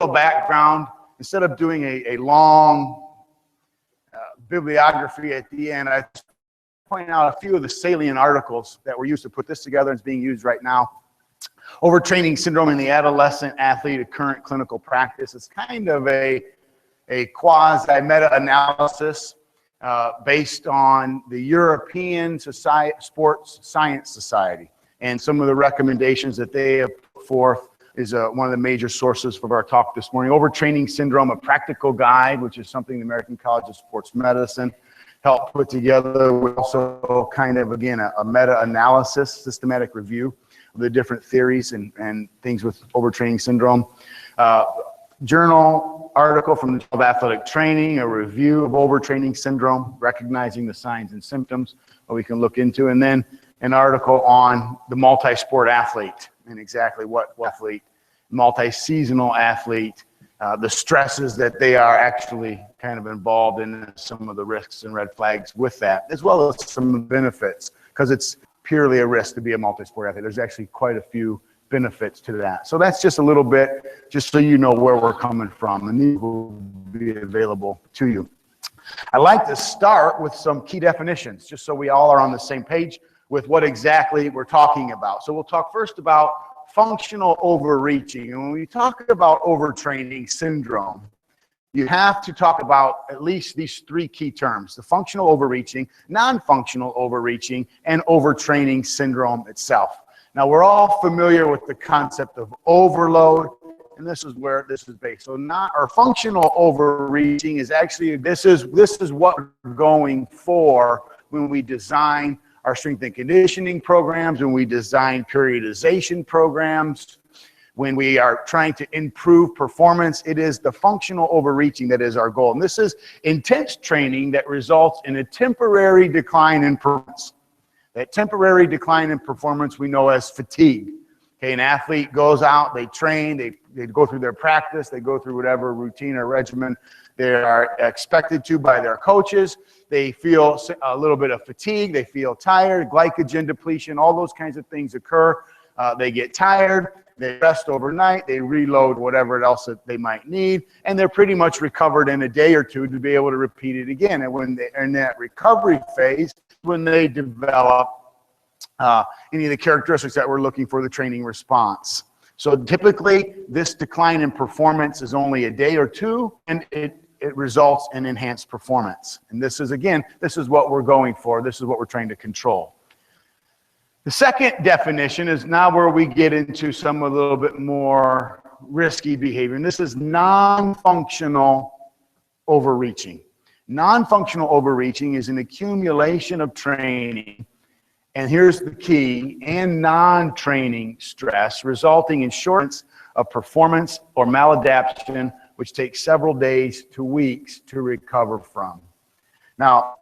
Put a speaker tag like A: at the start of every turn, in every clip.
A: background, instead of doing a long bibliography at the end, I point out a few of the salient articles that were used to put this together and is being used right now. Overtraining syndrome in the adolescent athlete, a current clinical practice. It's kind of a quasi meta-analysis based on the European Sports Science Society. And some of the recommendations that they have put forth is one of the major sources for our talk this morning. Overtraining Syndrome, a Practical Guide, which is something the American College of Sports Medicine helped put together. With also kind of, again, a meta-analysis, systematic review of the different theories and things with overtraining syndrome. Journal article from the Journal of Athletic Training, a review of overtraining syndrome, recognizing the signs and symptoms that we can look into, and then an article on the multi-sport athlete and exactly what athlete, multi-seasonal athlete, the stresses that they are actually kind of involved in, some of the risks and red flags with that, as well as some benefits, because it's purely a risk to be a multi-sport athlete. There's actually quite a few benefits to that. So that's just a little bit, just so you know where we're coming from, and these will be available to you. I like to start with some key definitions, just so we all are on the same page with what exactly we're talking about. So we'll talk first about functional overreaching. And when we talk about overtraining syndrome, you have to talk about at least these three key terms: the functional overreaching, non-functional overreaching, and overtraining syndrome itself. Now, we're all familiar with the concept of overload, and this is where this is based. So our functional overreaching is actually, this is what we're going for when we design our strength and conditioning programs, when we design periodization programs, when we are trying to improve performance. It is the functional overreaching that is our goal. And this is intense training that results in a temporary decline in performance. That temporary decline in performance we know as fatigue. Okay, an athlete goes out, they train, they go through their practice, they go through whatever routine or regimen they are expected to by their coaches. They feel a little bit of fatigue, they feel tired, glycogen depletion, all those kinds of things occur. They get tired, they rest overnight, they reload whatever else that they might need, and they're pretty much recovered in a day or two to be able to repeat it again. And when they're in that recovery phase, when they develop any of the characteristics that we're looking for the training response. So typically, this decline in performance is only a day or two, and it results in enhanced performance. And this is, again, this is what we're going for. This is what we're trying to control. The second definition is now where we get into some a little bit more risky behavior, and this is non-functional overreaching. Non-functional overreaching is an accumulation of training, and here's the key, and non-training stress resulting in shortness of performance or maladaptation, which takes several days to weeks to recover from. Now,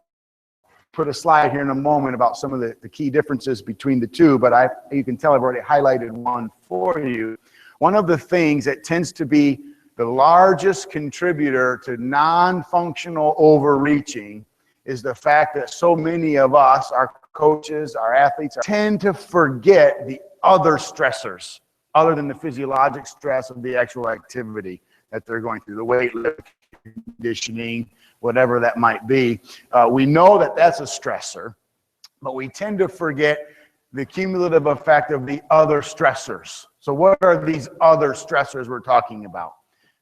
A: put a slide here in a moment about some of the key differences between the two, but you can tell I've already highlighted one for you. One of the things that tends to be the largest contributor to non-functional overreaching is the fact that so many of us, our coaches, our athletes, tend to forget the other stressors other than the physiologic stress of the actual activity that they're going through, the weightlifting, conditioning, whatever that might be. We know that that's a stressor, but we tend to forget the cumulative effect of the other stressors. So what are these other stressors we're talking about?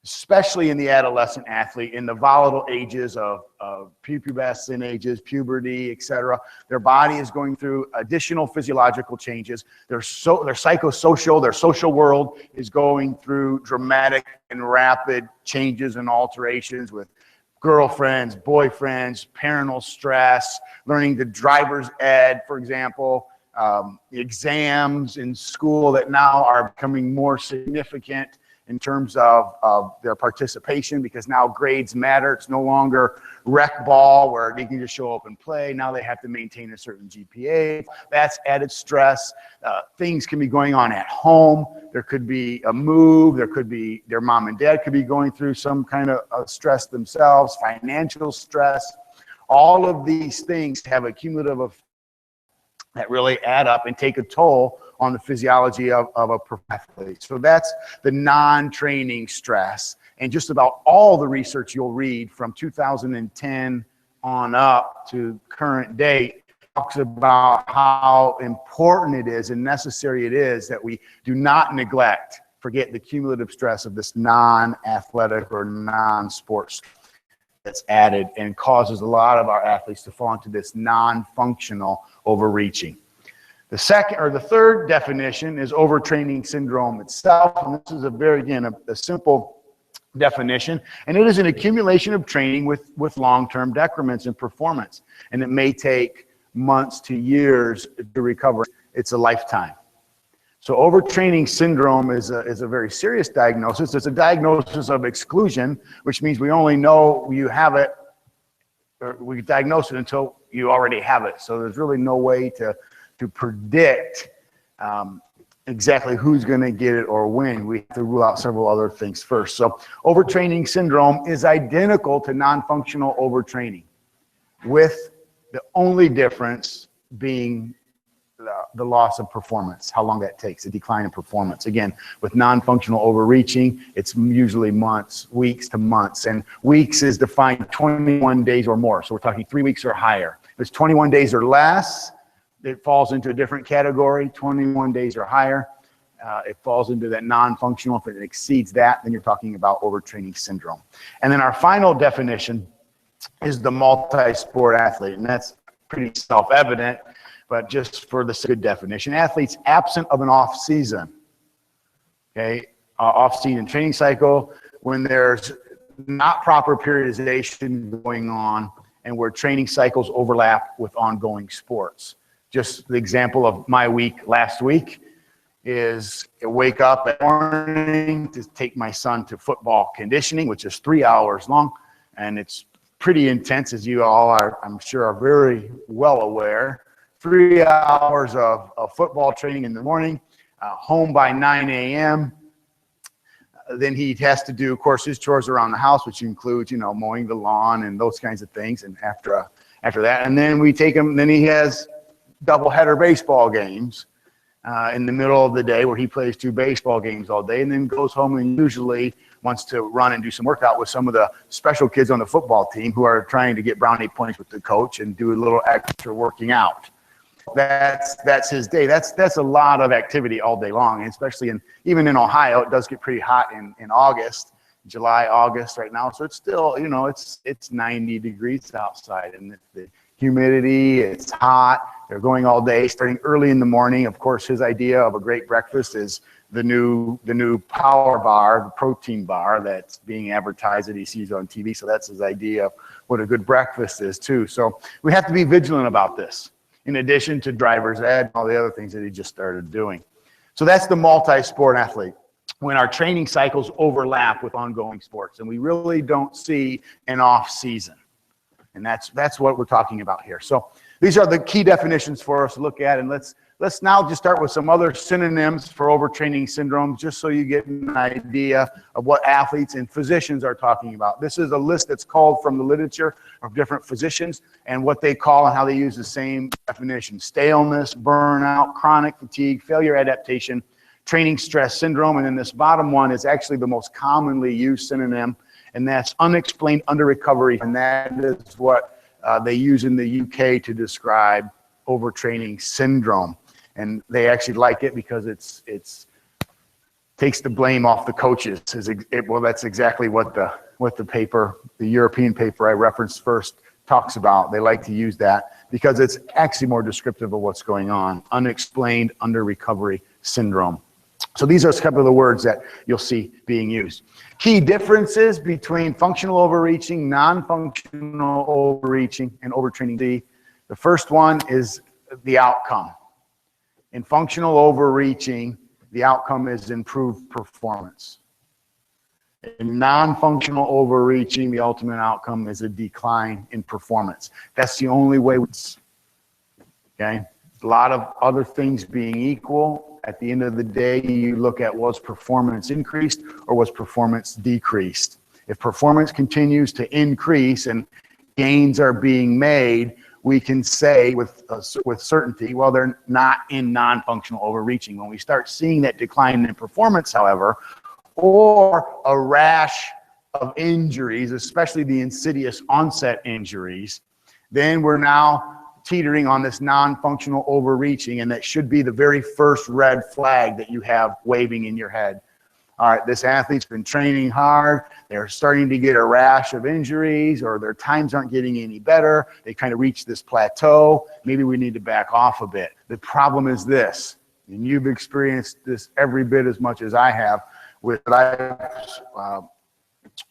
A: Especially in the adolescent athlete, in the volatile ages of prepubescent ages, puberty, etc. Their body is going through additional physiological changes. Their psychosocial, their social world is going through dramatic and rapid changes and alterations with girlfriends, boyfriends, parental stress, learning the driver's ed, for example, exams in school that now are becoming more significant in terms of their participation, because now grades matter. It's no longer rec ball where they can just show up and play. Now they have to maintain a certain GPA. That's added stress. Things can be going on at home. There could be a move. There could be their mom and dad could be going through some kind of stress themselves, financial stress. All of these things have a cumulative effect that really add up and take a toll on the physiology of a athlete. So that's the non-training stress. And just about all the research you'll read from 2010 on up to current date talks about how important it is and necessary it is that we do not forget the cumulative stress of this non-athletic or non-sports that's added and causes a lot of our athletes to fall into this non-functional overreaching. The third definition is overtraining syndrome itself. And this is a simple definition. And it is an accumulation of training with long-term decrements in performance. And it may take months to years to recover. It's a lifetime. So overtraining syndrome is a very serious diagnosis. It's a diagnosis of exclusion, which means we only know you have it, or we diagnose it until you already have it. So there's really no way to predict exactly who's going to get it or when. We have to rule out several other things first. So overtraining syndrome is identical to non-functional overtraining, with the only difference being the loss of performance, how long that takes, a decline in performance. Again, with non-functional overreaching, it's usually weeks to months. And weeks is defined 21 days or more. So we're talking 3 weeks or higher. If it's 21 days or less, it falls into a different category. 21 days or higher, it falls into that non-functional. If it exceeds that, then you're talking about overtraining syndrome. And then our final definition is the multi-sport athlete. And that's pretty self-evident, but just for the good definition, athletes absent of an off season, okay, off season training cycle, when there's not proper periodization going on and where training cycles overlap with ongoing sports. Just the example of my week last week is I wake up in the morning to take my son to football conditioning, which is 3 hours long, and it's pretty intense, as you all are, I'm sure, are very well aware. 3 hours of football training in the morning, home by 9 a.m. Then he has to do, of course, his chores around the house, which includes, mowing the lawn and those kinds of things. And after that, and then we take him, then he has doubleheader baseball games in the middle of the day where he plays 2 baseball games all day, and then goes home and usually wants to run and do some workout with some of the special kids on the football team who are trying to get brownie points with the coach and do a little extra working out. That's his day. That's a lot of activity all day long, and especially even in Ohio, it does get pretty hot in August, July, August right now. So it's still, it's 90 degrees outside, and the humidity, it's hot. They're going all day, starting early in the morning. Of course, his idea of a great breakfast is the new power bar, the protein bar that's being advertised that he sees on TV. So that's his idea of what a good breakfast is too. So we have to be vigilant about this, in addition to driver's ed and all the other things that he just started doing. So that's the multi-sport athlete, when our training cycles overlap with ongoing sports and we really don't see an off season. And that's what we're talking about here. So these are the key definitions for us to look at, and let's now just start with some other synonyms for overtraining syndrome, just so you get an idea of what athletes and physicians are talking about. This is a list that's called from the literature of different physicians and what they call and how they use the same definition: staleness, burnout, chronic fatigue, failure adaptation, training stress syndrome. And then this bottom one is actually the most commonly used synonym, and that's unexplained under recovery. And that is what they use in the UK to describe overtraining syndrome. And they actually like it because it's takes the blame off the coaches. Well, that's exactly what the paper, the European paper I referenced first, talks about. They like to use that because it's actually more descriptive of what's going on. Unexplained under recovery syndrome. So these are some of the words that you'll see being used. Key differences between functional overreaching, non-functional overreaching, and overtraining. The first one is the outcome. In functional overreaching, the outcome is improved performance. In non-functional overreaching, the ultimate outcome is a decline in performance. That's the only way. Okay? A lot of other things being equal, at the end of the day, you look at, was performance increased or was performance decreased? If performance continues to increase and gains are being made, we can say with certainty, well, they're not in non-functional overreaching. When we start seeing that decline in performance, however, or a rash of injuries, especially the insidious onset injuries, then we're now teetering on this non-functional overreaching, and that should be the very first red flag that you have waving in your head. All right, this athlete's been training hard, they're starting to get a rash of injuries, or their times aren't getting any better, they kind of reach this plateau, maybe we need to back off a bit. The problem is this, and you've experienced this every bit as much as I have with I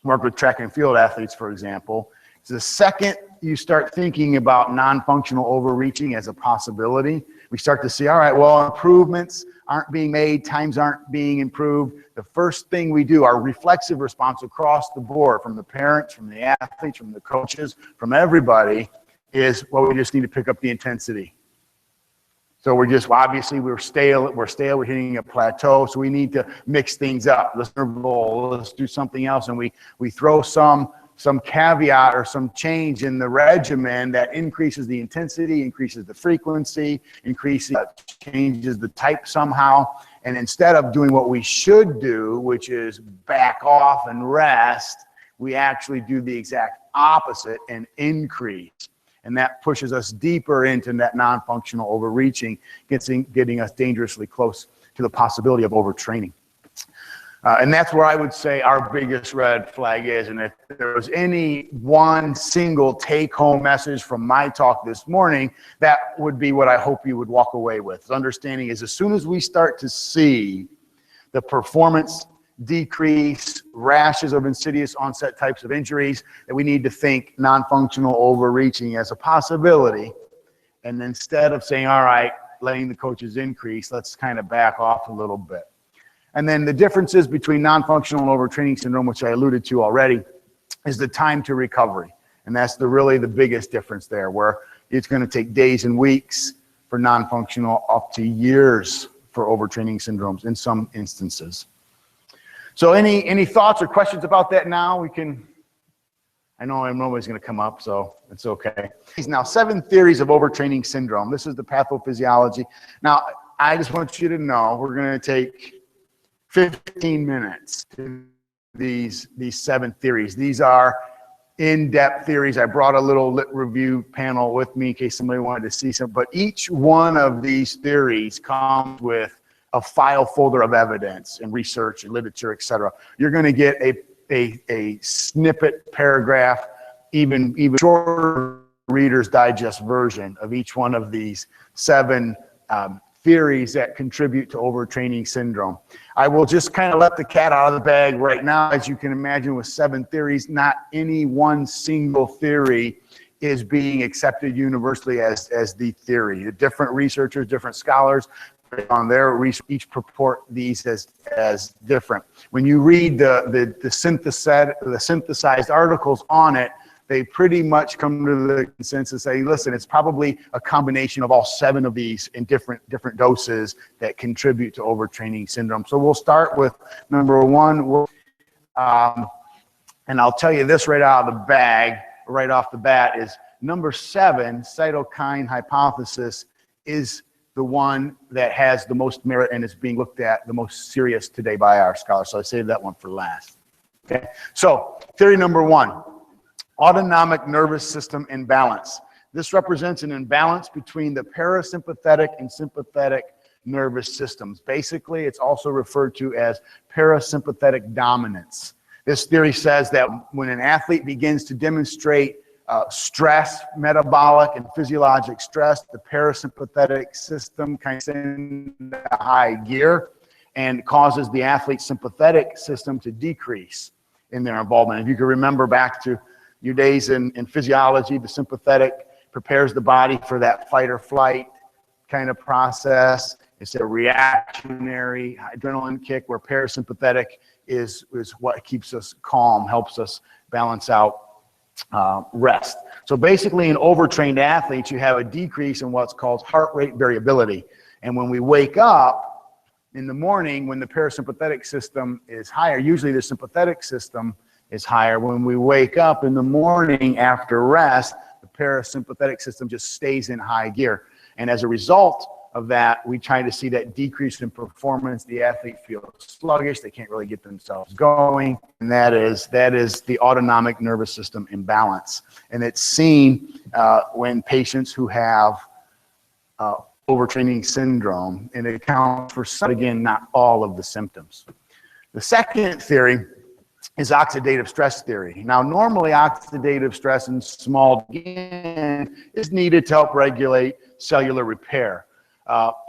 A: work with track and field athletes, for example. It's the second you start thinking about non-functional overreaching as a possibility, we start to see, all right, well, improvements aren't being made, times aren't being improved. The first thing we do, our reflexive response across the board, from the parents, from the athletes, from the coaches, from everybody, is, well, we just need to pick up the intensity. So we're just, obviously we're stale, we're hitting a plateau, so we need to mix things up. Let's roll, let's do something else, and we throw some caveat or some change in the regimen that increases the intensity, increases the frequency, changes the type somehow. And instead of doing what we should do, which is back off and rest, we actually do the exact opposite and increase. And that pushes us deeper into that non-functional overreaching, getting us dangerously close to the possibility of overtraining. And that's where I would say our biggest red flag is. And if there was any one single take-home message from my talk this morning, that would be what I hope you would walk away with. Understanding is, as soon as we start to see the performance decrease, rashes of insidious onset types of injuries, that we need to think non-functional overreaching as a possibility. And instead of saying, all right, letting the coaches increase, let's kind of back off a little bit. And then the differences between non-functional and overtraining syndrome, which I alluded to already, is the time to recovery. And that's really the biggest difference there, where it's going to take days and weeks for non-functional, up to years for overtraining syndromes in some instances. So any thoughts or questions about that now? We can, I know nobody's going to come up, so it's okay. Now, 7 theories of overtraining syndrome. This is the pathophysiology. Now, I just want you to know we're going to take 15 minutes to these 7 theories. These are in-depth theories. I brought a little lit review panel with me in case somebody wanted to see some, but each one of these theories comes with a file folder of evidence and research and literature, etc. You're going to get a snippet paragraph, even shorter Reader's Digest version of each one of these 7 theories that contribute to overtraining syndrome. I will just kind of let the cat out of the bag right now. As you can imagine, with 7 theories, not any one single theory is being accepted universally as the theory. The different researchers, different scholars on their research each purport these as different. When you read the synthesized articles on it, they pretty much come to the consensus saying, listen, it's probably a combination of all 7 of these in different doses that contribute to overtraining syndrome. So we'll start with number 1. And I'll tell you this right out of the bag, right off the bat, is number 7, cytokine hypothesis, is the one that has the most merit and is being looked at the most serious today by our scholars. So I saved that one for last. Okay. So theory number 1. Autonomic nervous system imbalance. This represents an imbalance between the parasympathetic and sympathetic nervous systems. Basically, it's also referred to as parasympathetic dominance. This theory says that when an athlete begins to demonstrate stress, metabolic and physiologic stress, the parasympathetic system kind of sends a high gear and causes the athlete's sympathetic system to decrease in their involvement. If you can remember back to your days in physiology, the sympathetic prepares the body for that fight or flight kind of process. It's a reactionary adrenaline kick, where parasympathetic is what keeps us calm, helps us balance out rest. So basically, in overtrained athletes, you have a decrease in what's called heart rate variability. And when we wake up in the morning, when the parasympathetic system is higher, usually the sympathetic system is higher. When we wake up in the morning after rest, the parasympathetic system just stays in high gear. And as a result of that, we try to see that decrease in performance. The athlete feels sluggish, they can't really get themselves going, and that is the autonomic nervous system imbalance. And it's seen when patients who have overtraining syndrome, and it accounts for some, again, not all of the symptoms. The second theory is oxidative stress theory. Now, normally oxidative stress in small skin is needed to help regulate cellular repair.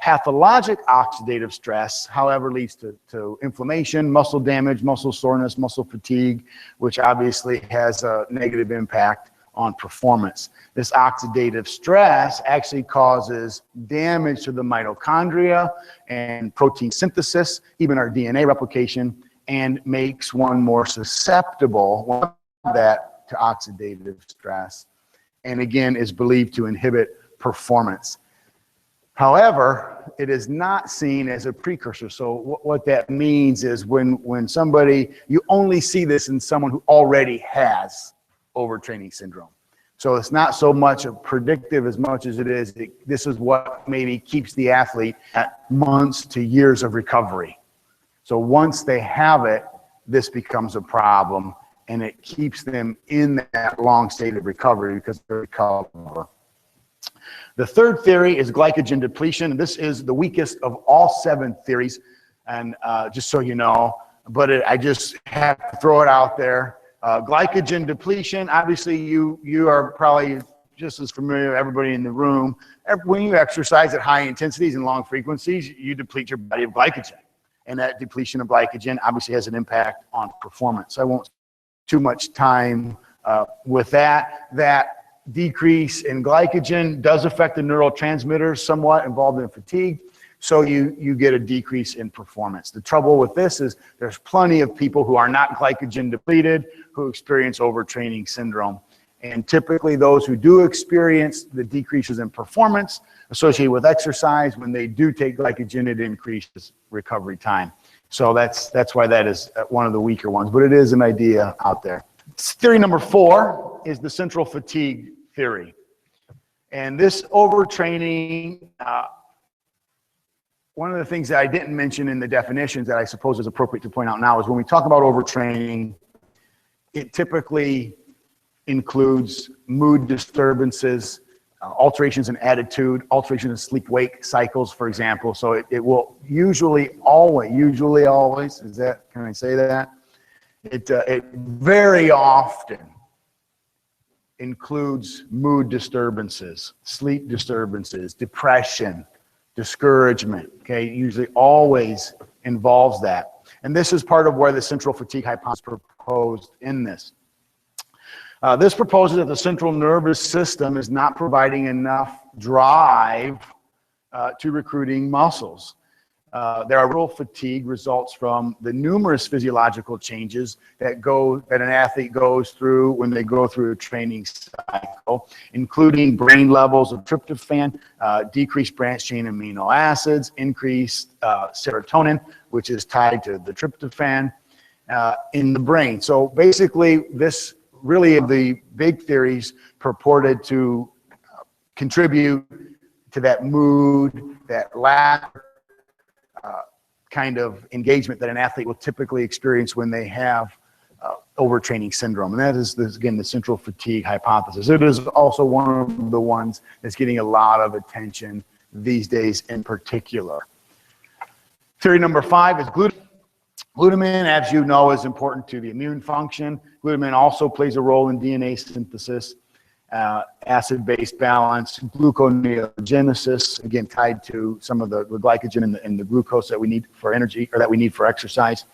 A: Pathologic oxidative stress, however, leads to inflammation, muscle damage, muscle soreness, muscle fatigue, which obviously has a negative impact on performance. This oxidative stress actually causes damage to the mitochondria and protein synthesis, even our DNA replication, and makes one more susceptible to oxidative stress, and again is believed to inhibit performance. However, it is not seen as a precursor. So what that means is when somebody, you only see this in someone who already has overtraining syndrome. So it's not so much a predictive as much as it is, this is what maybe keeps the athlete at months to years of recovery. So once they have it, this becomes a problem, and it keeps them in that long state of recovery because they recover. The third theory is glycogen depletion. This is the weakest of all 7 theories, and just so you know, but I just have to throw it out there. Glycogen depletion, obviously you are probably just as familiar, everybody in the room, when you exercise at high intensities and long frequencies, you deplete your body of glycogen. And that depletion of glycogen obviously has an impact on performance. I won't spend too much time with that. That decrease in glycogen does affect the neurotransmitters somewhat involved in fatigue, so you get a decrease in performance. The trouble with this is there's plenty of people who are not glycogen depleted who experience overtraining syndrome. And typically those who do experience the decreases in performance associated with exercise, when they do take glycogen, it increases recovery time. So that's why that is one of the weaker ones, but it is an idea out there. Theory number 4 is the central fatigue theory. And this overtraining, one of the things that I didn't mention in the definitions that I suppose is appropriate to point out now is when we talk about overtraining, it typically includes mood disturbances, alterations in attitude, alterations in sleep-wake cycles, for example. So it will usually always, is that, can I say that? It very often includes mood disturbances, sleep disturbances, depression, discouragement, okay? Usually always involves that. And this is part of where the central fatigue hypothesis proposed in this. This proposes that the central nervous system is not providing enough drive to recruiting muscles. Their fatigue results from the numerous physiological changes that an athlete goes through when they go through a training cycle, including brain levels of tryptophan, decreased branched chain amino acids, increased serotonin, which is tied to the tryptophan in the brain. So basically, this really the big theories purported to contribute to that mood, that lack kind of engagement that an athlete will typically experience when they have overtraining syndrome. And that is, again, the central fatigue hypothesis. It is also one of the ones that's getting a lot of attention these days in particular. Theory number 5 is glutamine. Glutamine, as you know, is important to the immune function. Glutamine also plays a role in DNA synthesis, acid-base balance, gluconeogenesis, again tied to some of the glycogen and the glucose that we need for energy, or that we need for exercise.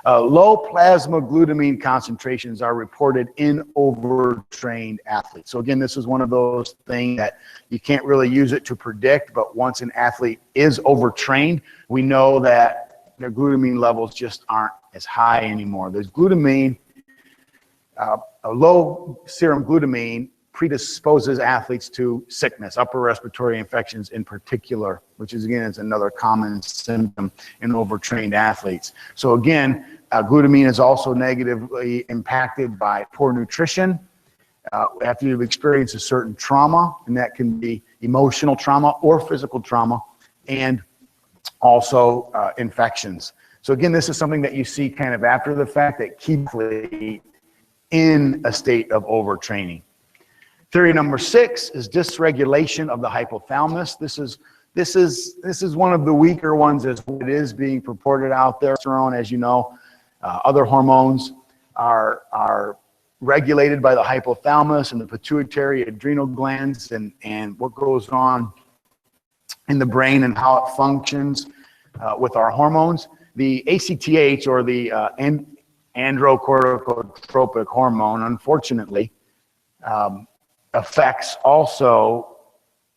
A: Low plasma glutamine concentrations are reported in overtrained athletes. So again, this is one of those things that you can't really use it to predict, but once an athlete is overtrained, we know that their glutamine levels just aren't as high anymore. There's glutamine, a low serum glutamine predisposes athletes to sickness, upper respiratory infections in particular, which is, again, is another common symptom in overtrained athletes. So again, glutamine is also negatively impacted by poor nutrition, after you've experienced a certain trauma, and that can be emotional trauma or physical trauma, and also infections. So again, this is something that you see kind of after the fact that keeps the in a state of overtraining. Theory number 6 is dysregulation of the hypothalamus. This is one of the weaker ones as it is being purported out there. As you know, other hormones are regulated by the hypothalamus and the pituitary adrenal glands, and what goes on in the brain and how it functions with our hormones. The ACTH, or the androcorticotropic hormone, unfortunately, affects also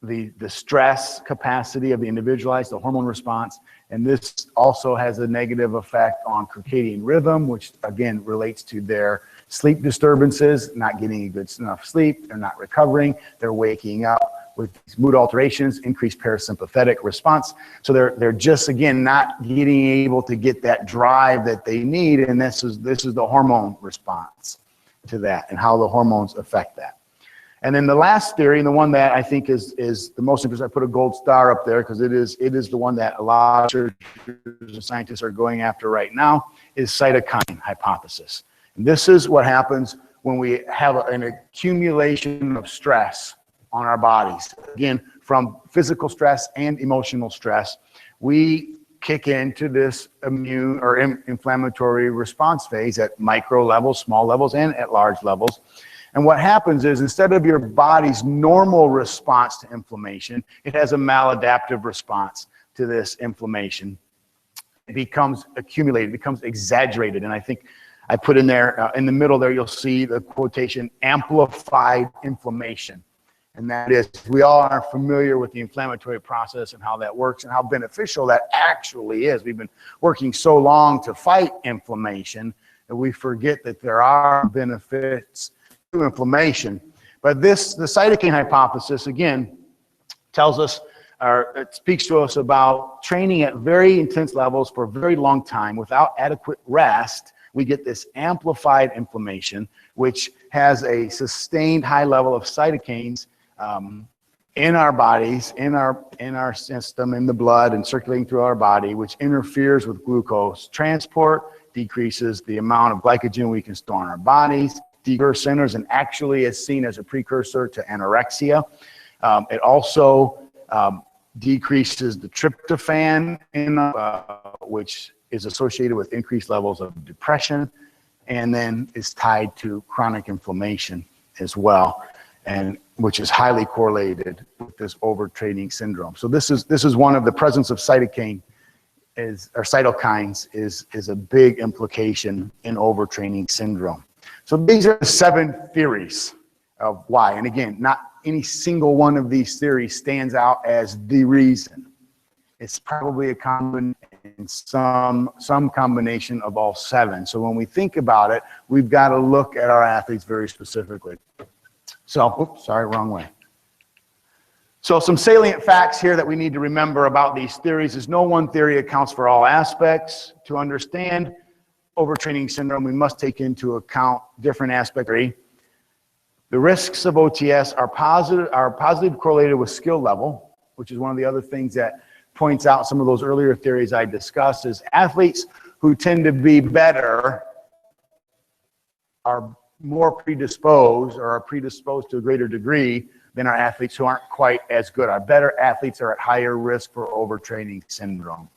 A: the stress capacity of the individualized, the hormone response, and this also has a negative effect on circadian rhythm, which again relates to their sleep disturbances, not getting a good enough sleep, they're not recovering, they're waking up with these mood alterations, increased parasympathetic response. So they're just, again, not getting able to get that drive that they need, and this is the hormone response to that and how the hormones affect that. And then the last theory, and the one that I think is the most interesting, I put a gold star up there because it is the one that a lot of researchers and scientists are going after right now, is cytokine hypothesis. And this is what happens when we have an accumulation of stress on our bodies. Again, from physical stress and emotional stress, we kick into this immune or inflammatory response phase at micro levels, small levels, and at large levels. And what happens is, instead of your body's normal response to inflammation, it has a maladaptive response to this inflammation. It becomes accumulated, it becomes exaggerated. And I think I put in there, in the middle there, you'll see the quotation, amplified inflammation. And that is, we all are familiar with the inflammatory process and how that works and how beneficial that actually is. We've been working so long to fight inflammation that we forget that there are benefits to inflammation. But the cytokine hypothesis, again, tells us, or it speaks to us about training at very intense levels for a very long time without adequate rest. We get this amplified inflammation, which has a sustained high level of cytokines in our bodies, in our system, in the blood, and circulating through our body, which interferes with glucose transport, decreases the amount of glycogen we can store in our bodies, decreases centers, and actually is seen as a precursor to anorexia. It also decreases the tryptophan, which is associated with increased levels of depression, and then is tied to chronic inflammation as well, and which is highly correlated with this overtraining syndrome. So this is one of the presence of cytokines is a big implication in overtraining syndrome. So these are the 7 theories of why. And again, not any single one of these theories stands out as the reason. It's probably a some combination of all 7. So when we think about it, we've got to look at our athletes very specifically. So, oops, sorry, wrong way. So some salient facts here that we need to remember about these theories is no one theory accounts for all aspects. To understand overtraining syndrome, we must take into account different aspects. The risks of OTS are positive correlated with skill level, which is one of the other things that points out some of those earlier theories I discussed, is athletes who tend to be better are more predisposed, or are predisposed to a greater degree than our athletes who aren't quite as good. Our better athletes are at higher risk for overtraining syndrome.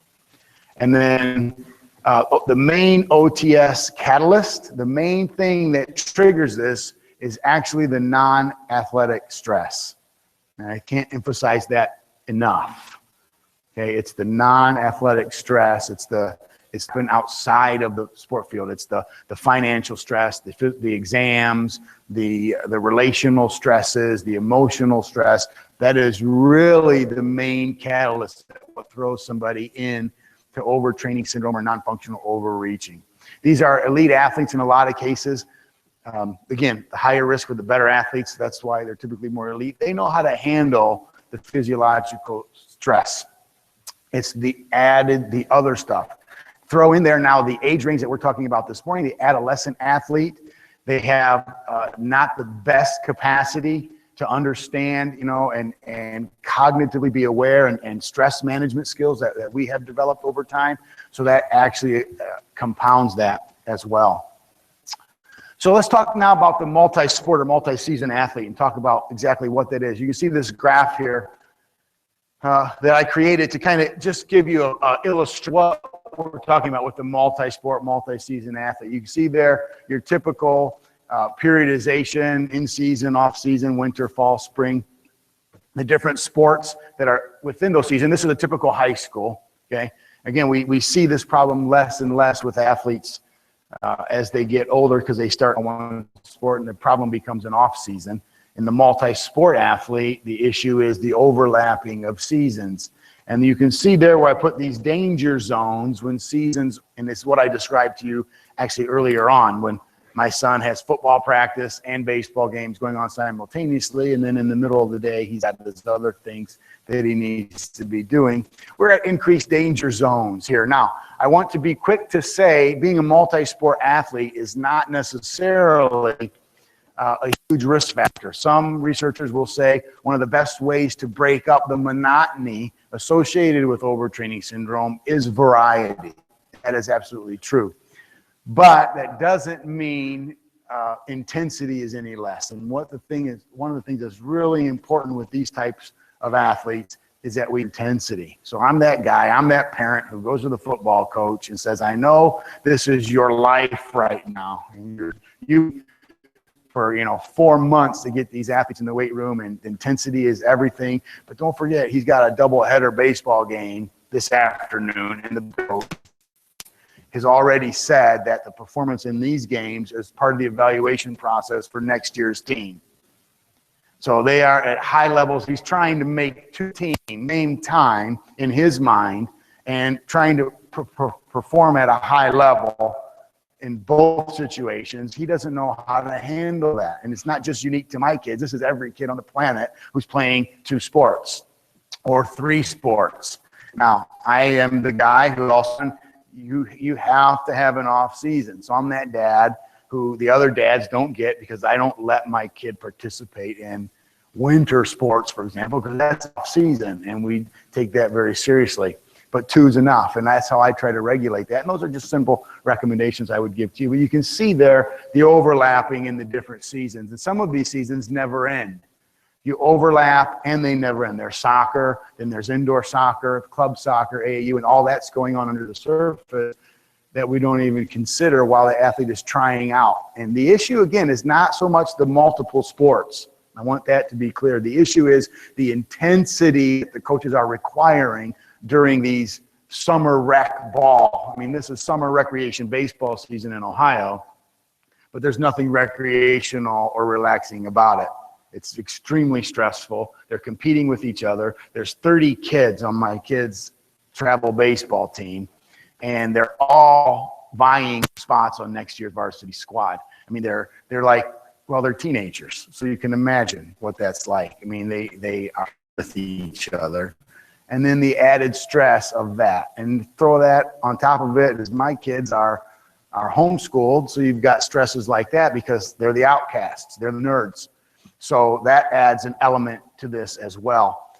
A: And then the main OTS catalyst, the main thing that triggers this, is actually the non-athletic stress. And I can't emphasize that enough. Okay, it's the non-athletic stress. It's been outside of the sport field. It's the financial stress, the exams, the relational stresses, the emotional stress. That is really the main catalyst that will throw somebody in to overtraining syndrome or non-functional overreaching. These are elite athletes in a lot of cases. Again, the higher risk for the better athletes. That's why they're typically more elite. They know how to handle the physiological stress. It's the other stuff. Throw in there now the age range that we're talking about this morning, the adolescent athlete. They have not the best capacity to understand, you know, and cognitively be aware and stress management skills that we have developed over time. So that actually compounds that as well. So let's talk now about the multi-sport or multi-season athlete and talk about exactly what that is. You can see this graph here that I created to kind of just give you a illustration what we're talking about with the multi-sport, multi-season athlete. You can see there your typical periodization, in season, off season, winter, fall, spring, the different sports that are within those seasons. This is a typical high school, okay? Again, we see this problem less and less with athletes as they get older because they start on one sport and the problem becomes an off season. In the multi-sport athlete, the issue is the overlapping of seasons. And you can see there where I put these danger zones when seasons, and it's what I described to you actually earlier on, when my son has football practice and baseball games going on simultaneously, and then in the middle of the day, he's got these other things that he needs to be doing. We're at increased danger zones here. Now, I want to be quick to say being a multi-sport athlete is not necessarily a huge risk factor. Some researchers will say one of the best ways to break up the monotony associated with overtraining syndrome is variety. That is absolutely true. But that doesn't mean intensity is any less. And one of the things that's really important with these types of athletes is that intensity. So I'm that guy, I'm that parent who goes to the football coach and says, I know this is your life right now. And you for 4 months to get these athletes in the weight room, and intensity is everything. But don't forget, he's got a doubleheader baseball game this afternoon, and the coach has already said that the performance in these games is part of the evaluation process for next year's team. So they are at high levels. He's trying to make two teams same time in his mind and trying to perform at a high level in both situations. He doesn't know how to handle that. And it's not just unique to my kids. This is every kid on the planet who's playing 2 sports or 3 sports. Now, I am the guy who also, you have to have an off season. So I'm that dad who the other dads don't get because I don't let my kid participate in winter sports, for example, because that's off season and we take that very seriously. But 2 is enough, and that's how I try to regulate that. And those are just simple recommendations I would give to you. But you can see there the overlapping in the different seasons. And some of these seasons never end. You overlap, and they never end. There's soccer, then there's indoor soccer, club soccer, AAU, and all that's going on under the surface that we don't even consider while the athlete is trying out. And the issue, again, is not so much the multiple sports. I want that to be clear. The issue is the intensity that the coaches are requiring during these summer rec ball. I mean, this is summer recreation baseball season in Ohio, but there's nothing recreational or relaxing about it. It's extremely stressful. They're competing with each other. There's 30 kids on my kids' travel baseball team, and they're all vying spots on next year's varsity squad. I mean, they're like, well, they're teenagers, so you can imagine what that's like. I mean, they are with each other. And then the added stress of that. And throw that on top of it is my kids are homeschooled, so you've got stresses like that because they're the outcasts, they're the nerds. So that adds an element to this as well.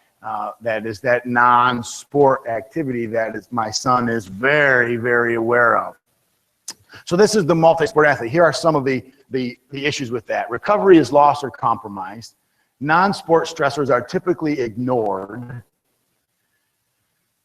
A: That is that non-sport activity that is my son is very, very aware of. So this is the multi-sport athlete. Here are some of the issues with that. Recovery is lost or compromised. Non-sport stressors are typically ignored.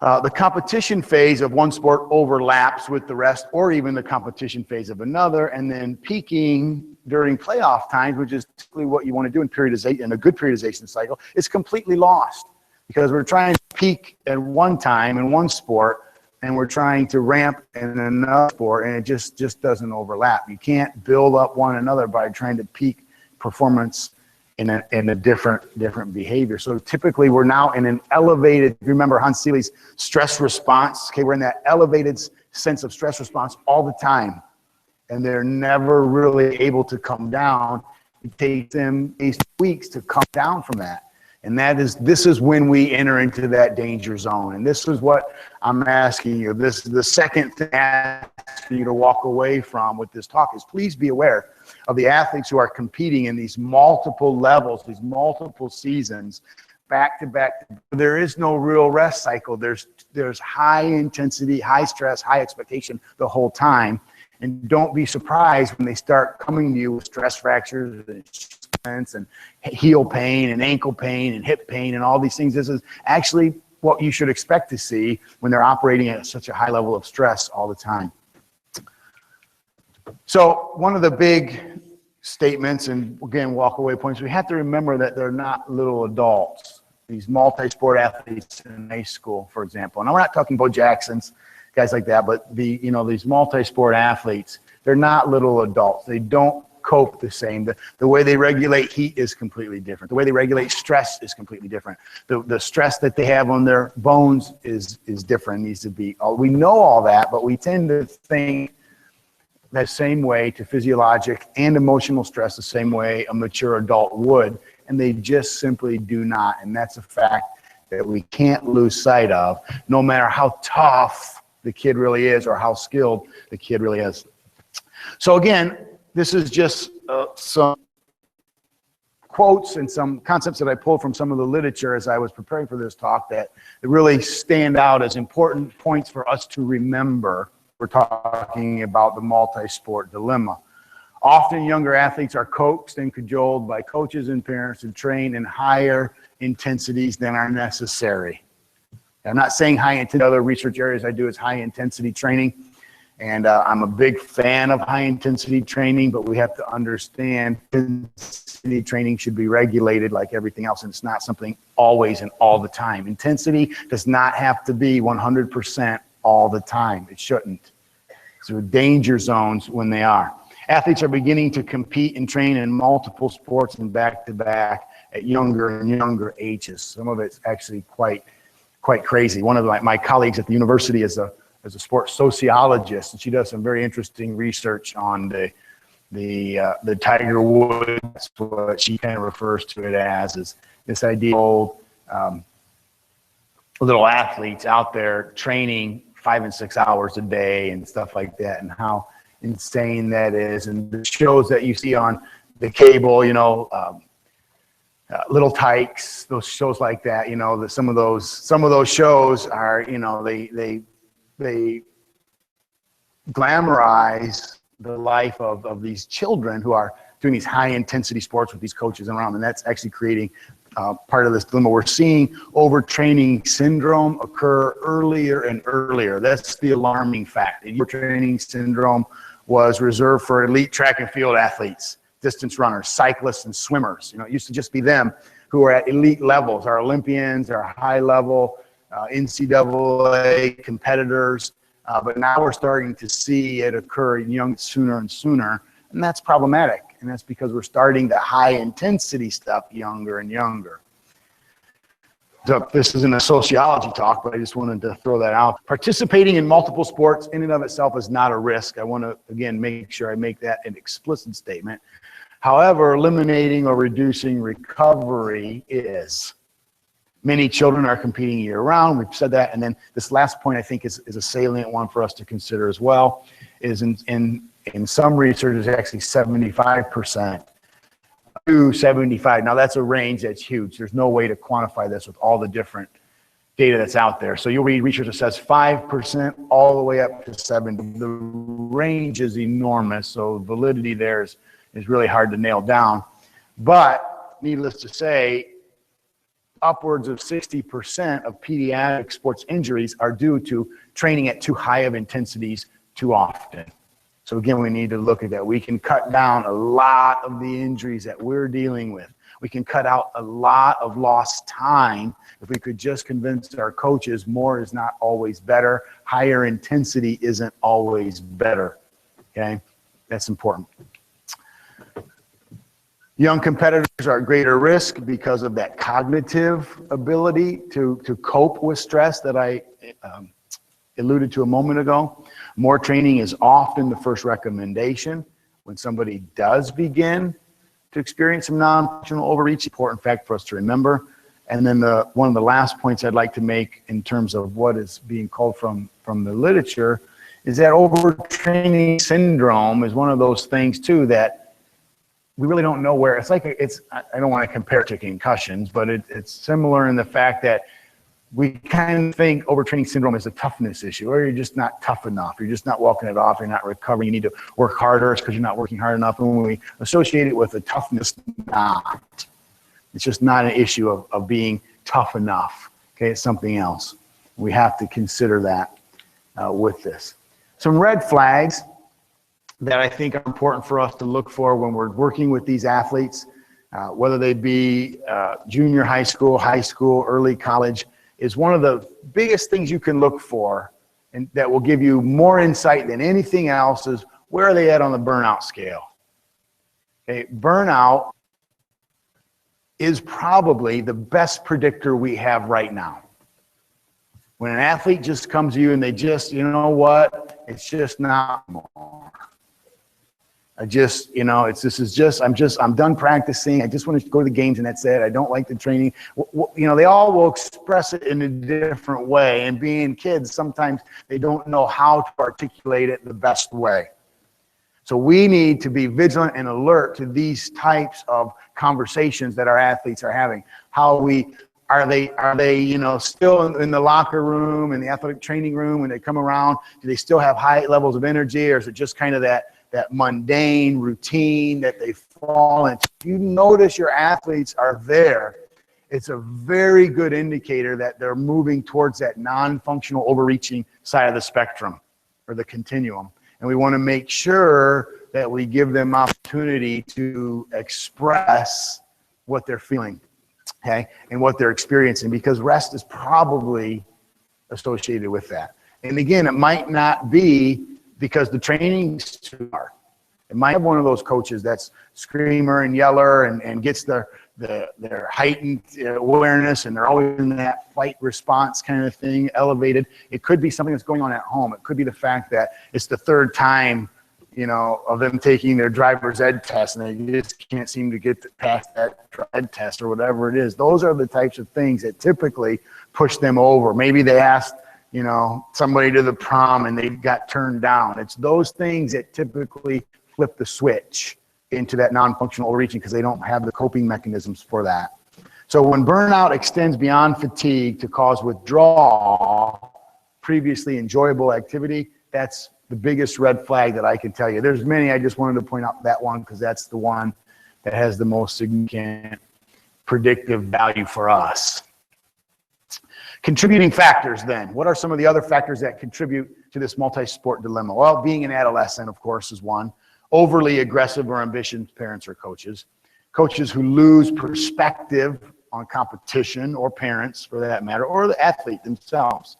A: The competition phase of one sport overlaps with the rest, or even the competition phase of another, and then peaking during playoff times, which is typically what you want to do in periodization, in a good periodization cycle, is completely lost because we're trying to peak at one time in one sport, and we're trying to ramp in another sport, and it just doesn't overlap. You can't build up one another by trying to peak performance in a different behavior. So typically we're now in an elevated, remember Hans Seeley's stress response, okay, we're in that elevated sense of stress response all the time. And they're never really able to come down. It takes them 8 weeks to come down from that. And this is when we enter into that danger zone. And this is what I'm asking you. This is the second thing I ask you to walk away from with this talk is please be aware of the athletes who are competing in these multiple levels, these multiple seasons, back to back. There is no real rest cycle. There's high intensity, high stress, high expectation the whole time. And don't be surprised when they start coming to you with stress fractures and heel pain and ankle pain and hip pain and all these things. This is actually what you should expect to see when they're operating at such a high level of stress all the time. So one of the big statements, and again, walk away points, we have to remember that they're not little adults. These multi-sport athletes in high school, for example, and we're not talking Bo Jacksons, guys like that, but these multi-sport athletes, they're not little adults. They don't cope the same. The way they regulate heat is completely different. The way they regulate stress is completely different. The stress that they have on their bones is different, needs to be. We know all that, but we tend to think that same way to physiologic and emotional stress the same way a mature adult would, and they just simply do not. And that's a fact that we can't lose sight of, no matter how tough the kid really is or how skilled the kid really is. So again, this is just some quotes and some concepts that I pulled from some of the literature as I was preparing for this talk that really stand out as important points for us to remember. We're talking about the multi-sport dilemma. Often younger athletes are coaxed and cajoled by coaches and parents to train in higher intensities than are necessary. I'm not saying high intensity. Other research areas I do is high intensity training. And I'm a big fan of high intensity training, but we have to understand intensity training should be regulated like everything else. And it's not something always and all the time. Intensity does not have to be 100% all the time. It shouldn't. So danger zones when they are. Athletes are beginning to compete and train in multiple sports and back-to-back at younger and younger ages. Some of it's actually quite crazy. One of my colleagues at the university is a sports sociologist, and she does some very interesting research on the Tiger Woods. What she kind of refers to it as is this idea of little athletes out there training 5 and 6 hours a day and stuff like that, and how insane that is. And the shows that you see on the cable, Little Tykes, those shows like that, that some of those shows are, they glamorize the life of these children who are doing these high intensity sports with these coaches around, and that's actually creating part of this dilemma. We're seeing overtraining syndrome occur earlier and earlier. That's the alarming fact. Overtraining syndrome was reserved for elite track and field athletes, distance runners, cyclists, and swimmers. It used to just be them who are at elite levels, our Olympians, our high level NCAA competitors. But now we're starting to see it occur sooner and sooner, and that's problematic. And that's because we're starting the high intensity stuff younger and younger. So this isn't a sociology talk, but I just wanted to throw that out. Participating in multiple sports in and of itself is not a risk. I want to, again, make sure I make that an explicit statement. However, eliminating or reducing recovery is. Many children are competing year-round. We've said that. And then this last point, I think, is a salient one for us to consider as well, is in some research, it's actually 75% to 75. Now, that's a range that's huge. There's no way to quantify this with all the different data that's out there. So you'll read research that says 5% all the way up to 70%. The range is enormous, so validity there is really hard to nail down. But needless to say, upwards of 60% of pediatric sports injuries are due to training at too high of intensities too often. So again, we need to look at that. We can cut down a lot of the injuries that we're dealing with. We can cut out a lot of lost time if we could just convince our coaches more is not always better. Higher intensity isn't always better, okay? That's important. Young competitors are at greater risk because of that cognitive ability to cope with stress that I alluded to a moment ago. More training is often the first recommendation when somebody does begin to experience some non-functional overreach. Important fact for us to remember. And then one of the last points I'd like to make in terms of what is being called from the literature is that overtraining syndrome is one of those things too that we really don't know where. It's like, I don't want to compare it to concussions, but it's similar in the fact that we kind of think overtraining syndrome is a toughness issue, or you're just not tough enough. You're just not walking it off. You're not recovering. You need to work harder. It's because you're not working hard enough. And when we associate it with the toughness, not. It's just not an issue of being tough enough. Okay, it's something else. We have to consider that with this. Some red flags that I think are important for us to look for when we're working with these athletes, whether they be junior high school, early college, is one of the biggest things you can look for, and that will give you more insight than anything else, is where are they at on the burnout scale. Okay, burnout is probably the best predictor we have right now. When an athlete just comes to you and they just, you know what, it's just not more. I'm done practicing. I just want to go to the games and that's it. I don't like the training. You know, they all will express it in a different way. And being kids, sometimes they don't know how to articulate it the best way. So we need to be vigilant and alert to these types of conversations that our athletes are having. Are they, you know, still in the locker room, in the athletic training room when they come around? Do they still have high levels of energy, or is it just kind of that mundane routine that they fall into? If you notice your athletes are there, it's a very good indicator that they're moving towards that non-functional overreaching side of the spectrum or the continuum. And we want to make sure that we give them opportunity to express what they're feeling, okay, and what they're experiencing, because rest is probably associated with that. And again, it might not be because the training's too hard. It might have one of those coaches that's screamer and yeller and gets their heightened awareness, and they're always in that fight response kind of thing, elevated. It could be something that's going on at home. It could be the fact that it's the third time, you know, of them taking their driver's ed test and they just can't seem to get past that ed test or whatever it is. Those are the types of things that typically push them over. Maybe they asked, you know, somebody to the prom and they got turned down. It's those things that typically flip the switch into that non-functional overreaching because they don't have the coping mechanisms for that. So when burnout extends beyond fatigue to cause withdrawal, previously enjoyable activity, that's the biggest red flag that I can tell you. There's many, I just wanted to point out that one because that's the one that has the most significant predictive value for us. Contributing factors then. What are some of the other factors that contribute to this multi-sport dilemma? Well, being an adolescent, of course, is one. Overly aggressive or ambitious parents or coaches. Coaches who lose perspective on competition, or parents for that matter, or the athlete themselves.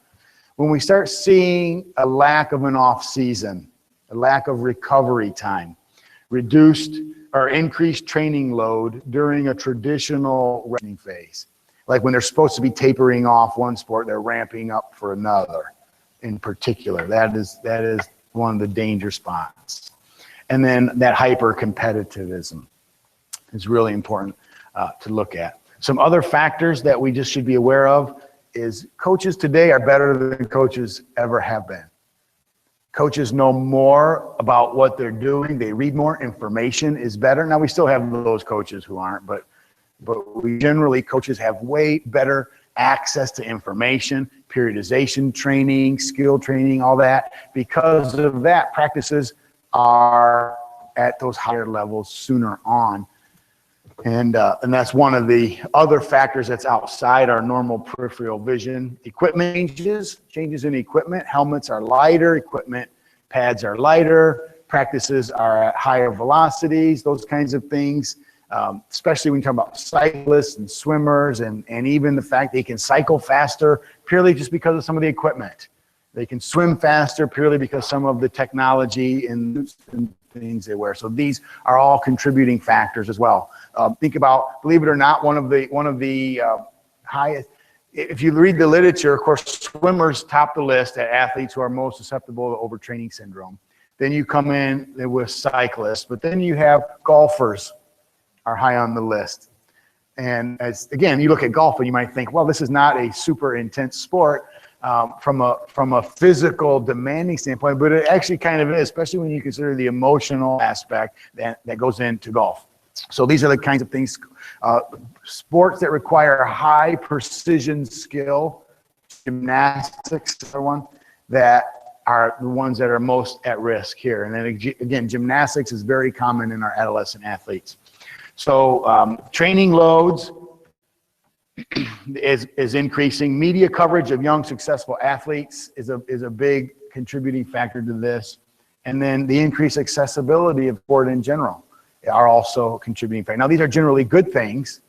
A: When we start seeing a lack of an off season, a lack of recovery time, reduced or increased training load during a traditional resting phase. Like when they're supposed to be tapering off one sport, they're ramping up for another in particular. That is one of the danger spots. And then that hyper-competitivism is really important to look at. Some other factors that we just should be aware of is coaches today are better than coaches ever have been. Coaches know more about what they're doing. They read more. Information is better. Now, we still have those coaches who aren't, but we generally, coaches have way better access to information, periodization training, skill training, all that. Because of that, practices are at those higher levels sooner on. And that's one of the other factors that's outside our normal peripheral vision. Equipment changes in equipment. Helmets are lighter, equipment pads are lighter, practices are at higher velocities, those kinds of things. Especially when you talk about cyclists and swimmers, and even the fact they can cycle faster purely just because of some of the equipment. They can swim faster purely because some of the technology and things they wear. So these are all contributing factors as well. Think about, believe it or not, one of the highest, if you read the literature, of course, swimmers top the list at athletes who are most susceptible to overtraining syndrome. Then you come in with cyclists, but then you have golfers are high on the list. And as again, you look at golf and you might think, well, this is not a super intense sport from a physical demanding standpoint, but it actually kind of is, especially when you consider the emotional aspect that goes into golf. So these are the kinds of things, sports that require high precision skill, gymnastics are one, that are the ones that are most at risk here. And then again, gymnastics is very common in our adolescent athletes. So training loads is increasing. Media coverage of young successful athletes is a big contributing factor to this. And then the increased accessibility of sport in general are also contributing factors. Now these are generally good things.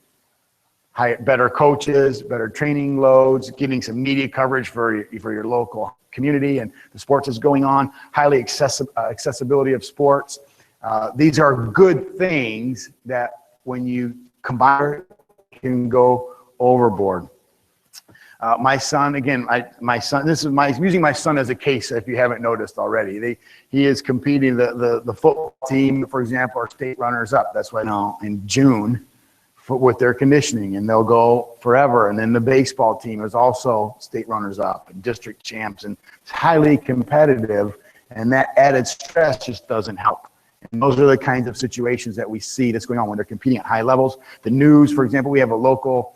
A: Better coaches, better training loads, getting some media coverage for your local community and the sports is going on, highly accessibility of sports. These are good things that when you combine can go overboard. My son, again, I'm using my son as a case if you haven't noticed already. He is competing, the football team, for example, are state runners up. That's why now in June with their conditioning, and they'll go forever. And then the baseball team is also state runners up and district champs, and it's highly competitive, and that added stress just doesn't help. And those are the kinds of situations that we see that's going on when they're competing at high levels. The news, for example, we have a local,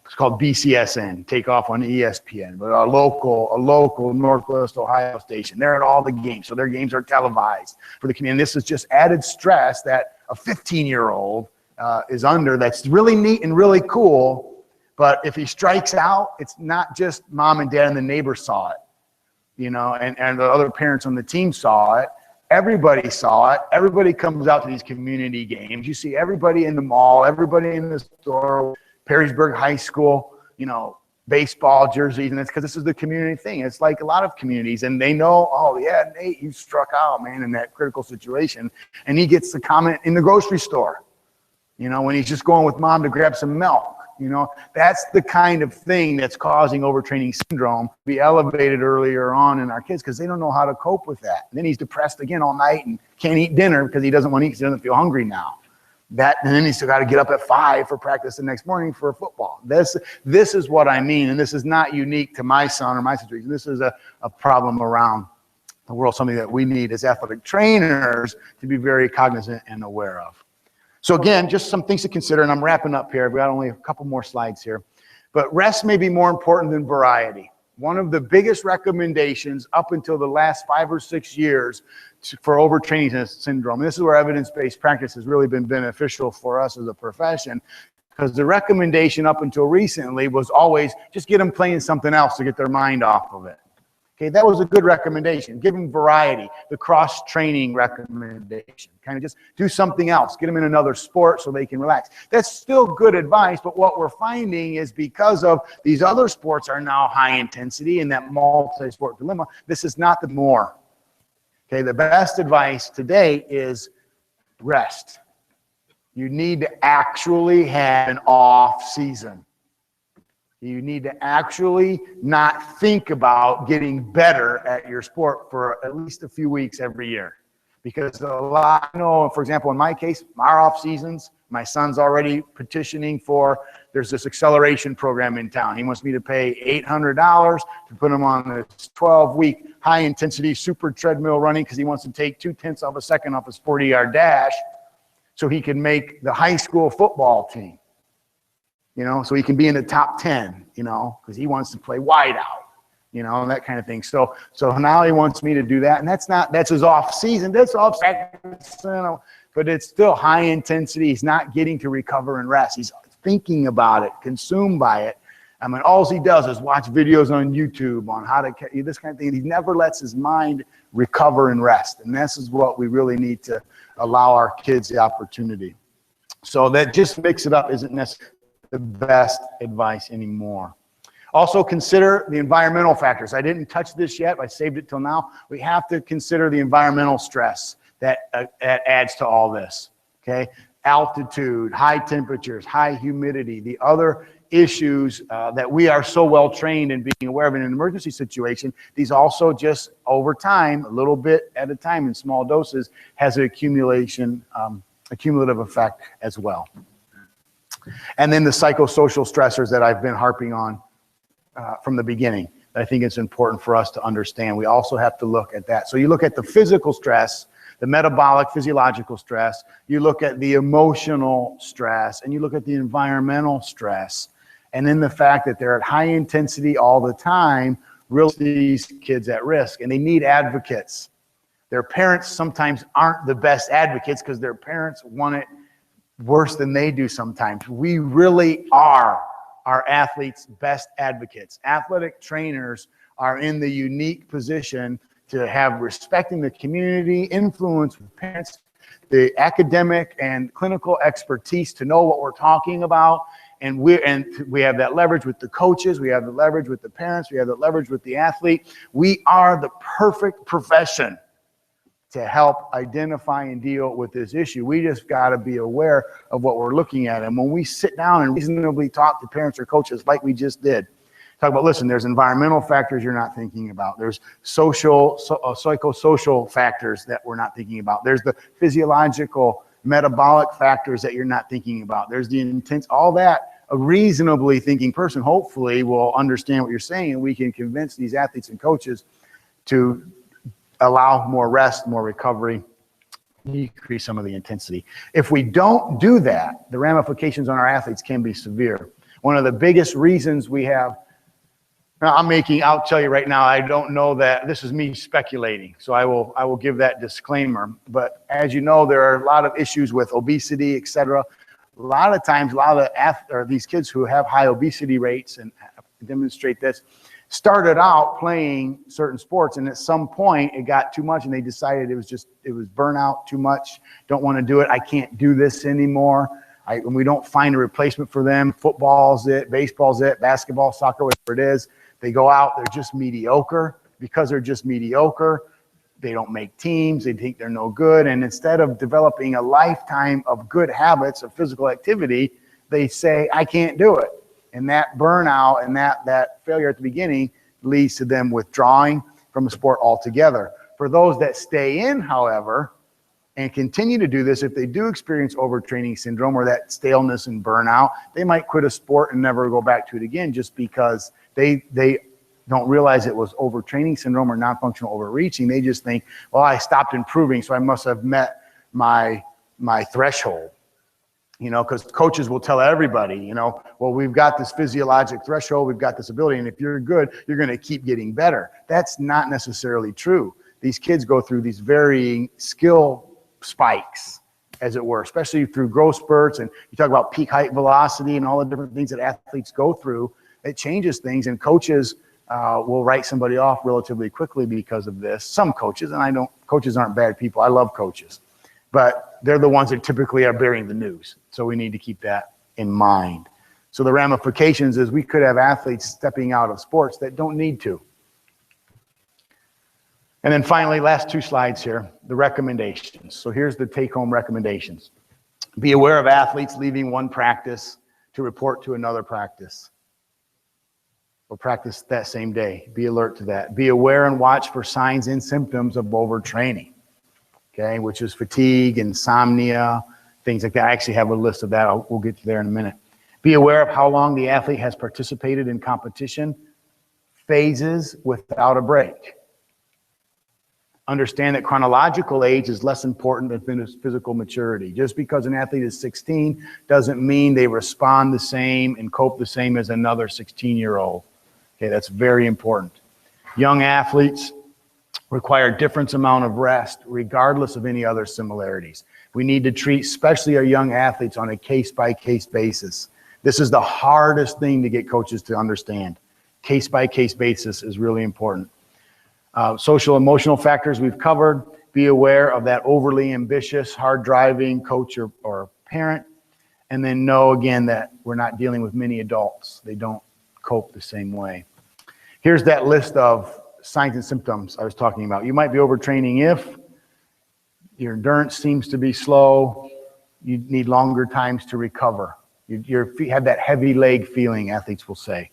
A: it's called BCSN, take off on ESPN, but a local Northwest Ohio station. They're at all the games, so their games are televised for the community. And this is just added stress that a 15-year-old is under. That's really neat and really cool, but if he strikes out, it's not just mom and dad and the neighbor saw it, you know, and the other parents on the team saw it. Everybody saw it. Everybody comes out to these community games. You see everybody in the mall, everybody in the store, Perrysburg High School, you know, baseball jerseys, and it's because this is the community thing. It's like a lot of communities, and they know, oh yeah, Nate, you struck out, man, in that critical situation, and he gets the comment in the grocery store, you know, when he's just going with mom to grab some milk. You know, that's the kind of thing that's causing overtraining syndrome to be elevated earlier on in our kids because they don't know how to cope with that. And then he's depressed again all night and can't eat dinner because he doesn't want to eat because he doesn't feel hungry now. And then he's still got to get up at 5 for practice the next morning for football. This is what I mean, and this is not unique to my son or my situation. This is a problem around the world, something that we need as athletic trainers to be very cognizant and aware of. So again, just some things to consider, and I'm wrapping up here. We've got only a couple more slides here. But rest may be more important than variety. One of the biggest recommendations up until the last 5 or 6 years for overtraining syndrome, and this is where evidence-based practice has really been beneficial for us as a profession, because the recommendation up until recently was always just get them playing something else to get their mind off of it. Okay, that was a good recommendation. Give them variety, the cross-training recommendation. Kind of just do something else. Get them in another sport so they can relax. That's still good advice, but what we're finding is because of these other sports are now high intensity and that multi-sport dilemma, this is not the more. Okay, the best advice today is rest. You need to actually have an off season. You need to actually not think about getting better at your sport for at least a few weeks every year. Because a lot, you know, for example, in my case, our off seasons, my son's already petitioning for, there's this acceleration program in town. He wants me to pay $800 to put him on this 12-week high-intensity super treadmill running because he wants to take 0.2 of a second off his 40-yard dash so he can make the high school football team. You know, so he can be in the top 10, you know, because he wants to play wide out, you know, and that kind of thing. So now he wants me to do that, and that's his off season. That's off season, but it's still high intensity. He's not getting to recover and rest. He's thinking about it, consumed by it. I mean, all he does is watch videos on YouTube on how to this kind of thing. He never lets his mind recover and rest, and this is what we really need to allow our kids the opportunity. So that just mix it up isn't necessarily the best advice anymore. Also consider the environmental factors. I didn't touch this yet. I saved it till now. We have to consider the environmental stress that adds to all this. Okay, altitude, high temperatures, high humidity, the other issues that we are so well trained in being aware of in an emergency situation. These also just over time, a little bit at a time in small doses, has an accumulative effect as well. And then the psychosocial stressors that I've been harping on from the beginning. I think it's important for us to understand. We also have to look at that. So you look at the physical stress, the metabolic, physiological stress, you look at the emotional stress, and you look at the environmental stress. And then the fact that they're at high intensity all the time really puts these kids at risk, and they need advocates. Their parents sometimes aren't the best advocates because their parents want it worse than they do sometimes. We really are our athletes' best advocates. Athletic trainers are in the unique position to have respecting the community, influence with parents, the academic and clinical expertise to know what we're talking about. And we have that leverage with the coaches, we have the leverage with the parents, we have the leverage with the athlete. We are the perfect profession to help identify and deal with this issue. We just got to be aware of what we're looking at. And when we sit down and reasonably talk to parents or coaches like we just did, talk about, listen, there's environmental factors you're not thinking about. There's psychosocial factors that we're not thinking about. There's the physiological, metabolic factors that you're not thinking about. There's the intense, all that. A reasonably thinking person hopefully will understand what you're saying, and we can convince these athletes and coaches to allow more rest, more recovery, decrease some of the intensity. If we don't do that, the ramifications on our athletes can be severe. One of the biggest reasons we have, I'll tell you right now, I don't know that, this is me speculating, so I will give that disclaimer. But as you know, there are a lot of issues with obesity, et cetera. A lot of times, these kids who have high obesity rates and demonstrate this, started out playing certain sports, and at some point it got too much and they decided it was burnout, too much, don't want to do it, I can't do this anymore. And we don't find a replacement for them. Football's it, baseball's it, basketball, soccer, whatever it is. They go out, they're just mediocre. Because they're just mediocre, they don't make teams, they think they're no good, and instead of developing a lifetime of good habits of physical activity, they say, I can't do it. And that burnout and that failure at the beginning leads to them withdrawing from the sport altogether. For those that stay in, however, and continue to do this, if they do experience overtraining syndrome or that staleness and burnout, they might quit a sport and never go back to it again just because they don't realize it was overtraining syndrome or non-functional overreaching. They just think, well, I stopped improving, so I must have met my threshold. Because coaches will tell everybody, well, we've got this physiologic threshold, we've got this ability, and if you're good, you're going to keep getting better. That's not necessarily true. These kids go through these varying skill spikes, as it were, especially through growth spurts, and you talk about peak height velocity and all the different things that athletes go through. It changes things, and coaches will write somebody off relatively quickly because of this. Some coaches, and coaches aren't bad people. I love coaches. But they're the ones that typically are bearing the news. So we need to keep that in mind. So the ramifications is we could have athletes stepping out of sports that don't need to. And then finally, last two slides here, the recommendations. So here's the take-home recommendations. Be aware of athletes leaving one practice to report to another practice, or practice that same day. Be alert to that. Be aware and watch for signs and symptoms of overtraining. Okay, which is fatigue, insomnia, things like that. I actually have a list of that. We'll get to there in a minute. Be aware of how long the athlete has participated in competition phases without a break. Understand that chronological age is less important than physical maturity. Just because an athlete is 16 doesn't mean they respond the same and cope the same as another 16-year-old. Okay, that's very important. Young athletes require different amount of rest regardless of any other similarities. We need to treat especially our young athletes on a case-by-case basis. This is the hardest thing to get coaches to understand. Case-by-case basis is really important. Social emotional factors we've covered. Be aware of that overly ambitious, hard-driving coach or parent. And then know again that we're not dealing with many adults. They don't cope the same way. Here's that list of signs and symptoms I was talking about. You might be overtraining if your endurance seems to be slow, you need longer times to recover. You have that heavy leg feeling, athletes will say.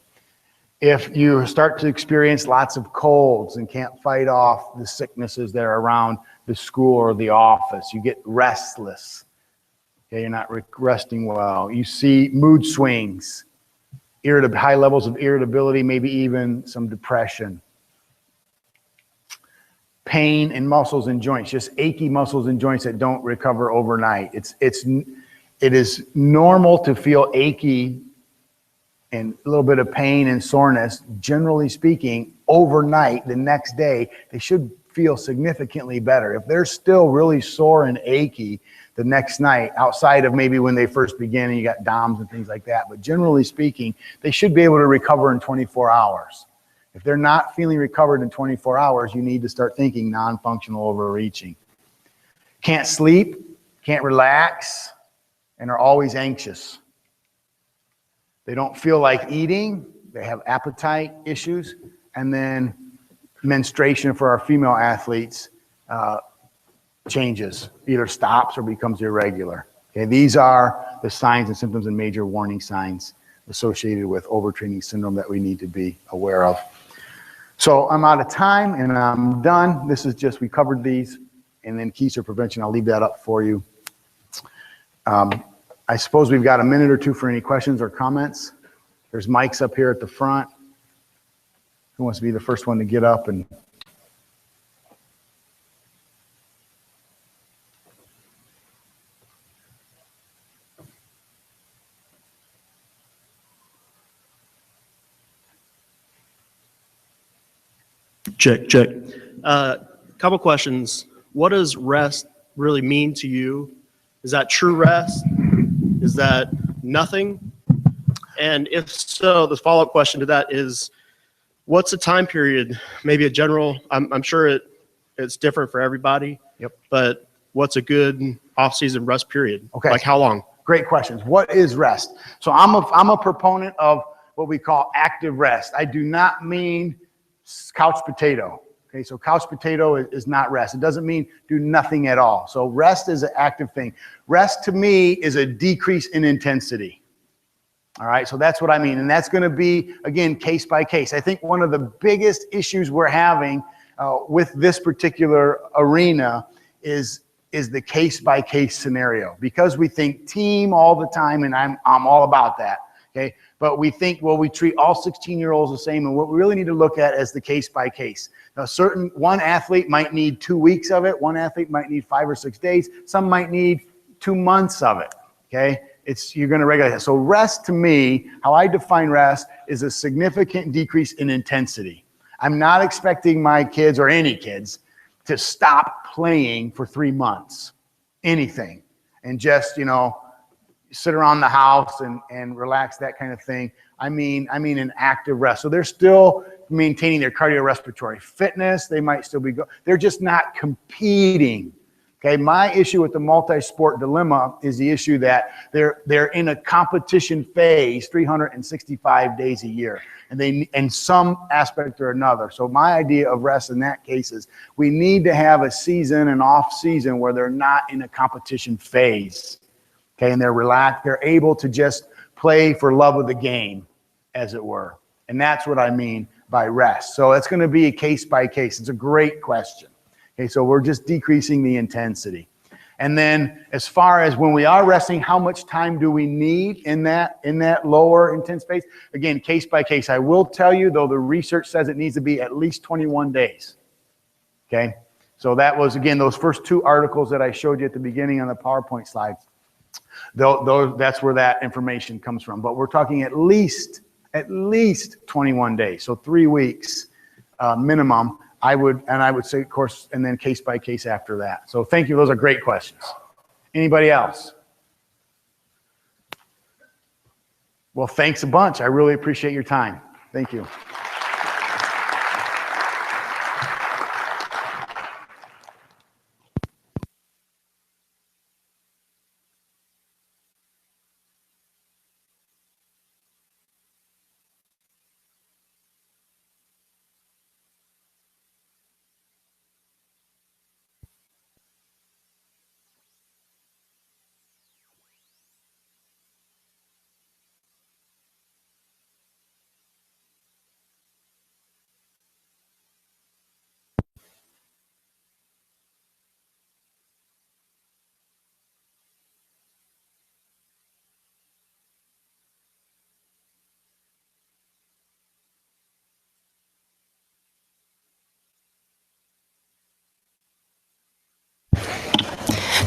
A: If you start to experience lots of colds and can't fight off the sicknesses that are around the school or the office, you get restless. Okay, you're not resting well. You see mood swings, high levels of irritability, maybe even some depression. Pain in muscles and joints, just achy muscles and joints that don't recover overnight. It is normal to feel achy and a little bit of pain and soreness. Generally speaking, overnight, the next day, they should feel significantly better. If they're still really sore and achy the next night, outside of maybe when they first begin and you got DOMs and things like that, but generally speaking, they should be able to recover in 24 hours. If they're not feeling recovered in 24 hours, you need to start thinking non-functional overreaching. Can't sleep, can't relax, and are always anxious. They don't feel like eating, they have appetite issues, and then menstruation for our female athletes changes, either stops or becomes irregular. Okay, these are the signs and symptoms and major warning signs associated with overtraining syndrome that we need to be aware of. So I'm out of time and I'm done. This is just, we covered these, and then keys to prevention, I'll leave that up for you. I suppose we've got a minute or two for any questions or comments. There's mics up here at the front. Who wants to be the first one to get up and
B: check. Couple questions. What does rest really mean to you? Is that true rest? Is that nothing? And if so, the follow-up question to that is, what's the time period? Maybe a general, I'm sure it's different for everybody.
A: Yep.
B: But what's a good off-season rest period?
A: Okay.
B: Like how long?
A: Great questions. What is rest? So I'm a proponent of what we call active rest. I do not mean couch potato. Okay, so couch potato is not rest. It doesn't mean do nothing at all. So rest is an active thing. Rest to me is a decrease in intensity. All right, so that's what I mean. And that's going to be, again, case by case. I think one of the biggest issues we're having with this particular arena is the case by case scenario, because we think team all the time, and I'm all about that. Okay, but we think, well, we treat all 16-year-olds the same, and what we really need to look at is the case by case. Now, one athlete might need 2 weeks of it, one athlete might need 5 or 6 days, some might need 2 months of it. Okay, you're going to regulate that. So rest, to me, how I define rest is a significant decrease in intensity. I'm not expecting my kids or any kids to stop playing for 3 months, anything, and just, sit around the house and relax, that kind of thing. I mean an active rest. So they're still maintaining their cardiorespiratory fitness. They might still be they're just not competing. Okay, my issue with the multi-sport dilemma is the issue that they're in a competition phase 365 days a year, and they in some aspect or another. So my idea of rest in that case is we need to have a season and off season where they're not in a competition phase. Okay, and they're relaxed, they're able to just play for love of the game, as it were. And that's what I mean by rest. So it's going to be a case by case. It's a great question. Okay, so we're just decreasing the intensity. And then as far as when we are resting, how much time do we need in that lower intense phase? Again, case by case. I will tell you, though, the research says it needs to be at least 21 days. Okay, so that was, again, those first 2 articles that I showed you at the beginning on the PowerPoint slides. That's where that information comes from. But we're talking at least 21 days, so 3 weeks minimum. I would say, of course, and then case by case after that. So thank you. Those are great questions. Anybody else? Well, thanks a bunch. I really appreciate your time. Thank you.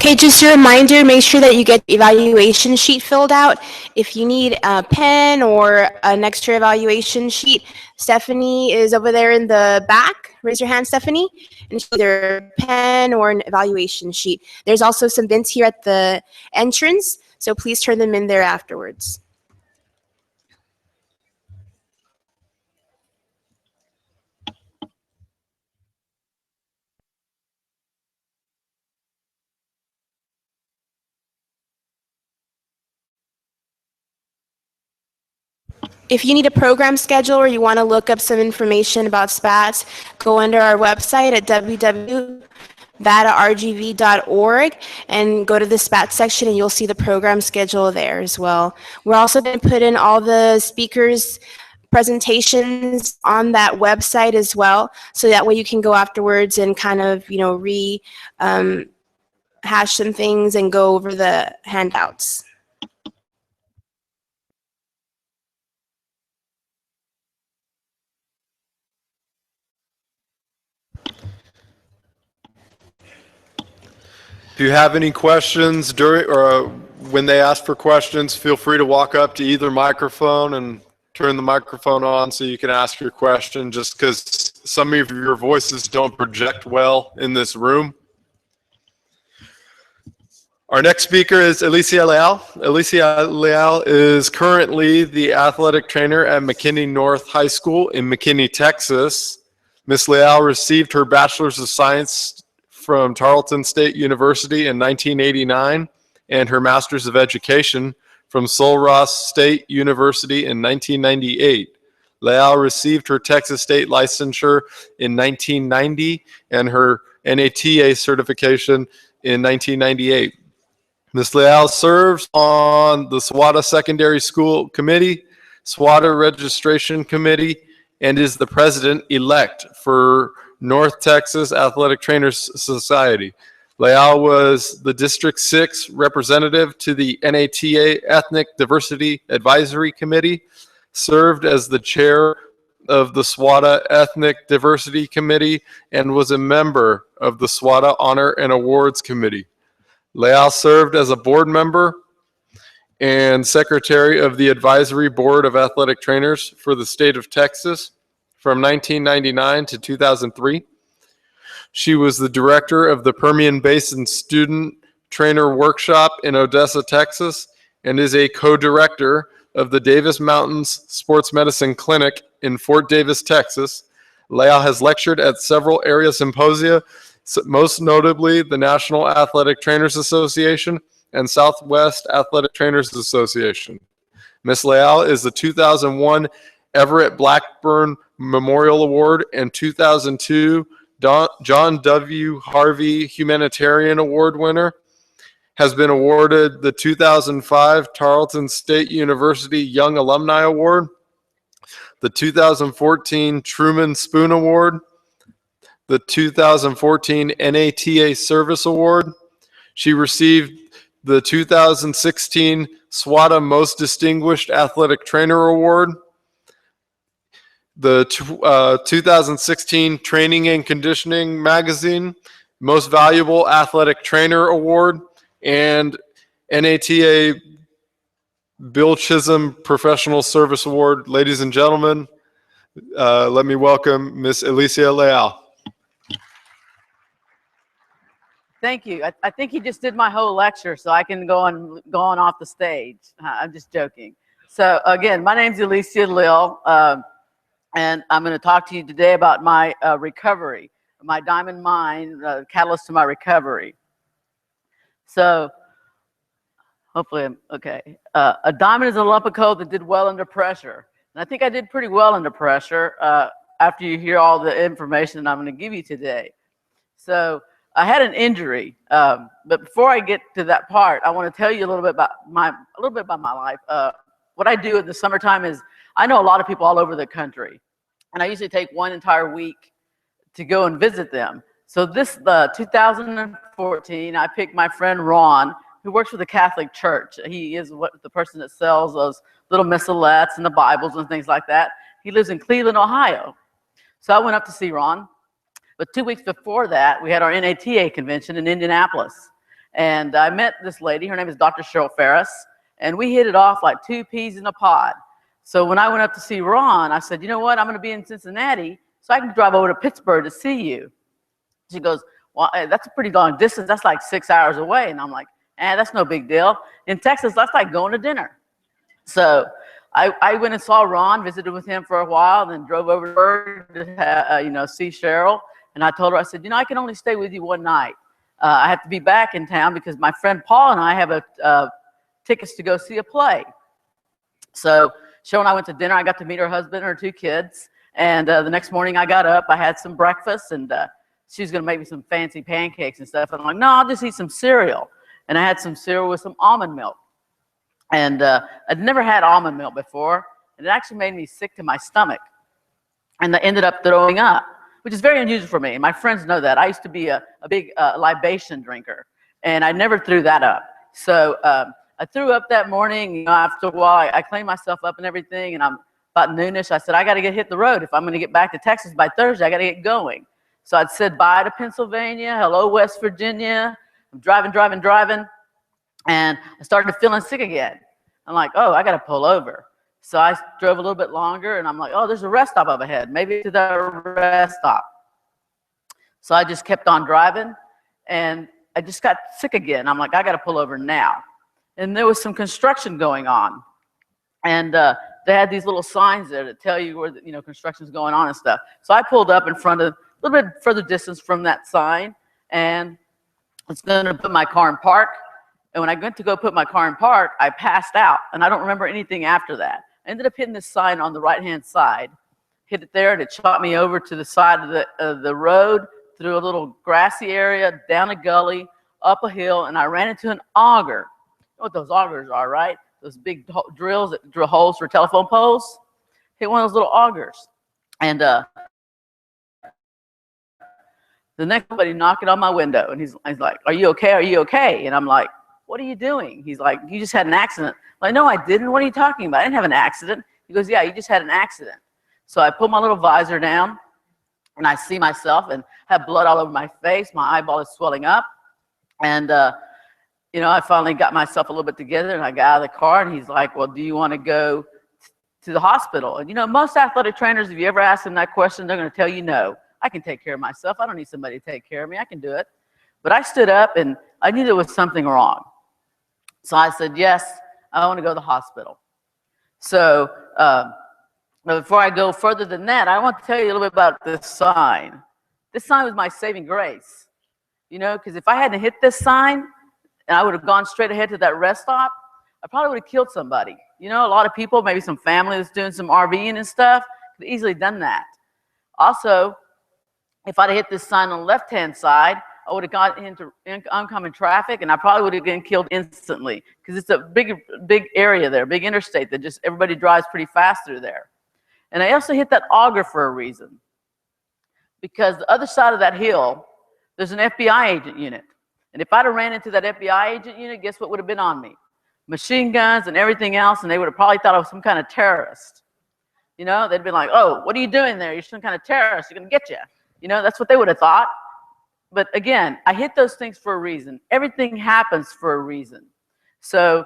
C: Okay, just a reminder, make sure that you get the evaluation sheet filled out. If you need a pen or an extra evaluation sheet, Stephanie is over there in the back. Raise your hand, Stephanie. And she's either a pen or an evaluation sheet. There's also some bins here at the entrance, so please turn them in there afterwards. If you need a program schedule or you want to look up some information about SPATs, go under our website at www.vatargv.org and go to the SPAT section and you'll see the program schedule there as well. We're also going to put in all the speakers' presentations on that website as well, so that way you can go afterwards and kind of, you know, hash some things and go over the handouts.
D: If you have any questions during or when they ask for questions, feel free to walk up to either microphone and turn the microphone on so you can ask your question, just because some of your voices don't project well in this room. Our next speaker is Elicia Leal. Elicia Leal is currently the athletic trainer at McKinney North High School in McKinney, Texas. Ms. Leal received her Bachelor's of Science from Tarleton State University in 1989 and her Master's of Education from Sul Ross State University in 1998. Leal received her Texas State licensure in 1990 and her NATA certification in 1998. Ms. Leal serves on the SWATA Secondary School Committee, SWATA Registration Committee, and is the president-elect for North Texas Athletic Trainers Society. Leal was the District 6 representative to the NATA Ethnic Diversity Advisory Committee, served as the chair of the SWATA Ethnic Diversity Committee, and was a member of the SWATA Honor and Awards Committee. Leal served as a board member and secretary of the Advisory Board of Athletic Trainers for the state of Texas from 1999 to 2003. She was the director of the Permian Basin Student Trainer Workshop in Odessa, Texas, and is a co-director of the Davis Mountains Sports Medicine Clinic in Fort Davis, Texas. Leal has lectured at several area symposia, most notably the National Athletic Trainers Association and Southwest Athletic Trainers Association. Ms. Leal is the 2001 Everett Blackburn Memorial Award and 2002 John W. Harvey Humanitarian Award winner, has been awarded the 2005 Tarleton State University Young Alumni Award, the 2014 Truman Spoon Award, the 2014 NATA Service Award. She received the 2016 SWATA Most Distinguished Athletic Trainer Award, the 2016 Training and Conditioning Magazine Most Valuable Athletic Trainer Award, and NATA Bill Chisholm Professional Service Award. Ladies and gentlemen, let me welcome Miss Elicia Leal.
E: Thank you. I think he just did my whole lecture, so I can go on off the stage. I'm just joking. So again, my name's Elicia Leal. And I'm going to talk to you today about my recovery, my diamond mine, catalyst to my recovery. So hopefully I'm okay. A diamond is a lump of coal that did well under pressure. And I think I did pretty well under pressure after you hear all the information that I'm going to give you today. So I had an injury, but before I get to that part, I want to tell you a little bit about my life. What I do in the summertime is I know a lot of people all over the country, and I usually take one entire week to go and visit them. So this 2014, I picked my friend Ron, who works for the Catholic Church. He is the person that sells those little missalettes and the Bibles and things like that. He lives in Cleveland, Ohio. So I went up to see Ron. But 2 weeks before that, we had our NATA convention in Indianapolis. And I met this lady, her name is Dr. Cheryl Ferris, and we hit it off like two peas in a pod. So when I went up to see Ron, I said, you know what, I'm going to be in Cincinnati, so I can drive over to Pittsburgh to see you. She goes, well, that's a pretty long distance. That's like 6 hours away. And I'm like, that's no big deal. In Texas, that's like going to dinner. So I went and saw Ron, visited with him for a while, then drove over to see Cheryl. And I told her, I said, I can only stay with you one night. I have to be back in town because my friend Paul and I have tickets to go see a play. So Cheryl and I went to dinner. I got to meet her husband and her two kids. And the next morning I got up, I had some breakfast, and she was going to make me some fancy pancakes and stuff. And I'm like, no, I'll just eat some cereal. And I had some cereal with some almond milk. And I'd never had almond milk before. And it actually made me sick to my stomach. And I ended up throwing up, which is very unusual for me. And my friends know that. I used to be a big libation drinker. And I never threw that up. So I threw up that morning. After a while, I cleaned myself up and everything. And I'm about noonish. I said, I got to hit the road. If I'm going to get back to Texas by Thursday, I got to get going. So I'd said bye to Pennsylvania. Hello, West Virginia. I'm driving. And I started feeling sick again. I'm like, oh, I got to pull over. So I drove a little bit longer, and I'm like, oh, there's a rest stop up ahead. Maybe to the rest stop. So I just kept on driving, and I just got sick again. I'm like, I got to pull over now. And there was some construction going on. And they had these little signs there that tell you where construction's going on and stuff. So I pulled up in front of a little bit further distance from that sign, and I was going to put my car in park. And when I went to go put my car in park, I passed out, and I don't remember anything after that. I ended up hitting this sign on the right-hand side, hit it there, and it shot me over to the side of the road, through a little grassy area, down a gully, up a hill, and I ran into an auger. You know what those augers are, right? Those big drills that drill holes for telephone poles. Hit one of those little augers. And the next buddy knocking on my window, and he's like, are you okay? Are you okay? And I'm like, what are you doing? He's like, you just had an accident. I'm like, no, I didn't. What are you talking about? I didn't have an accident. He goes, yeah, you just had an accident. So I pull my little visor down, and I see myself and have blood all over my face. My eyeball is swelling up. And, I finally got myself a little bit together, and I got out of the car, and he's like, well, do you want to go to the hospital? And, most athletic trainers, if you ever ask them that question, they're going to tell you no. I can take care of myself. I don't need somebody to take care of me. I can do it. But I stood up, and I knew there was something wrong. So I said, yes, I want to go to the hospital. So before I go further than that, I want to tell you a little bit about this sign. This sign was my saving grace, because if I hadn't hit this sign and I would have gone straight ahead to that rest stop, I probably would have killed somebody. A lot of people, maybe some family that's doing some RVing and stuff, could have easily done that. Also, if I'd have hit this sign on the left-hand side, I would have got into oncoming traffic, and I probably would have been killed instantly, because it's a big area there, big interstate that just everybody drives pretty fast through there. And I also hit that auger for a reason, because the other side of that hill, there's an FBI agent unit. And if I'd have ran into that FBI agent unit, guess what would have been on me? Machine guns and everything else, and they would have probably thought I was some kind of terrorist. They'd been like, oh, what are you doing there? You're some kind of terrorist. You're going to get you. That's what they would have thought. But again, I hit those things for a reason. Everything happens for a reason. So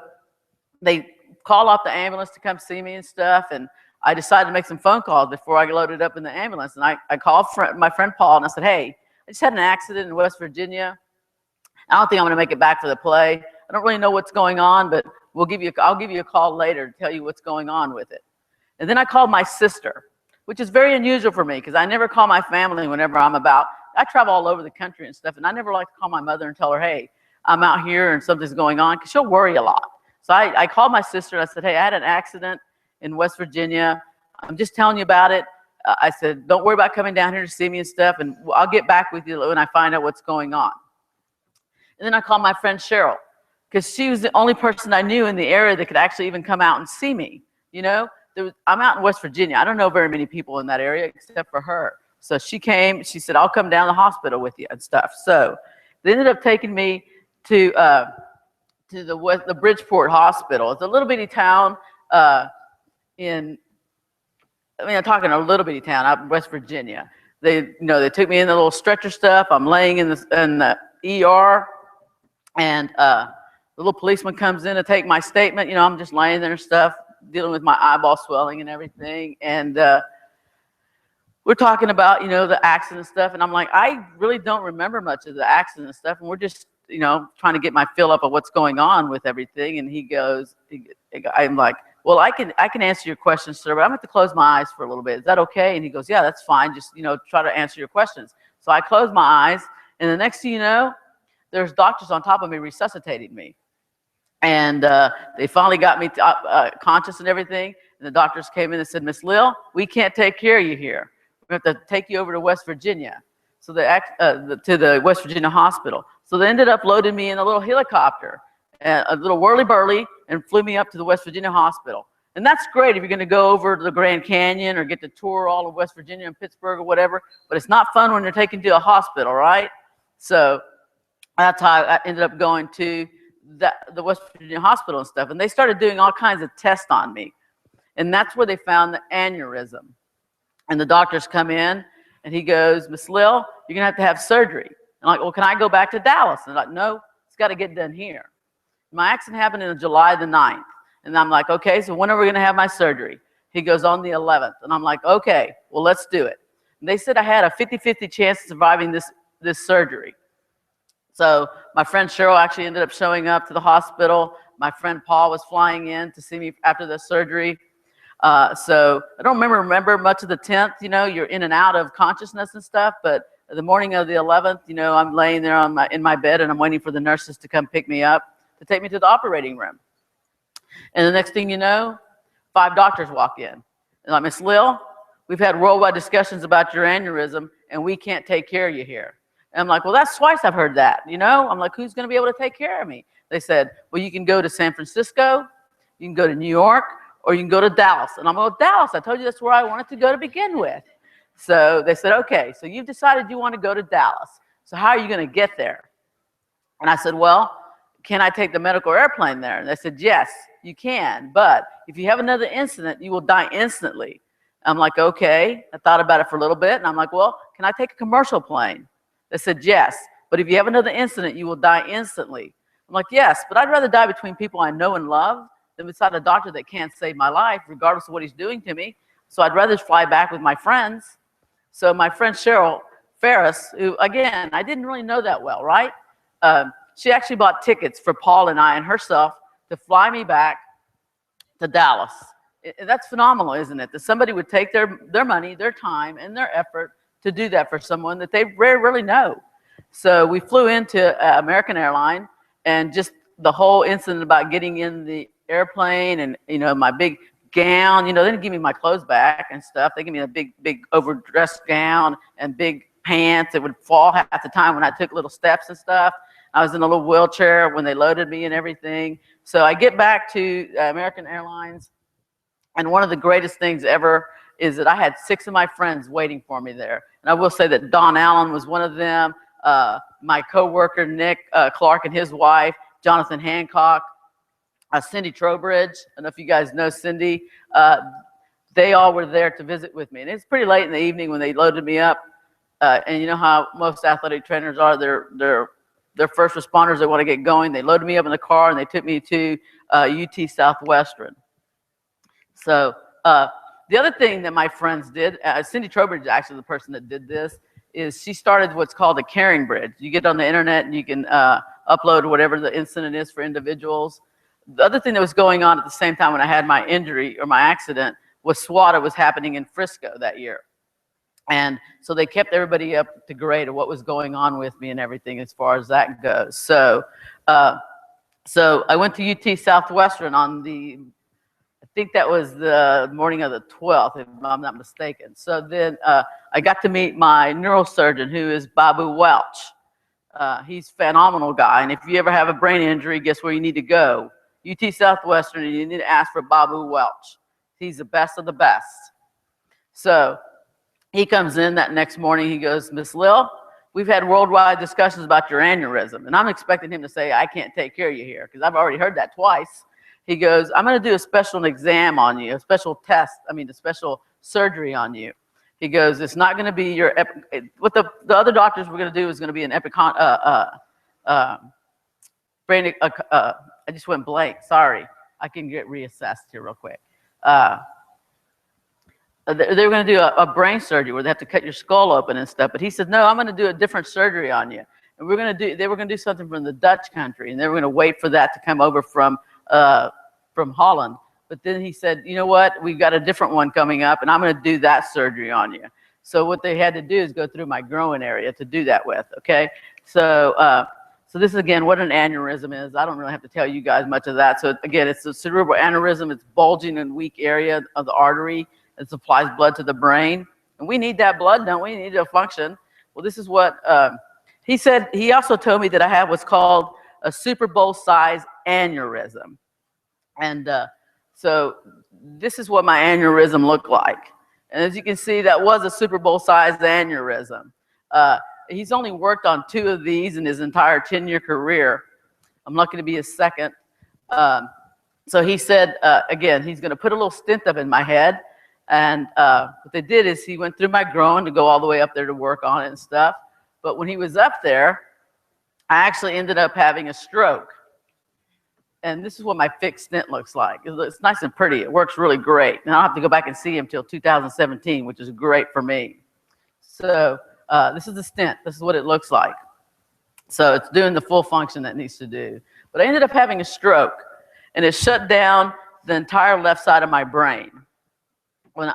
E: they call off the ambulance to come see me and stuff, and I decided to make some phone calls before I loaded up in the ambulance. And I called my friend Paul, and I said, hey, I just had an accident in West Virginia. I don't think I'm going to make it back for the play. I don't really know what's going on, but I'll give you a call later to tell you what's going on with it. And then I called my sister, which is very unusual for me, because I never call my family whenever I'm about. I travel all over the country and stuff, and I never like to call my mother and tell her, hey, I'm out here and something's going on, because she'll worry a lot. So I called my sister, and I said, hey, I had an accident in West Virginia. I'm just telling you about it. I said, don't worry about coming down here to see me and stuff, and I'll get back with you when I find out what's going on. And then I called my friend Cheryl, because she was the only person I knew in the area that could actually even come out and see me. I'm out in West Virginia. I don't know very many people in that area except for her. So she came, she said, I'll come down to the hospital with you and stuff. So they ended up taking me to the Bridgeport Hospital. It's a little bitty town I'm talking a little bitty town out in West Virginia. They took me in the little stretcher stuff. I'm laying in the ER, And the little policeman comes in to take my statement. You know, I'm just laying there and stuff, dealing with my eyeball swelling and everything. And we're talking about, you know, the accident stuff. And I'm like, I really don't remember much of the accident stuff. And we're just, you know, trying to get my fill up of what's going on with everything. And he goes, I'm like, well, I can answer your questions, sir, but I'm going to have to close my eyes for a little bit. Is that okay? And he goes, yeah, that's fine. Just, you know, try to answer your questions. So I close my eyes, and the next thing you know, there's doctors on top of me resuscitating me. And they finally got me conscious and everything. And the doctors came in and said, Miss Leal, we can't take care of you here. We have to take you over to West Virginia. So to the West Virginia hospital. So they ended up loading me in a little helicopter, a little whirly-burly, and flew me up to the West Virginia hospital. And that's great if you're going to go over to the Grand Canyon or get to tour all of West Virginia and Pittsburgh or whatever, but it's not fun when you're taken to a hospital, right? So that's how I ended up going to the West Virginia hospital and stuff. And they started doing all kinds of tests on me. And that's where they found the aneurysm. And the doctors come in, and he goes, Miss Leal, you're going to have surgery. I'm like, well, can I go back to Dallas? And they're like, no, it's got to get done here. My accident happened on July the 9th. And I'm like, okay, so when are we going to have my surgery? He goes, on the 11th. And I'm like, okay, well, let's do it. And they said I had a 50-50 chance of surviving this surgery. So my friend Cheryl actually ended up showing up to the hospital. My friend Paul was flying in to see me after the surgery. So I don't remember much of the 10th. You know, you're in and out of consciousness and stuff. But the morning of the 11th, you know, I'm laying there in my bed, and I'm waiting for the nurses to come pick me up to take me to the operating room. And the next thing you know, 5 doctors walk in. And like, Miss Leal, we've had worldwide discussions about your aneurysm, and we can't take care of you here. And I'm like, well, that's twice I've heard that, you know? I'm like, who's going to be able to take care of me? They said, well, you can go to San Francisco, you can go to New York, or you can go to Dallas. And I'm like, well, Dallas, I told you that's where I wanted to go to begin with. So they said, okay, so you've decided you want to go to Dallas. So how are you going to get there? And I said, well, can I take the medical airplane there? And they said, yes, you can. But if you have another incident, you will die instantly. I'm like, okay. I thought about it for a little bit. And I'm like, well, can I take a commercial plane? They said, yes. But if you have another incident, you will die instantly. I'm like, yes, but I'd rather die between people I know and love than beside a doctor that can't save my life, regardless of what he's doing to me. So I'd rather fly back with my friends. So my friend Cheryl Ferris, who, again, I didn't really know that well, right? She actually bought tickets for Paul and I and herself to fly me back to Dallas. That's phenomenal, isn't it? That somebody would take their money, their time, and their effort to do that for someone that they rarely know. So we flew into American Airlines, and just the whole incident about getting in the airplane and, you know, my big gown, you know, they didn't give me my clothes back and stuff. They gave me a big overdressed gown and big pants that would fall half the time when I took little steps and stuff. I was in a little wheelchair when they loaded me and everything. So I get back to American Airlines, and one of the greatest things ever is that I had 6 of my friends waiting for me there. And I will say that Don Allen was one of them, my coworker Nick Clark and his wife, Jonathan Hancock, Cindy Trowbridge. I don't know if you guys know Cindy. They all were there to visit with me. And it's pretty late in the evening when they loaded me up. And you know how most athletic trainers are, they're first responders. They want to get going. They loaded me up in the car, and they took me to UT Southwestern. So the other thing that my friends did, Cindy Trowbridge is actually the person that did this, is she started what's called a caring bridge. You get on the internet and you can upload whatever the incident is for individuals. The other thing that was going on at the same time when I had my injury or my accident was SWATA was happening in Frisco that year. And so they kept everybody up to grade of what was going on with me and everything as far as that goes. So so I went to UT Southwestern on the, I think that was the morning of the 12th, if I'm not mistaken. So then I got to meet my neurosurgeon, who is Babu Welch. He's a phenomenal guy. And if you ever have a brain injury, guess where you need to go? UT Southwestern, and you need to ask for Babu Welch. He's the best of the best. So he comes in that next morning. He goes, Miss Leal, we've had worldwide discussions about your aneurysm. And I'm expecting him to say, I can't take care of you here, because I've already heard that twice. He goes, I'm going to do a special exam on you, a special test, a special surgery on you. He goes, it's not going to be your, what the other doctors were going to do is going to be an I just went blank. Sorry. I can get reassessed here real quick. They were going to do a brain surgery where they have to cut your skull open and stuff. But he said, no, I'm going to do a different surgery on you. And they were going to do something from the Dutch country, and they were going to wait for that to come over from Holland. But then he said, you know what? We've got a different one coming up, and I'm going to do that surgery on you. So what they had to do is go through my groin area to do that with, okay? So this is, again, what an aneurysm is. I don't really have to tell you guys much of that. So, again, it's a cerebral aneurysm. It's bulging and weak area of the artery that supplies blood to the brain. And we need that blood, don't we? We need it to function. Well, this is what he said. He also told me that I have what's called a Super Bowl-sized aneurysm. And so this is what my aneurysm looked like. And as you can see, that was a Super Bowl-sized aneurysm. He's only worked on 2 of these in his entire 10-year career. I'm lucky to be his second. So he said, again, he's going to put a little stent up in my head. And what they did is he went through my groin to go all the way up there to work on it and stuff. But when he was up there, I actually ended up having a stroke. And this is what my fixed stent looks like. It's nice and pretty. It works really great. And I'll have to go back and see him till 2017, which is great for me. So this is the stent. This is what it looks like. So it's doing the full function that it needs to do. But I ended up having a stroke, and it shut down the entire left side of my brain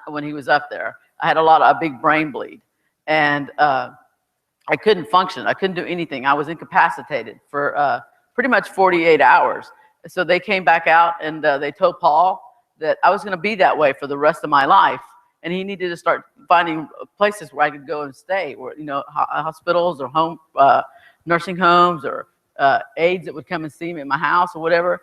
E: when he was up there. I had a big brain bleed, and I couldn't function. I couldn't do anything. I was incapacitated for pretty much 48 hours. So they came back out, and they told Paul that I was going to be that way for the rest of my life, and he needed to start finding places where I could go and stay, where, you know, hospitals or home nursing homes or aides that would come and see me at my house or whatever.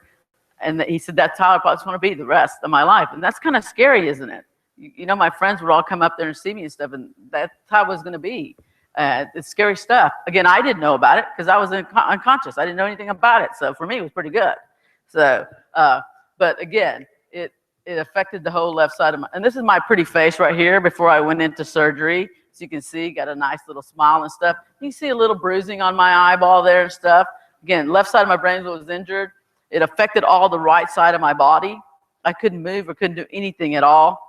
E: And he said that's how I just want to be the rest of my life. And that's kind of scary, isn't it? You know, my friends would all come up there and see me and stuff, and that's how it was going to be. It's scary stuff. Again, I didn't know about it because I was unconscious. I didn't know anything about it. So for me, it was pretty good. So, but again, it affected the whole left side of and this is my pretty face right here before I went into surgery. So you can see, got a nice little smile and stuff. You can see a little bruising on my eyeball there and stuff. Again, left side of my brain was injured. It affected all the right side of my body. I couldn't move or couldn't do anything at all.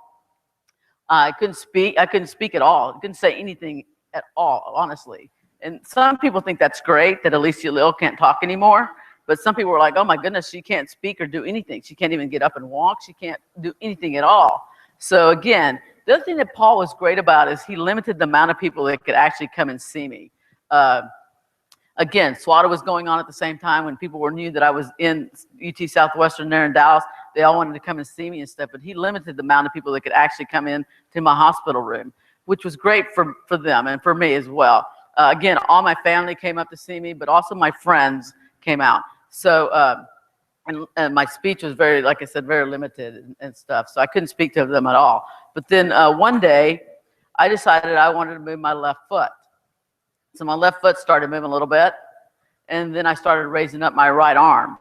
E: I couldn't speak. I couldn't speak at all. I couldn't say anything at all, honestly. And some people think that's great that Elicia Leal can't talk anymore. But some people were like, oh my goodness, she can't speak or do anything. She can't even get up and walk. She can't do anything at all. So again, the other thing that Paul was great about is he limited the amount of people that could actually come and see me. Again, SWATA was going on at the same time when people knew that I was in UT Southwestern there in Dallas. They all wanted to come and see me and stuff, but he limited the amount of people that could actually come in to my hospital room, which was great for them and for me as well. Again, all my family came up to see me, but also my friends came out. So, and my speech was very, like I said, very limited and stuff. So I couldn't speak to them at all. But then one day, I decided I wanted to move my left foot. So my left foot started moving a little bit. And then I started raising up my right arm.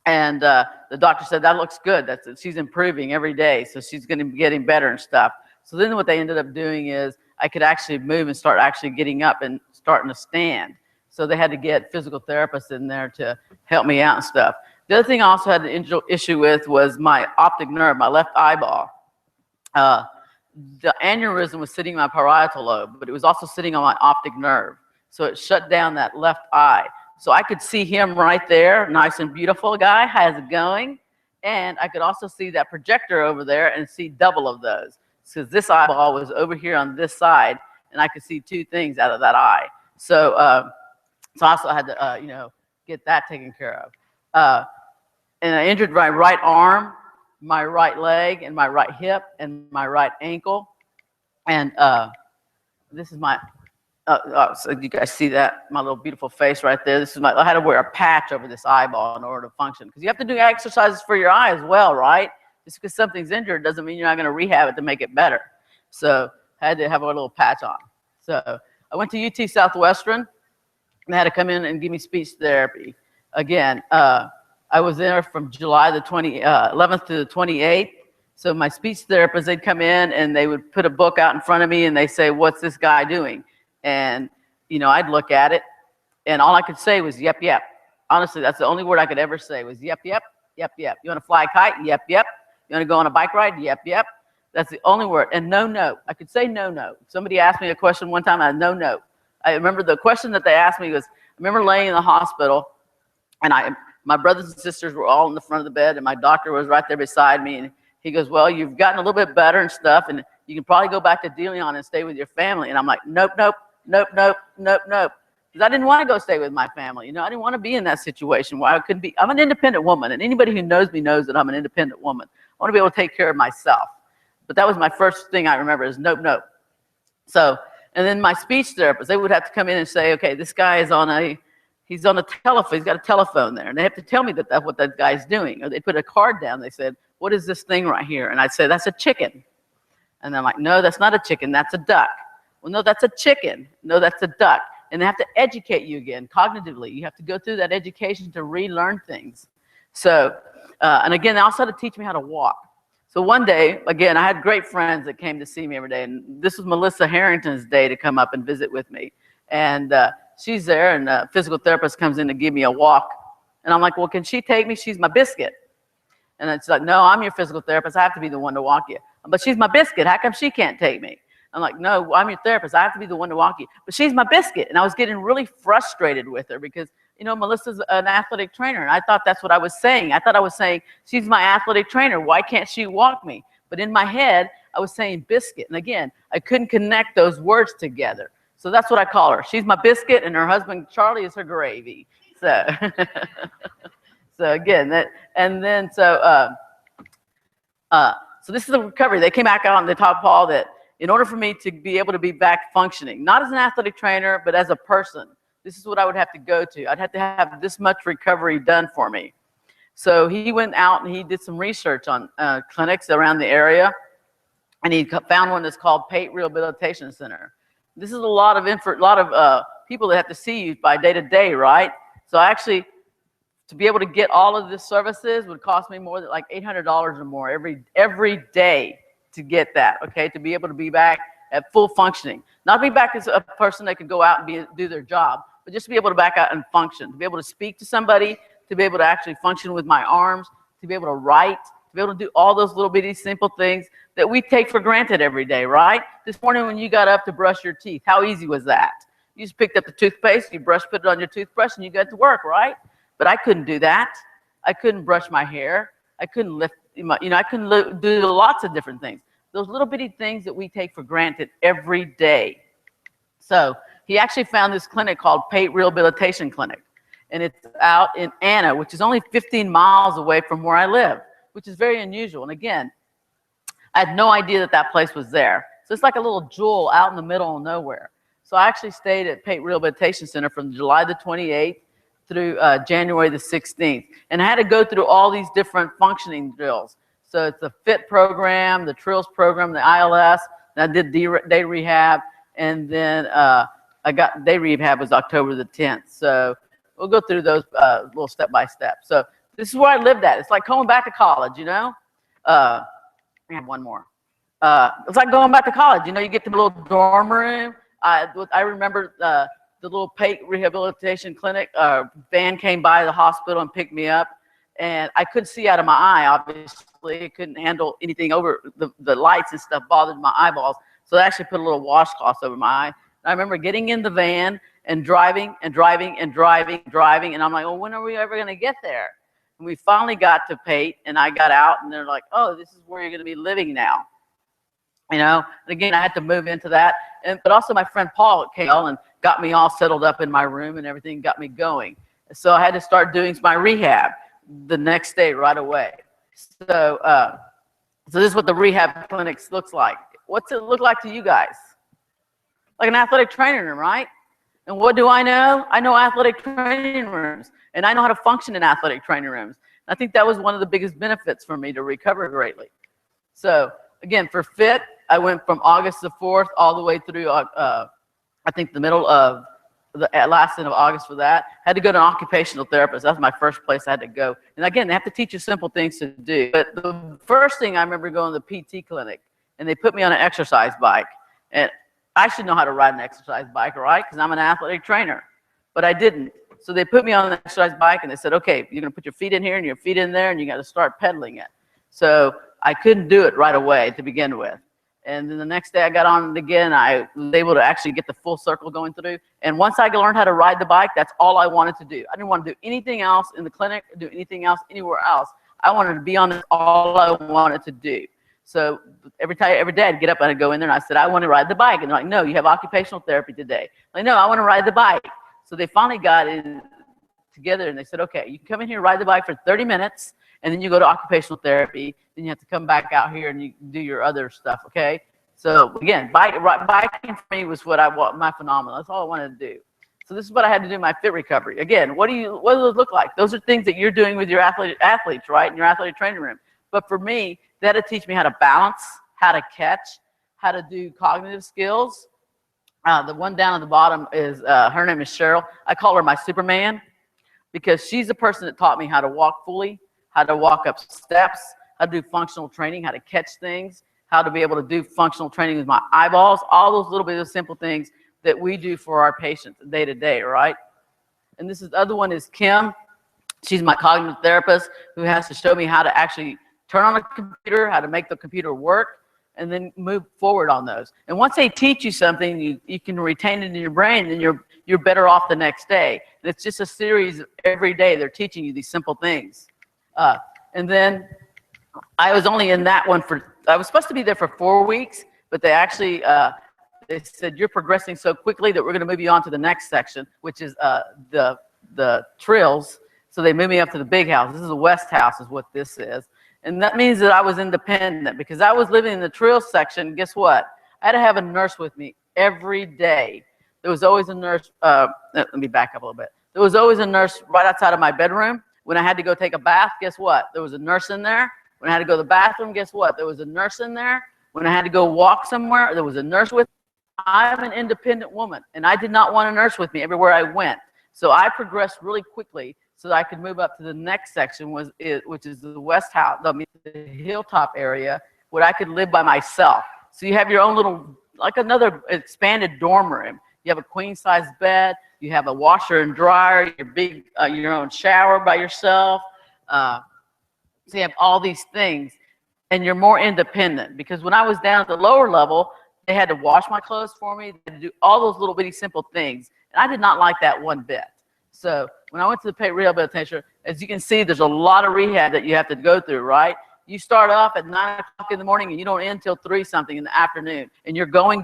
E: And the doctor said, that looks good. She's improving every day. So she's going to be getting better and stuff. So then what they ended up doing is I could actually move and start actually getting up and starting to stand. So they had to get physical therapists in there to help me out and stuff. The other thing I also had an issue with was my optic nerve, my left eyeball. The aneurysm was sitting in my parietal lobe, but it was also sitting on my optic nerve. So it shut down that left eye. So I could see him right there, nice and beautiful guy, how's it going? And I could also see that projector over there and see double of those. Because this eyeball was over here on this side, and I could see 2 things out of that eye. So, so I also had to, get that taken care of. And I injured my right arm, my right leg, and my right hip, and my right ankle. And this is my, so you guys see that, my little beautiful face right there. This is I had to wear a patch over this eyeball in order to function. Because you have to do exercises for your eye as well, right? Just because something's injured doesn't mean you're not going to rehab it to make it better. So I had to have a little patch on. So I went to UT Southwestern, and they had to come in and give me speech therapy. Again, I was there from July the 11th to the 28th. So my speech therapist, they'd come in and they would put a book out in front of me and they say, what's this guy doing? And, I'd look at it and all I could say was, yep, yep. honestly, that's the only word I could ever say was yep, yep, yep, yep. You want to fly a kite? Yep, yep. You want to go on a bike ride? Yep, yep. That's the only word. And no, no. I could say no, no. Somebody asked me a question one time, I had no, no. I remember the question that they asked me was, I remember laying in the hospital, and my brothers and sisters were all in the front of the bed, and my doctor was right there beside me, and he goes, well, you've gotten a little bit better and stuff, and you can probably go back to Deleon and stay with your family. And I'm like, nope, nope, nope, nope, nope, nope. Because I didn't want to go stay with my family. You know, I didn't want to be in that situation where I couldn't be. I'm an independent woman, and anybody who knows me knows that I'm an independent woman. I want to be able to take care of myself. But that was my first thing I remember is nope, nope. So, and then my speech therapist, they would have to come in and say, okay, this guy is he's on a telephone, he's got a telephone there. And they have to tell me that that's what that guy's doing. Or they put a card down, they said, what is this thing right here? And I'd say, that's a chicken. And they're like, no, that's not a chicken, that's a duck. Well, no, that's a chicken. No, that's a duck. And they have to educate you again, cognitively. You have to go through that education to relearn things. So, and again, they also had to teach me how to walk. So one day, again, I had great friends that came to see me every day. And this was Melissa Harrington's day to come up and visit with me. And she's there, and a physical therapist comes in to give me a walk. And I'm like, well, can she take me? She's my biscuit. And it's like, no, I'm your physical therapist. I have to be the one to walk you. But she's my biscuit. How come she can't take me? I'm like, no, I'm your therapist. I have to be the one to walk you. But she's my biscuit. And I was getting really frustrated with her because, you know, Melissa's an athletic trainer. And I thought that's what I was saying. I thought I was saying, she's my athletic trainer. Why can't she walk me? But in my head, I was saying biscuit. And again, I couldn't connect those words together. So that's what I call her. She's my biscuit, and her husband, Charlie, is her gravy. So, so again, so this is the recovery. They came back out on the top hall that in order for me to be able to be back functioning, not as an athletic trainer, but as a person, this is what I would have to go to. I'd have to have this much recovery done for me. So he went out and he did some research on clinics around the area, and he found one that's called Pate Rehabilitation Center. This is a lot of people that have to see you by day to day, right? So actually, to be able to get all of this services would cost me more than like $800 or more every day to get that, okay? To be able to be back at full functioning. Not be back as a person that could go out and do their job, but just to be able to back out and function. To be able to speak to somebody, to be able to actually function with my arms, to be able to write, to be able to do all those little bitty simple things that we take for granted every day, right? This morning when you got up to brush your teeth, how easy was that? You just picked up the toothpaste, you put it on your toothbrush, and you got to work, right? But I couldn't do that. I couldn't brush my hair. I couldn't lift, I couldn't do lots of different things. Those little bitty things that we take for granted every day. So he actually found this clinic called Pate Rehabilitation Clinic. And it's out in Anna, which is only 15 miles away from where I live, which is very unusual. And again, I had no idea that that place was there. So it's like a little jewel out in the middle of nowhere. So I actually stayed at Pate Rehabilitation Center from July the 28th through January the 16th. And I had to go through all these different functioning drills. So it's the FIT program, the TRILS program, the ILS, and I did day rehab, and then I got day rehab was October the 10th. So we'll go through those little step by step. So this is where I lived at. It's like going back to college, you know? I have one more. It's like going back to college. You know, you get to the little dorm room. I remember the little Pate Rehabilitation Clinic van came by the hospital and picked me up. And I couldn't see out of my eye, obviously. I couldn't handle anything over the lights and stuff bothered my eyeballs. So they actually put a little washcloth over my eye. And I remember getting in the van and driving and driving and driving and driving. And I'm like, well, when are we ever going to get there? And we finally got to Pate, and I got out, and they're like, oh, this is where you're going to be living now. You know, and again, I had to move into that. But also my friend Paul came and got me all settled up in my room and everything, got me going. So I had to start doing my rehab the next day right away. So, so this is what the rehab clinics looks like. What's it look like to you guys? Like an athletic training room, right? And what do I know? I know athletic training rooms, and I know how to function in athletic training rooms. And I think that was one of the biggest benefits for me to recover greatly. So again, for FIT, I went from August the 4th all the way through, I think the middle of the last end of August for that. Had to go to an occupational therapist. That's my first place I had to go. And again, they have to teach you simple things to do. But the first thing I remember going to the PT clinic, and they put me on an exercise bike. And I should know how to ride an exercise bike, right? Because I'm an athletic trainer. But I didn't. So they put me on the exercise bike and they said, okay, you're going to put your feet in here and your feet in there and you got to start pedaling it. So I couldn't do it right away to begin with. And then the next day I got on it again. I was able to actually get the full circle going through. And once I learned how to ride the bike, that's all I wanted to do. I didn't want to do anything else in the clinic, do anything else anywhere else. I wanted to be on this, all I wanted to do. So every day I'd get up and I'd go in there and I said, I want to ride the bike. And they're like, no, you have occupational therapy today. I'm like, no, I want to ride the bike. So they finally got in together and they said, okay, you can come in here, ride the bike for 30 minutes, and then you go to occupational therapy. Then you have to come back out here and you do your other stuff, okay? So again, biking for me was what I want, my phenomenon. That's all I wanted to do. So this is what I had to do in my fit recovery. Again, what do those look like? Those are things that you're doing with your athletes, right, in your athletic training room. But for me, that had to teach me how to balance, how to catch, how to do cognitive skills. The one down at the bottom is, her name is Cheryl. I call her my Superman because she's the person that taught me how to walk fully, how to walk up steps, how to do functional training, how to catch things, how to be able to do functional training with my eyeballs, all those little bit of simple things that we do for our patients day to day, right? And this is the other one is Kim. She's my cognitive therapist who has to show me how to actually turn on a computer, how to make the computer work, and then move forward on those. And once they teach you something, you can retain it in your brain, then you're better off the next day. And it's just a series of every day they're teaching you these simple things. And then I was only in that one I was supposed to be there for 4 weeks, but they actually, they said, you're progressing so quickly that we're going to move you on to the next section, which is the trills. So they moved me up to the big house. This is the West house is what this is. And that means that I was independent because I was living in the trills section. Guess what? I had to have a nurse with me every day. There was always a nurse. Let me back up a little bit. There was always a nurse right outside of my bedroom. When I had to go take a bath, guess what? There was a nurse in there. When I had to go to the bathroom, guess what? There was a nurse in there. When I had to go walk somewhere, there was a nurse with me. I'm an independent woman, and I did not want a nurse with me everywhere I went. So I progressed really quickly so that I could move up to the next section, which is the West house, the hilltop area, where I could live by myself. So you have your own little, like another expanded dorm room. You have a queen-size bed. You have a washer and dryer. Your own shower by yourself. So you have all these things, and you're more independent. Because when I was down at the lower level, they had to wash my clothes for me. They had to do all those little bitty simple things, and I did not like that one bit. So when I went to the paid rehabilitation, as you can see, there's a lot of rehab that you have to go through, right? You start off at 9 o'clock in the morning and you don't end until 3 something in the afternoon. And you're going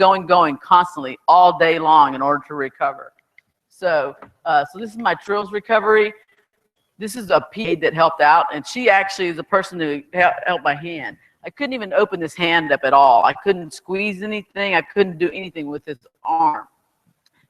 E: constantly all day long in order to recover. So, so this is my trills recovery. This is a PA that helped out, and she actually is the person who helped my hand. I couldn't even open this hand up at all. I couldn't squeeze anything. I couldn't do anything with this arm.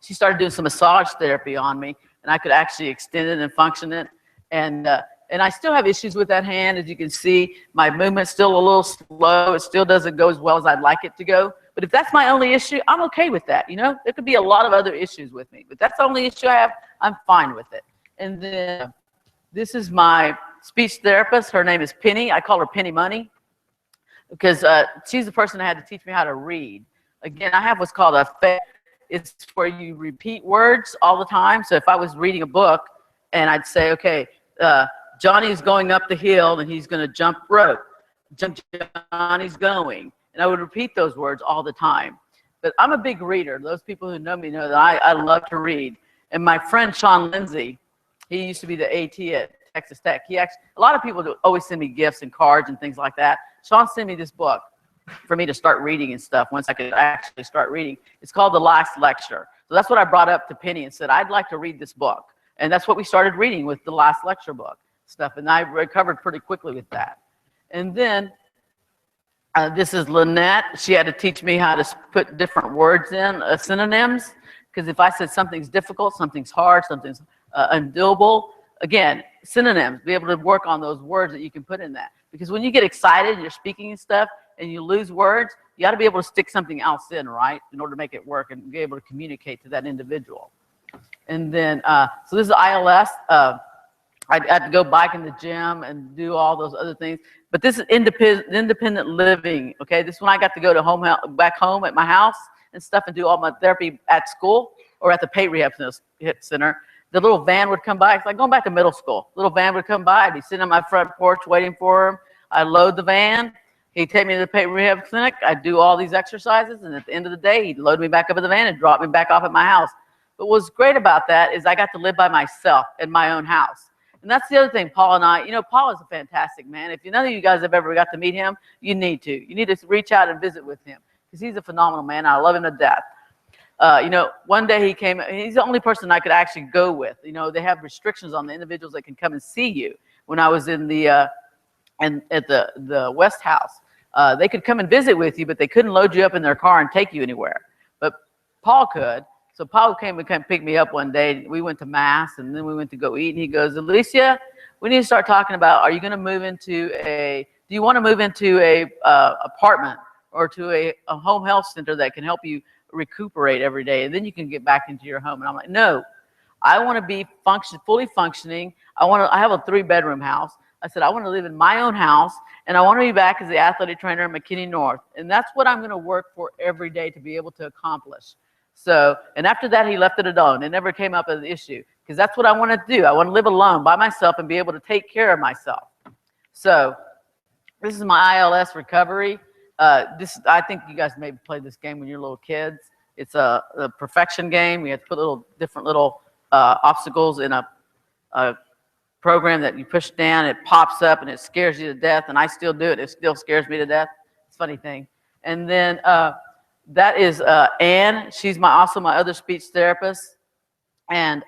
E: She started doing some massage therapy on me, and I could actually extend it and function it. And I still have issues with that hand. As you can see, my movement's still a little slow. It still doesn't go as well as I'd like it to go. But if that's my only issue, I'm okay with that. You know, there could be a lot of other issues with me, but that's the only issue I have. I'm fine with it. And then this is my speech therapist. Her name is Penny. I call her Penny Money because she's the person that had to teach me how to read. Again, I have what's called a FNATA. It's where you repeat words all the time. So if I was reading a book and I'd say, okay, Johnny's going up the hill and he's going to jump rope. Johnny's going. And I would repeat those words all the time. But I'm a big reader. Those people who know me know that I love to read. And my friend Sean Lindsay, he used to be the AT at Texas Tech. A lot of people always send me gifts and cards and things like that. Sean sent me this book for me to start reading and stuff once I could actually start reading. It's called The Last Lecture. So that's what I brought up to Penny and said, I'd like to read this book. And that's what we started reading with The Last Lecture book stuff. And I recovered pretty quickly with that. And then this is Lynette. She had to teach me how to put different words in, synonyms. Because if I said something's difficult, something's hard, something's undoable, again, synonyms, be able to work on those words that you can put in that. Because when you get excited and you're speaking and stuff and you lose words, you got to be able to stick something else in, right, in order to make it work and be able to communicate to that individual. And then, so this is ILS. I had to go bike in the gym and do all those other things. But this is independent living, okay? This is when I got to go to back home at my house and stuff and do all my therapy at school or at the paid rehab center. The little van would come by. It's like going back to middle school. Little van would come by. I'd be sitting on my front porch waiting for him. I'd load the van. He'd take me to the pain rehab clinic. I'd do all these exercises, and at the end of the day, he'd load me back up in the van and drop me back off at my house. But what's great about that is I got to live by myself in my own house. And that's the other thing, Paul and I, you know, Paul is a fantastic man. If none of you guys have ever got to meet him, you need to. You need to reach out and visit with him because he's a phenomenal man. I love him to death. You know, one day he came, he's the only person I could actually go with. You know, they have restrictions on the individuals that can come and see you. When I was in the, at the West House, they could come and visit with you, but they couldn't load you up in their car and take you anywhere. But Paul could. So Paul came and pick me up one day. We went to Mass, and then we went to go eat. And he goes, Elicia, we need to start talking about, are you going to move into do you want to move into a apartment or to a home health center that can help you recuperate every day, and then you can get back into your home? And I'm like, no, I want to be fully functioning. I have a 3-bedroom house. I said, I want to live in my own house, and I want to be back as the athletic trainer at McKinney North. And that's what I'm going to work for every day to be able to accomplish. So, and after that, he left it alone. It never came up as an issue because that's what I want to do. I want to live alone by myself and be able to take care of myself. So this is my ILS recovery. I think you guys maybe played this game when you're little kids. It's a perfection game. You have to put different little obstacles in a program that you push down. It pops up and it scares you to death. And I still do it. It still scares me to death. It's a funny thing. And then that is Ann. She's also my other speech therapist. And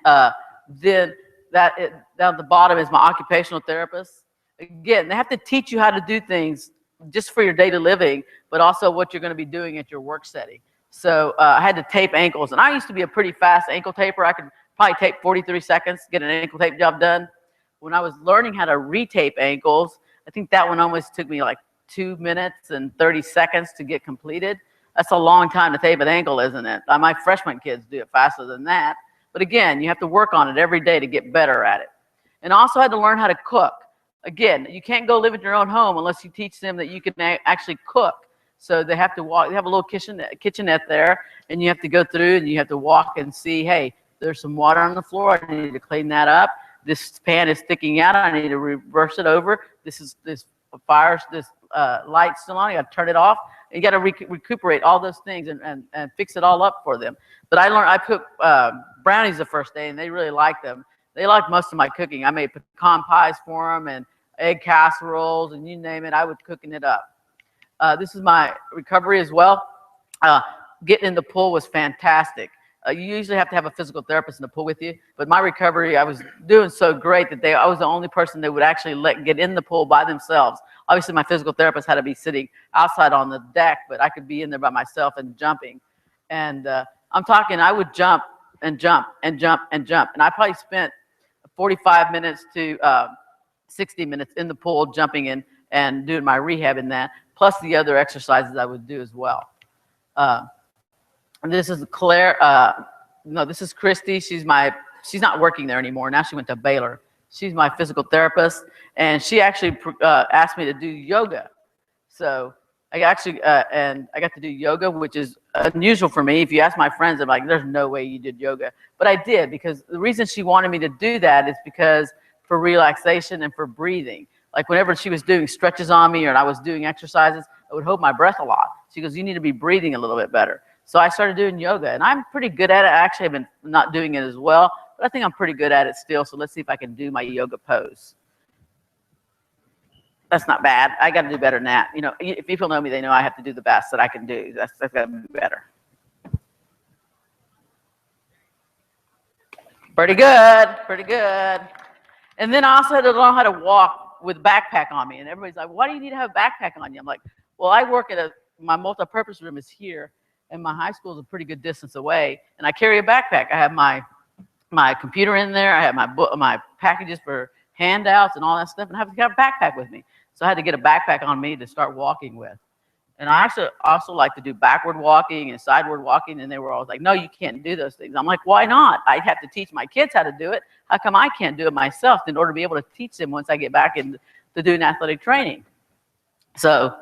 E: then down at the bottom is my occupational therapist. Again, they have to teach you how to do things just for your daily living, but also what you're going to be doing at your work setting. So I had to tape ankles, and I used to be a pretty fast ankle taper. I could probably tape 43 seconds, get an ankle tape job done. When I was learning how to retape ankles, I think that one almost took me like 2 minutes and 30 seconds to get completed. That's a long time to tape an ankle, isn't it? My freshman kids do it faster than that. But again, you have to work on it every day to get better at it. And I also had to learn how to cook. Again, you can't go live in your own home unless you teach them that you can actually cook. So they have to walk. They have a little kitchenette there, and you have to go through and you have to walk and see, hey, there's some water on the floor. I need to clean that up. This pan is sticking out. I need to reverse it over. This light's still on. You got to turn it off. You got to recuperate all those things and fix it all up for them. But I cooked brownies the first day, and they really liked them. They liked most of my cooking. I made pecan pies for them and egg casseroles, and you name it, I was cooking it up. This is my recovery as well. Getting in the pool was fantastic. You usually have to have a physical therapist in the pool with you, but my recovery, I was doing so great that I was the only person that would actually get in the pool by themselves. Obviously, my physical therapist had to be sitting outside on the deck, but I could be in there by myself and jumping. And I'm talking, I would jump and jump and jump and jump. And I probably spent 45 minutes to 60 minutes in the pool jumping in and doing my rehab in that, plus the other exercises I would do as well. And this is Claire. No, this is Christy. She's not working there anymore. Now she went to Baylor. She's my physical therapist, and she actually asked me to do yoga. So I actually, and I got to do yoga, which is unusual for me. If you ask my friends, I'm like, there's no way you did yoga. But I did, because the reason she wanted me to do that is because for relaxation and for breathing. Like whenever she was doing stretches on me or I was doing exercises, I would hold my breath a lot. She goes, you need to be breathing a little bit better. So I started doing yoga, and I'm pretty good at it. I actually have been not doing it as well, but I think I'm pretty good at it still. So let's see if I can do my yoga pose. That's not bad. I got to do better than that. You know, if people know me, they know I have to do the best that I can do. That's got to be better. Pretty good, pretty good. And then I also had to learn how to walk with a backpack on me. And everybody's like, why do you need to have a backpack on you? I'm like, well, I work at my multi-purpose room is here, and my high school is a pretty good distance away. And I carry a backpack. I have my computer in there. I have my packages for handouts and all that stuff, and I have to have a backpack with me. So I had to get a backpack on me to start walking with. And I actually also like to do backward walking and sideward walking, and they were always like, no, you can't do those things. I'm like, why not? I have to teach my kids how to do it. How come I can't do it myself in order to be able to teach them once I get back into doing athletic training? So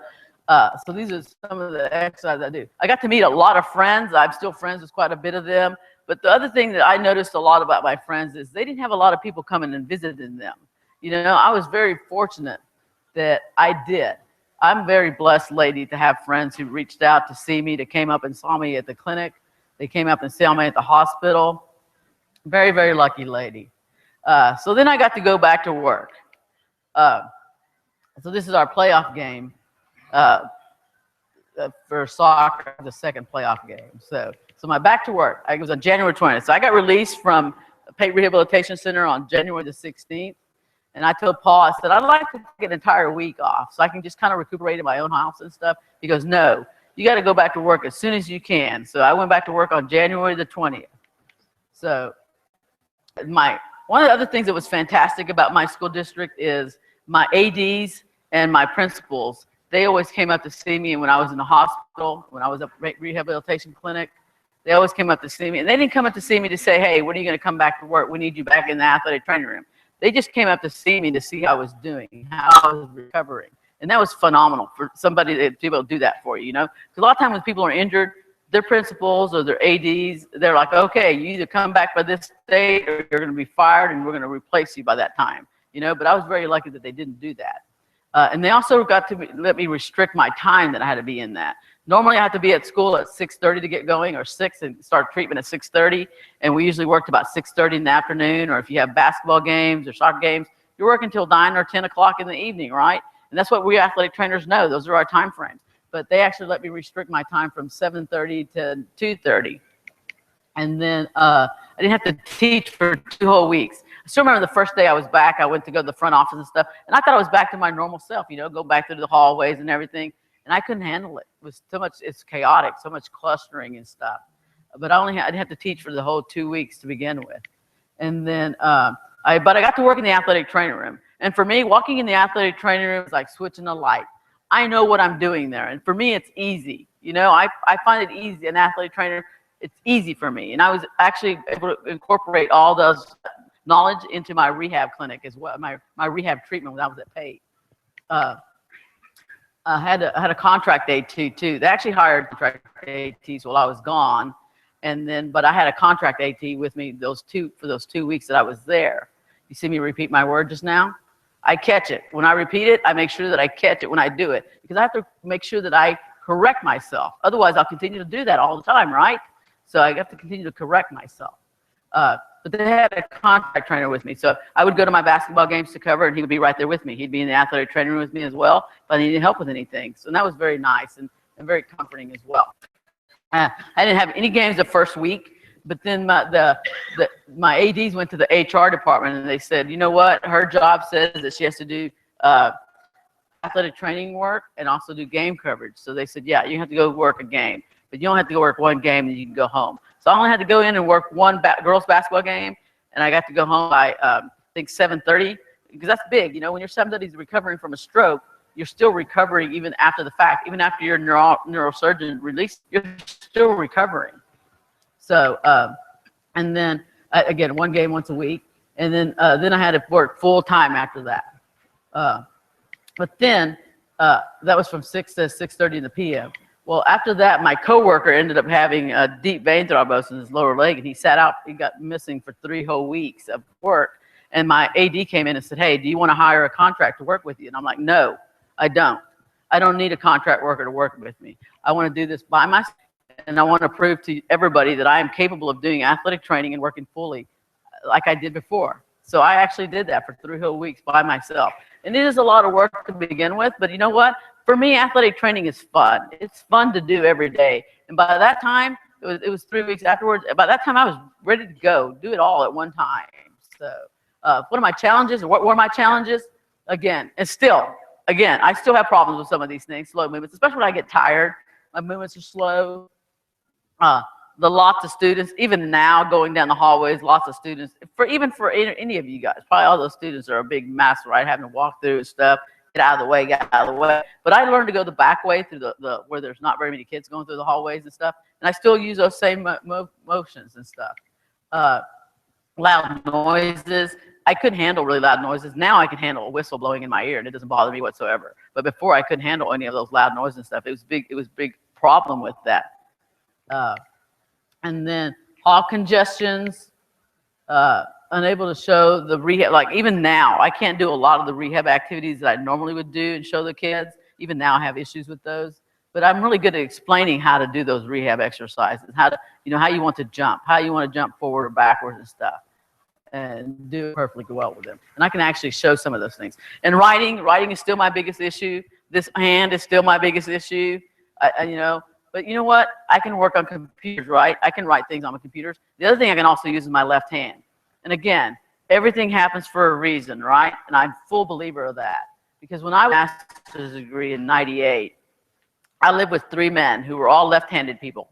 E: these are some of the exercises I do. I got to meet a lot of friends. I'm still friends with quite a bit of them. But the other thing that I noticed a lot about my friends is they didn't have a lot of people coming and visiting them. You know, I was very fortunate that I did. I'm a very blessed lady to have friends who reached out to see me, that came up and saw me at the clinic. They came up and saw me at the hospital. Very, very lucky lady. So then I got to go back to work. So this is our playoff game for soccer, the second playoff game. So my back to work, it was on January 20th. So I got released from Pate Rehabilitation Center on January the 16th. And I told Paul, I said, I'd like to take an entire week off so I can just kind of recuperate in my own house and stuff. He goes, no, you got to go back to work as soon as you can. So I went back to work on January the 20th. So one of the other things that was fantastic about my school district is my ADs and my principals. They always came up to see me when I was in the hospital, when I was at rehabilitation clinic. They always came up to see me. And they didn't come up to see me to say, hey, when are you going to come back to work? We need you back in the athletic training room. They just came up to see me to see how I was doing, how I was recovering. And that was phenomenal for somebody to be able to do that for you, you know? Because a lot of times when people are injured, their principals or their ADs, they're like, okay, you either come back by this date or you're going to be fired and we're going to replace you by that time, you know? But I was very lucky that they didn't do that. And they also got to let me restrict my time that I had to be in that. Normally I have to be at school at 6:30 to get going, or 6, and start treatment at 6:30. And we usually worked about 6:30 in the afternoon, or if you have basketball games or soccer games, you're working until 9 or 10 o'clock in the evening, right? And that's what we athletic trainers know. Those are our time frames. But they actually let me restrict my time from 7:30 to 2:30. And then I didn't have to teach for 2 whole weeks. I still remember the first day I was back, I went to go to the front office and stuff, and I thought I was back to my normal self, you know, go back through the hallways and everything. And I couldn't handle it. It was so much, it's chaotic, so much clustering and stuff. But I didn't have to teach for the whole 2 weeks to begin with. And then, but I got to work in the athletic training room. And for me, walking in the athletic training room is like switching a light. I know what I'm doing there. And for me, it's easy. You know, I find it easy. An athletic trainer, it's easy for me. And I was actually able to incorporate all those knowledge into my rehab clinic as well, my rehab treatment when I was at Pate. I had a contract AT too. They actually hired contract ATs while I was gone, and then but I had a contract AT with me for those 2 weeks that I was there. You see me repeat my word just now? I catch it. When I repeat it, I make sure that I catch it when I do it, because I have to make sure that I correct myself. Otherwise, I'll continue to do that all the time, right? So I have to continue to correct myself. But they had a contract trainer with me. So I would go to my basketball games to cover, and he would be right there with me. He'd be in the athletic training room with me as well, if I needed help with anything. So that was very nice and very comforting as well. I didn't have any games the first week, but then my ADs went to the HR department, and they said, you know what? Her job says that she has to do athletic training work and also do game coverage. So they said, yeah, you have to go work a game, but you don't have to go work one game and you can go home. So I only had to go in and work one girls basketball game, and I got to go home by, I think, 7:30, because that's big. You know, when you're 7:30 recovering from a stroke, you're still recovering even after the fact. Even after your neurosurgeon released, you're still recovering. So, and then, again, one game once a week, and then I had to work full-time after that. But then, that was from 6 to 6:30 in the p.m. Well, after that, my coworker ended up having a deep vein thrombosis in his lower leg, and he got missing for 3 whole weeks of work. And my AD came in and said, hey, do you want to hire a contract to work with you? And I'm like, no, I don't. I don't need a contract worker to work with me. I want to do this by myself, and I want to prove to everybody that I am capable of doing athletic training and working fully like I did before. So I actually did that for 3 whole weeks by myself. And it is a lot of work to begin with, but you know what? For me, athletic training is fun. It's fun to do every day. And by that time, it was 3 weeks afterwards. By that time, I was ready to go, do it all at one time. So what are my challenges? What were my challenges? Again, I still have problems with some of these things, slow movements, especially when I get tired. My movements are slow. The lots of students, even now going down the hallways, lots of students, even for any of you guys, probably all those students are a big mess, right? Having to walk through and stuff. Get out of the way, get out of the way. But I learned to go the back way through the where there's not very many kids going through the hallways and stuff. And I still use those same motions and stuff. Loud noises. I couldn't handle really loud noises. Now I can handle a whistle blowing in my ear, and it doesn't bother me whatsoever. But before I couldn't handle any of those loud noises and stuff. It was a big problem with that. And then Hall congestions, unable to show the rehab. Like even now, I can't do a lot of the rehab activities that I normally would do and show the kids. Even now I have issues with those. But I'm really good at explaining how to do those rehab exercises, how to, how you want to jump, how you want to jump forward or backwards and stuff, and do it perfectly well with them. And I can actually show some of those things. And writing is still my biggest issue. This hand is still my biggest issue. But you know what? I can work on computers, right? I can write things on my computers. The other thing I can also use is my left hand. And again, everything happens for a reason, right? And I'm a full believer of that. Because when I was master's degree in '98, I lived with 3 men who were all left-handed people.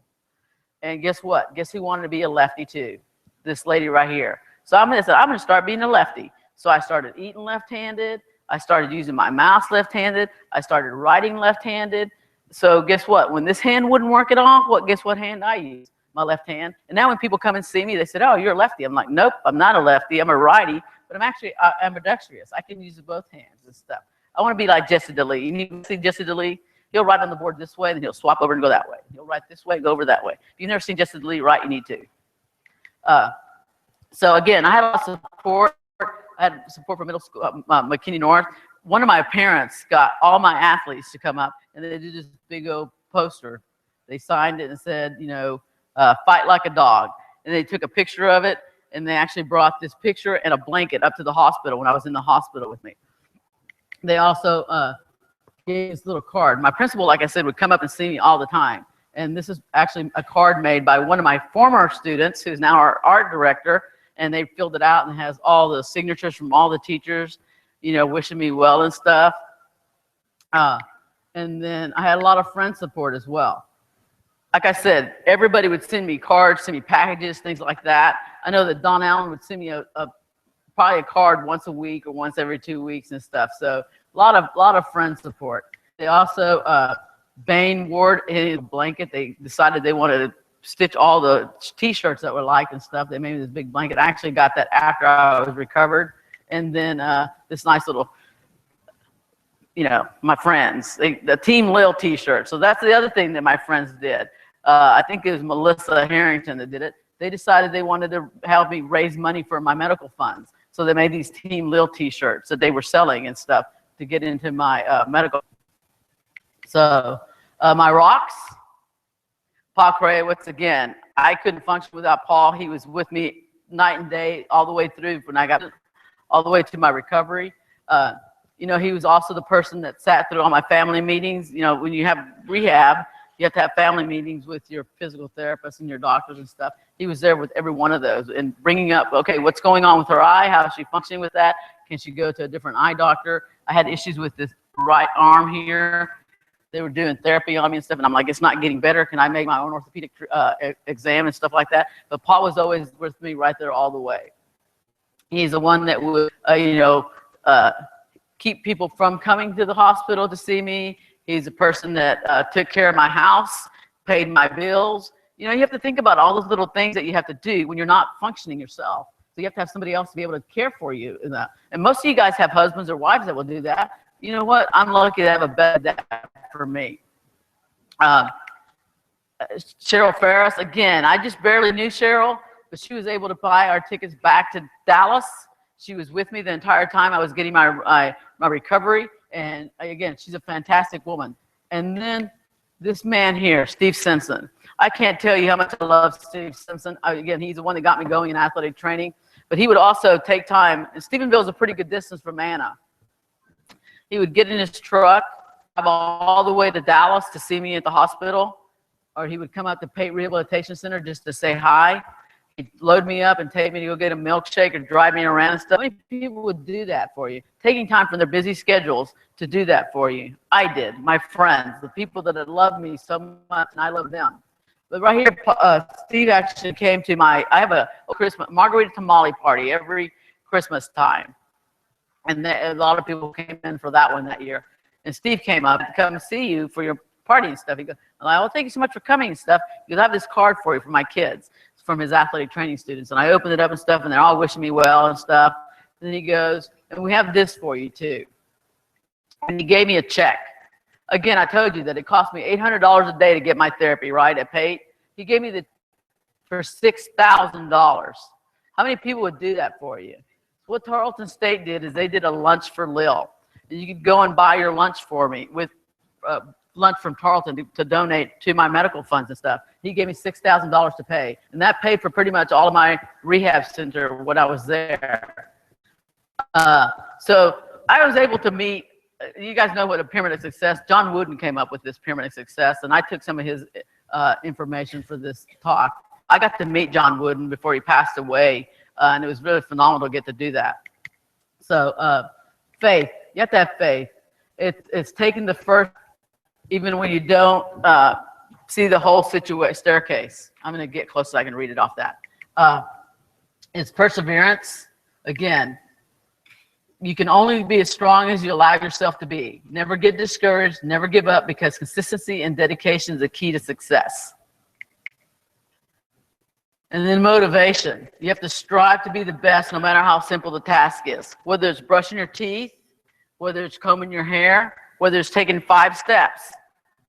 E: And guess what? Guess who wanted to be a lefty too? This lady right here. So I'm going to start being a lefty. So I started eating left-handed. I started using my mouse left-handed. I started writing left-handed. So guess what? When this hand wouldn't work at all, guess what hand I use? My left hand. And now when people come and see me, they said, "Oh, you're a lefty." I'm like, "Nope, I'm not a lefty. I'm a righty, but I'm actually ambidextrous. I can use both hands and stuff." I want to be like Jesse DeLee. You need to see Jesse DeLee? He'll write on the board this way, then he'll swap over and go that way. He'll write this way, go over that way. If you've never seen Jesse DeLee write, you need to. So again, I had a lot of support. I had support from middle school, McKinney North. One of my parents got all my athletes to come up, and they did this big old poster. They signed it and said, "Fight like a dog." And they took a picture of it, and they actually brought this picture and a blanket up to the hospital when I was in the hospital with me. They also gave this little card. My principal, like I said, would come up and see me all the time. And this is actually a card made by one of my former students, who's now our art director. And they filled it out and has all the signatures from all the teachers, wishing me well and stuff. And then I had a lot of friend support as well. Like I said, everybody would send me cards, send me packages, things like that. I know that Don Allen would send me probably a card once a week or once every 2 weeks and stuff. So a lot of friend support. They also, Bain Ward, his blanket, they decided they wanted to stitch all the t-shirts that were liked and stuff. They made me this big blanket. I actually got that after I was recovered. And then this nice little, my friends, the Team Leal t-shirt. So that's the other thing that my friends did. I think it was Melissa Harrington that did it. They decided they wanted to help me raise money for my medical funds. So they made these Team Leal t-shirts that they were selling and stuff to get into my medical. So my rocks, Paul Krajewicz, again, I couldn't function without Paul. He was with me night and day all the way through when I got all the way to my recovery. He was also the person that sat through all my family meetings. When you have rehab, you have to have family meetings with your physical therapist and your doctors and stuff. He was there with every one of those and bringing up, okay, what's going on with her eye? How is she functioning with that? Can she go to a different eye doctor? I had issues with this right arm here. They were doing therapy on me and stuff, and I'm like, it's not getting better. Can I make my own orthopedic exam and stuff like that? But Paul was always with me right there all the way. He's the one that would, keep people from coming to the hospital to see me. He's the person that took care of my house, paid my bills. You have to think about all those little things that you have to do when you're not functioning yourself. So you have to have somebody else to be able to care for you in that. And most of you guys have husbands or wives that will do that. You know what? I'm lucky to have a better dad for me. Cheryl Ferris, again, I just barely knew Cheryl, but she was able to buy our tickets back to Dallas. She was with me the entire time I was getting my recovery. And again, she's a fantastic woman. And then this man here, Steve Simpson. I can't tell you how much I love Steve Simpson. Again, he's the one that got me going in athletic training. But he would also take time. And Stephenville is a pretty good distance from Anna. He would get in his truck, drive all the way to Dallas to see me at the hospital. Or he would come out to Pate Rehabilitation Center just to say hi. He'd load me up and take me to go get a milkshake or drive me around and stuff. How many people would do that for you? Taking time from their busy schedules to do that for you. I did. My friends, the people that had loved me so much, and I love them. But right here, Steve actually came to I have a Christmas margarita tamale party every Christmas time. And a lot of people came in for that one that year. And Steve came up to come see you for your party and stuff. He goes, well, thank you so much for coming and stuff. Because I have this card for you for my kids. It's from his athletic training students. And I opened it up and stuff, and they're all wishing me well and stuff. And then he goes, and we have this for you too. And he gave me a check. Again, I told you that it cost me $800 a day to get my therapy, right, at Pate. He gave me for $6,000. How many people would do that for you? What Tarleton State did is they did a lunch for Leal. You could go and buy your lunch for me with lunch from Tarleton to donate to my medical funds and stuff. He gave me $6,000 to pay, and that paid for pretty much all of my rehab center when I was there. So I was able to meet, you guys know what a pyramid of success, John Wooden came up with this pyramid of success, and I took some of his information for this talk. I got to meet John Wooden before he passed away, and it was really phenomenal to get to do that. So faith, you have to have faith. It's taking the first, even when you don't see the whole staircase. I'm going to get close so I can read it off that. It's perseverance. Again, you can only be as strong as you allow yourself to be. Never get discouraged, never give up, because consistency and dedication is the key to success. And then motivation. You have to strive to be the best no matter how simple the task is. Whether it's brushing your teeth, whether it's combing your hair, whether it's taking 5 steps.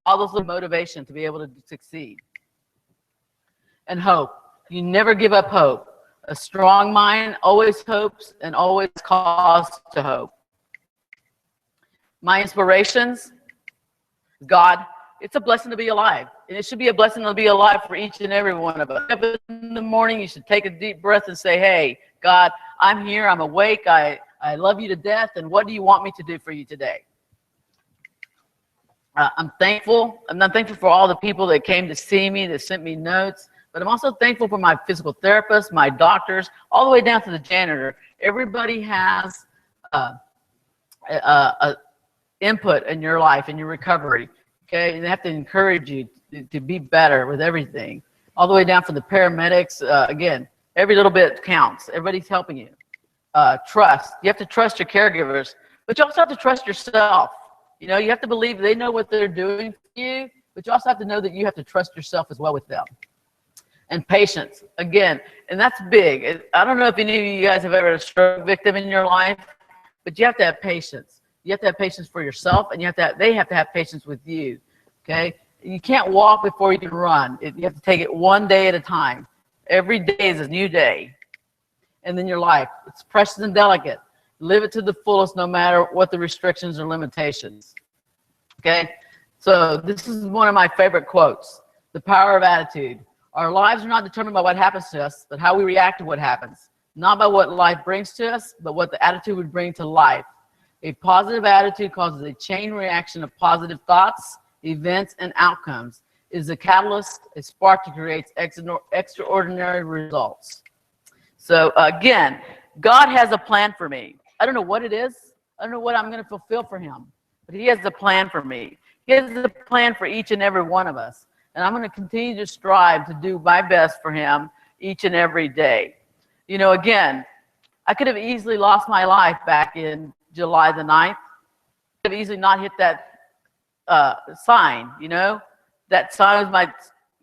E: All those are motivation to be able to succeed. And hope. You never give up hope. A strong mind always hopes and always cause to hope. My inspirations, God. It's a blessing to be alive. And it should be a blessing to be alive for each and every one of us. In the morning, you should take a deep breath and say, hey, God, I'm here, I'm awake, I love you to death, and what do you want me to do for you today? I'm thankful. I'm not thankful for all the people that came to see me, that sent me notes, but I'm also thankful for my physical therapist, my doctors, all the way down to the janitor. Everybody has input in your life, in your recovery. Okay, and they have to encourage you to be better with everything, all the way down from the paramedics. Again, every little bit counts. Everybody's helping you. Trust. You have to trust your caregivers, but you also have to trust yourself. You know, you have to believe they know what they're doing for you, but you also have to know that you have to trust yourself as well with them. And patience. Again, and that's big. I don't know if any of you guys have ever had a stroke victim in your life, but you have to have patience. You have to have patience for yourself, and they have to have patience with you, okay? You can't walk before you can run. You have to take it one day at a time. Every day is a new day. And then your life, it's precious and delicate. Live it to the fullest no matter what the restrictions or limitations, okay? So this is one of my favorite quotes, the power of attitude. Our lives are not determined by what happens to us, but how we react to what happens. Not by what life brings to us, but what the attitude would bring to life. A positive attitude causes a chain reaction of positive thoughts, events, and outcomes. It is a catalyst, a spark that creates extraordinary results. So again, God has a plan for me. I don't know what it is. I don't know what I'm going to fulfill for him, but he has a plan for me. He has a plan for each and every one of us. And I'm going to continue to strive to do my best for him each and every day. You know, again, I could have easily lost my life back in July the 9th. I could have easily not hit that sign, you know. That sign was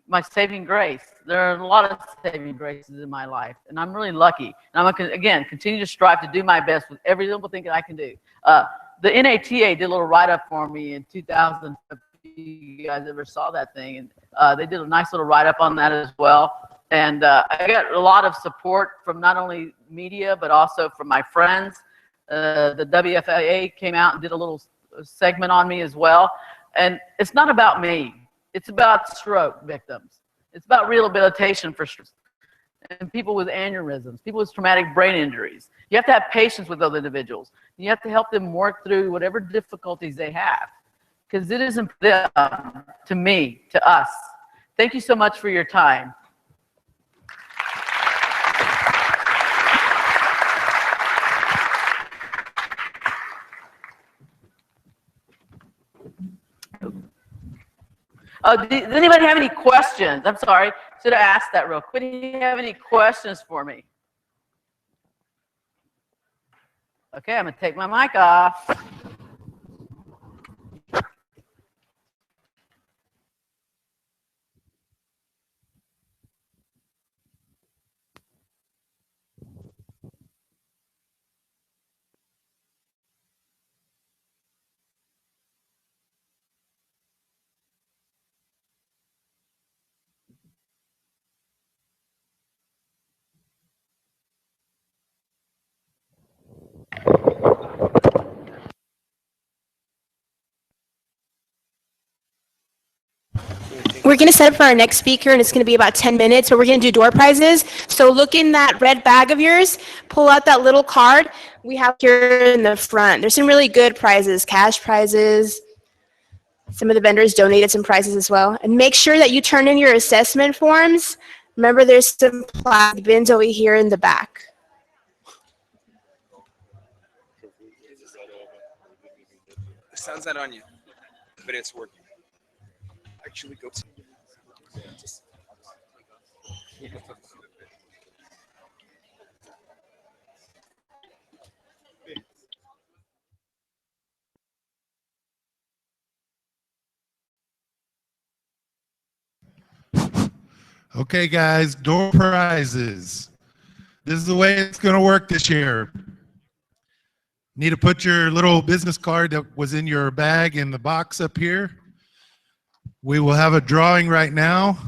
E: my saving grace. There are a lot of saving graces in my life, and I'm really lucky. And I'm going to, again, continue to strive to do my best with every little thing that I can do. The NATA did a little write-up for me in 2000. If you guys ever saw that thing, and they did a nice little write-up on that as well. And I got a lot of support from not only media, but also from my friends. The WFAA came out and did a little segment on me as well. And it's not about me. It's about stroke victims. It's about rehabilitation for strokes and people with aneurysms, people with traumatic brain injuries. You have to have patience with those individuals. You have to help them work through whatever difficulties they have, because it isn't them, to me, to us. Thank you so much for your time. Does anybody have any questions? I'm sorry, should have asked that real quick. Do you have any questions for me? Okay, I'm going to take my mic off.
C: We're going to set up for our next speaker, and it's going to be about 10 minutes, but we're going to do door prizes. So look in that red bag of yours, pull out that little card we have here in the front. There's some really good prizes, cash prizes. Some of the vendors donated some prizes as well. And make sure that you turn in your assessment forms. Remember, there's some plastic bins over here in the back.
F: The sun's not on you, but it's working. Actually, go to.
G: Okay, guys, door prizes. This is the way it's going to work this year. Need to put your little business card that was in your bag in the box up here. We will have a drawing right now.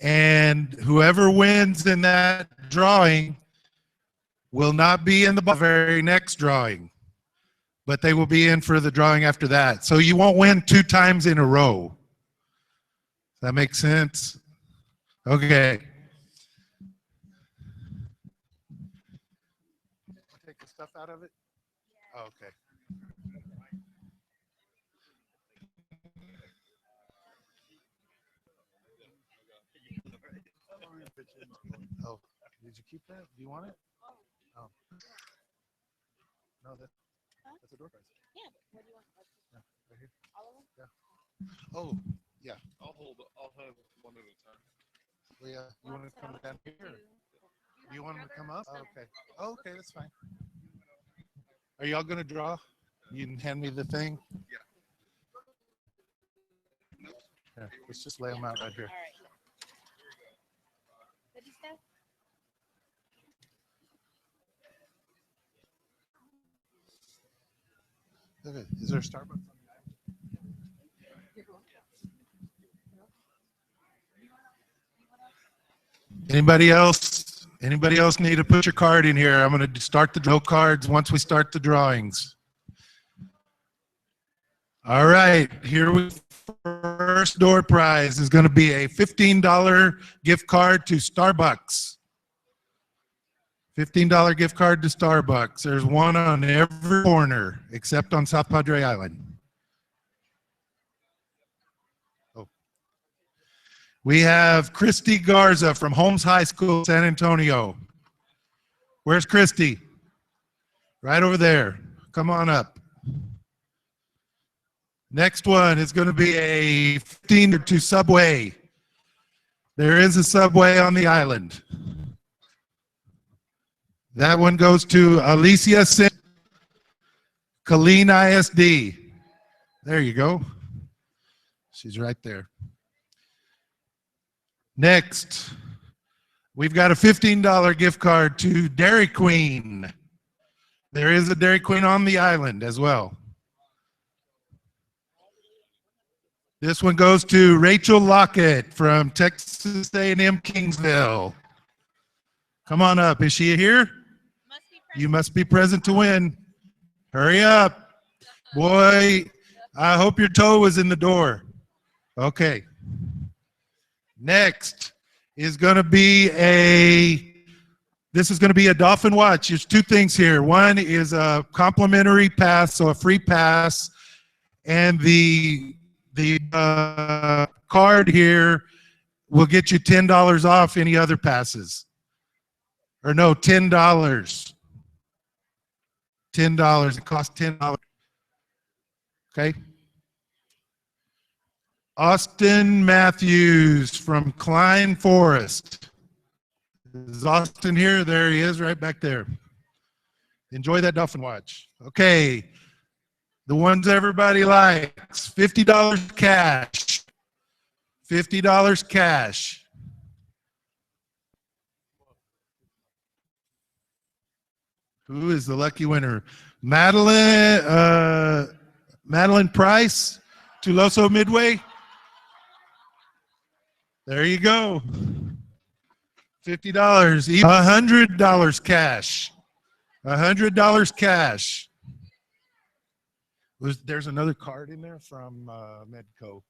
G: And whoever wins in that drawing will not be in the very next drawing, but they will be in for the drawing after that. So you won't win 2 times in a row. That makes sense? Okay. Take the stuff out of it? Oh, okay. Oh, did you keep that? Do you want it? Oh. No, that's a door prize. Yeah, what do you want? Yeah, right here. All of them? Yeah. Oh, yeah.
D: I'll have one at a time.
G: Well, yeah. You want to come down here? Do you want them to come up? Oh, okay. Oh, okay, that's fine. Are y'all going to draw? You can hand me the thing? Yeah. Let's just lay them out right here. Okay. Is there a Starbucks? Anybody else? Anybody else need to put your card in here? I'm going to start the draw cards once we start the drawings. All right, here we first door prize is going to be a $15 gift card to Starbucks. $15 gift card to Starbucks. There's one on every corner except on South Padre Island. Oh. We have Christy Garza from Holmes High School, San Antonio. Where's Christy? Right over there. Come on up. Next one is going to be a $15 to Subway. There is a Subway on the island. That one goes to Elicia, Colleen ISD. There you go. She's right there. Next, we've got a $15 gift card to Dairy Queen. There is a Dairy Queen on the island as well. This one goes to Rachel Lockett from Texas A&M Kingsville. Come on up. Is she here? You must be present to win. Hurry up. Boy, I hope your toe was in the door. Okay. Next is going to be this is going to be a Dolphin Watch. There's 2 things here. One is a complimentary pass, so a free pass, and the card here will get you $10 off any other passes. Or no, $10. $10. It costs $10. Okay. Austin Matthews from Klein Forest. Is Austin here? There he is, right back there. Enjoy that Dolphin Watch. Okay. The ones everybody likes. $50 cash. $50 cash. Who is the lucky winner? Madeline Price, Tuloso Midway. There you go. $50. $100 cash. $100 cash. There's another card in there from Medco.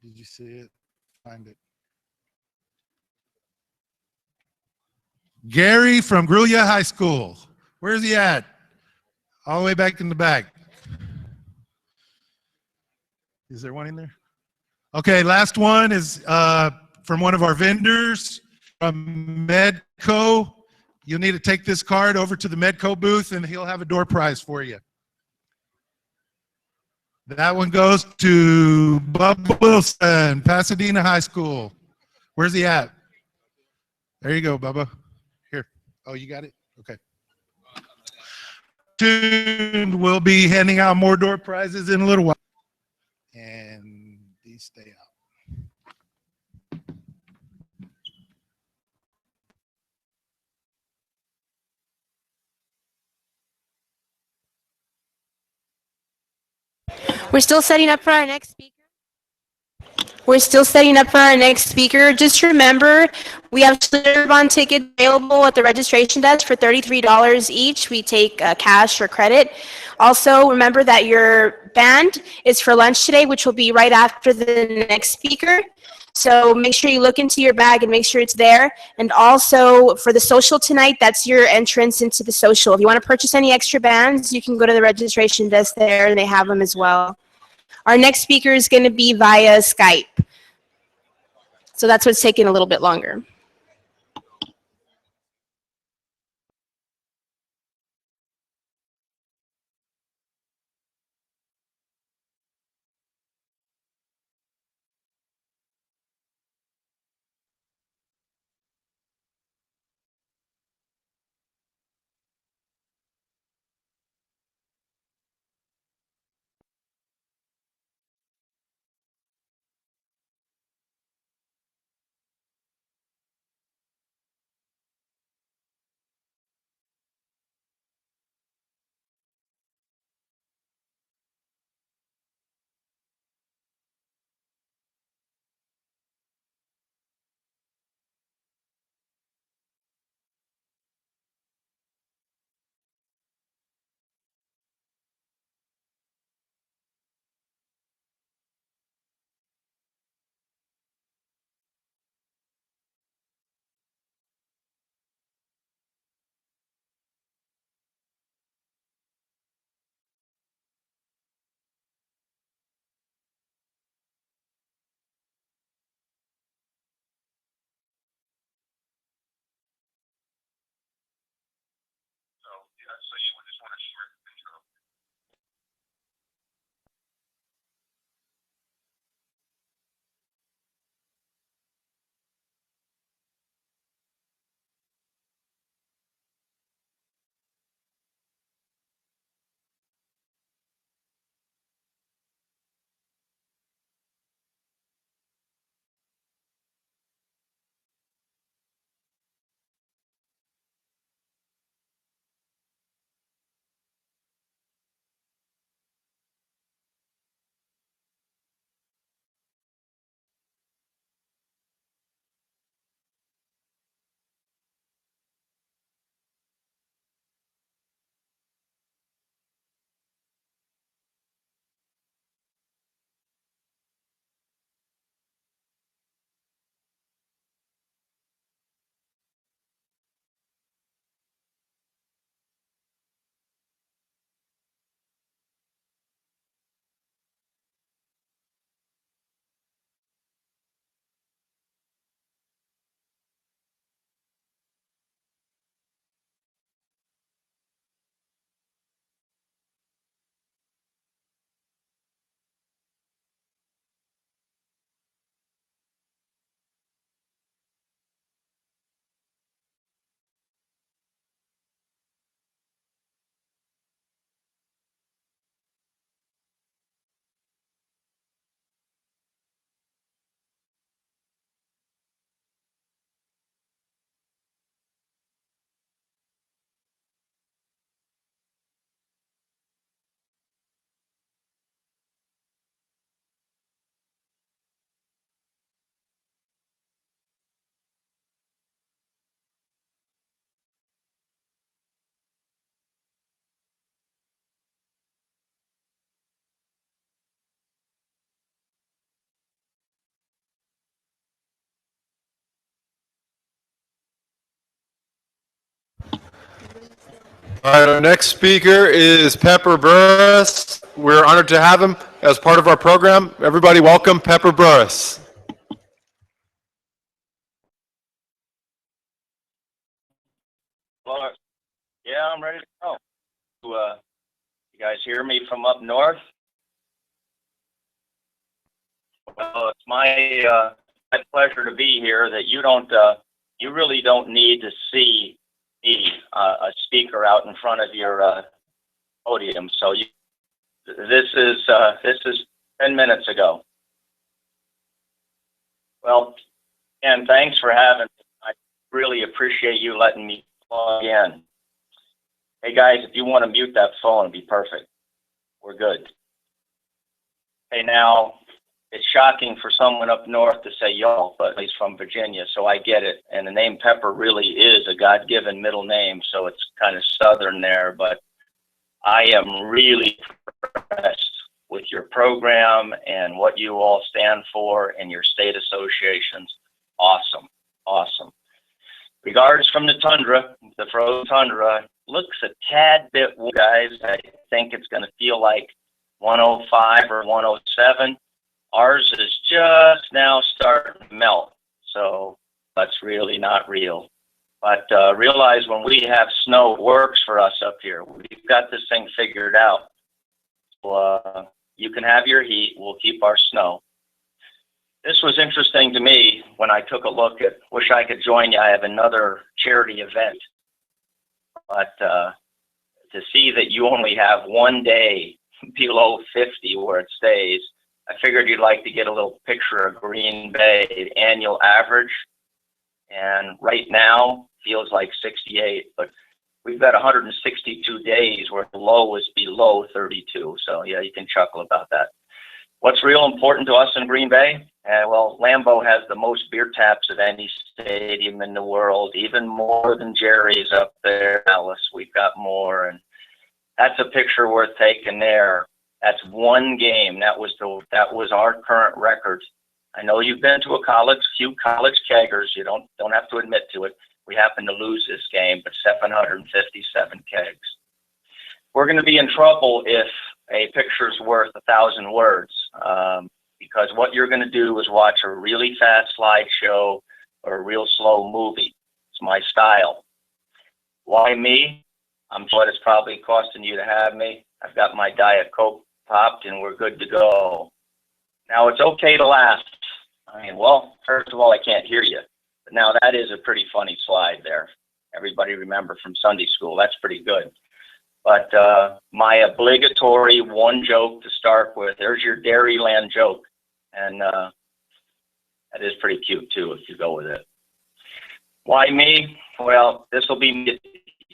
G: Did you see it? Find it. Gary from Grulia High School. Where's he at? All the way back in the back. Is there one in there? Okay, last one is from one of our vendors from Medco. You'll need to take this card over to the Medco booth and he'll have a door prize for you. That one goes to Bubba Wilson, Pasadena High School. Where's he at? There you go, Bubba. Here. Oh, you got it? Okay. Soon we'll be handing out more door prizes in a little while. And these stay out.
C: We're still setting up for our next speaker. Just remember, we have Schlitterbahn tickets available at the registration desk for $33 each. We take cash or credit. Also, remember that your band is for lunch today, which will be right after the next speaker. So make sure you look into your bag and make sure it's there. And also for the social tonight, that's your entrance into the social. If you want to purchase any extra bands, you can go to the registration desk there and they have them as well. Our next speaker is going to be via Skype. So that's what's taking a little bit longer.
D: All right, our next speaker is Pepper Burruss. We're honored to have him as part of our program. Everybody welcome Pepper Burruss.
H: Well, yeah, I'm ready to go. You guys hear me from up north? Well, it's my pleasure to be here. That you really don't need to see me, a speaker out in front of your podium. So this is 10 minutes ago. Well, and thanks for having me. I really appreciate you letting me plug in. Hey guys, if you want to mute that phone, it'd be perfect. We're good. Hey, now, it's shocking for someone up north to say y'all, but he's from Virginia, so I get it. And the name Pepper really is a God-given middle name, so it's kind of southern there. But I am really impressed with your program and what you all stand for and your state associations. Awesome, awesome. Regards from the tundra, the frozen tundra, looks a tad bit, guys. I think it's going to feel like 105 or 107. Ours is just now starting to melt, so that's really not real. But realize when we have snow, it works for us up here. We've got this thing figured out. So, you can have your heat. We'll keep our snow. This was interesting to me when I took a look at, wish I could join you. I have another charity event. But to see that you only have one day below 50 where it stays, I figured you'd like to get a little picture of Green Bay annual average. And right now feels like 68, but we've got 162 days where the low is below 32. So yeah, you can chuckle about that. What's real important to us in Green Bay? Well, Lambeau has the most beer taps of any stadium in the world, even more than Jerry's up there. Dallas, we've got more, and that's a picture worth taking there. That's one game. That was our current record. I know you've been to a few college keggers. You don't have to admit to it. We happened to lose this game, but 757 kegs. We're going to be in trouble if a picture's worth 1,000 words, because what you're going to do is watch a really fast slideshow or a real slow movie. It's my style. Why me? I'm sure it's probably costing you to have me. I've got my Diet Coke popped and we're good to go. Now, it's okay to laugh. I mean, well, first of all, I can't hear you. But now that is a pretty funny slide there. Everybody remember from Sunday school. That's pretty good. But my obligatory one joke to start with, there's your Dairyland joke. And that is pretty cute, too, if you go with it. Why me? Well, this will be my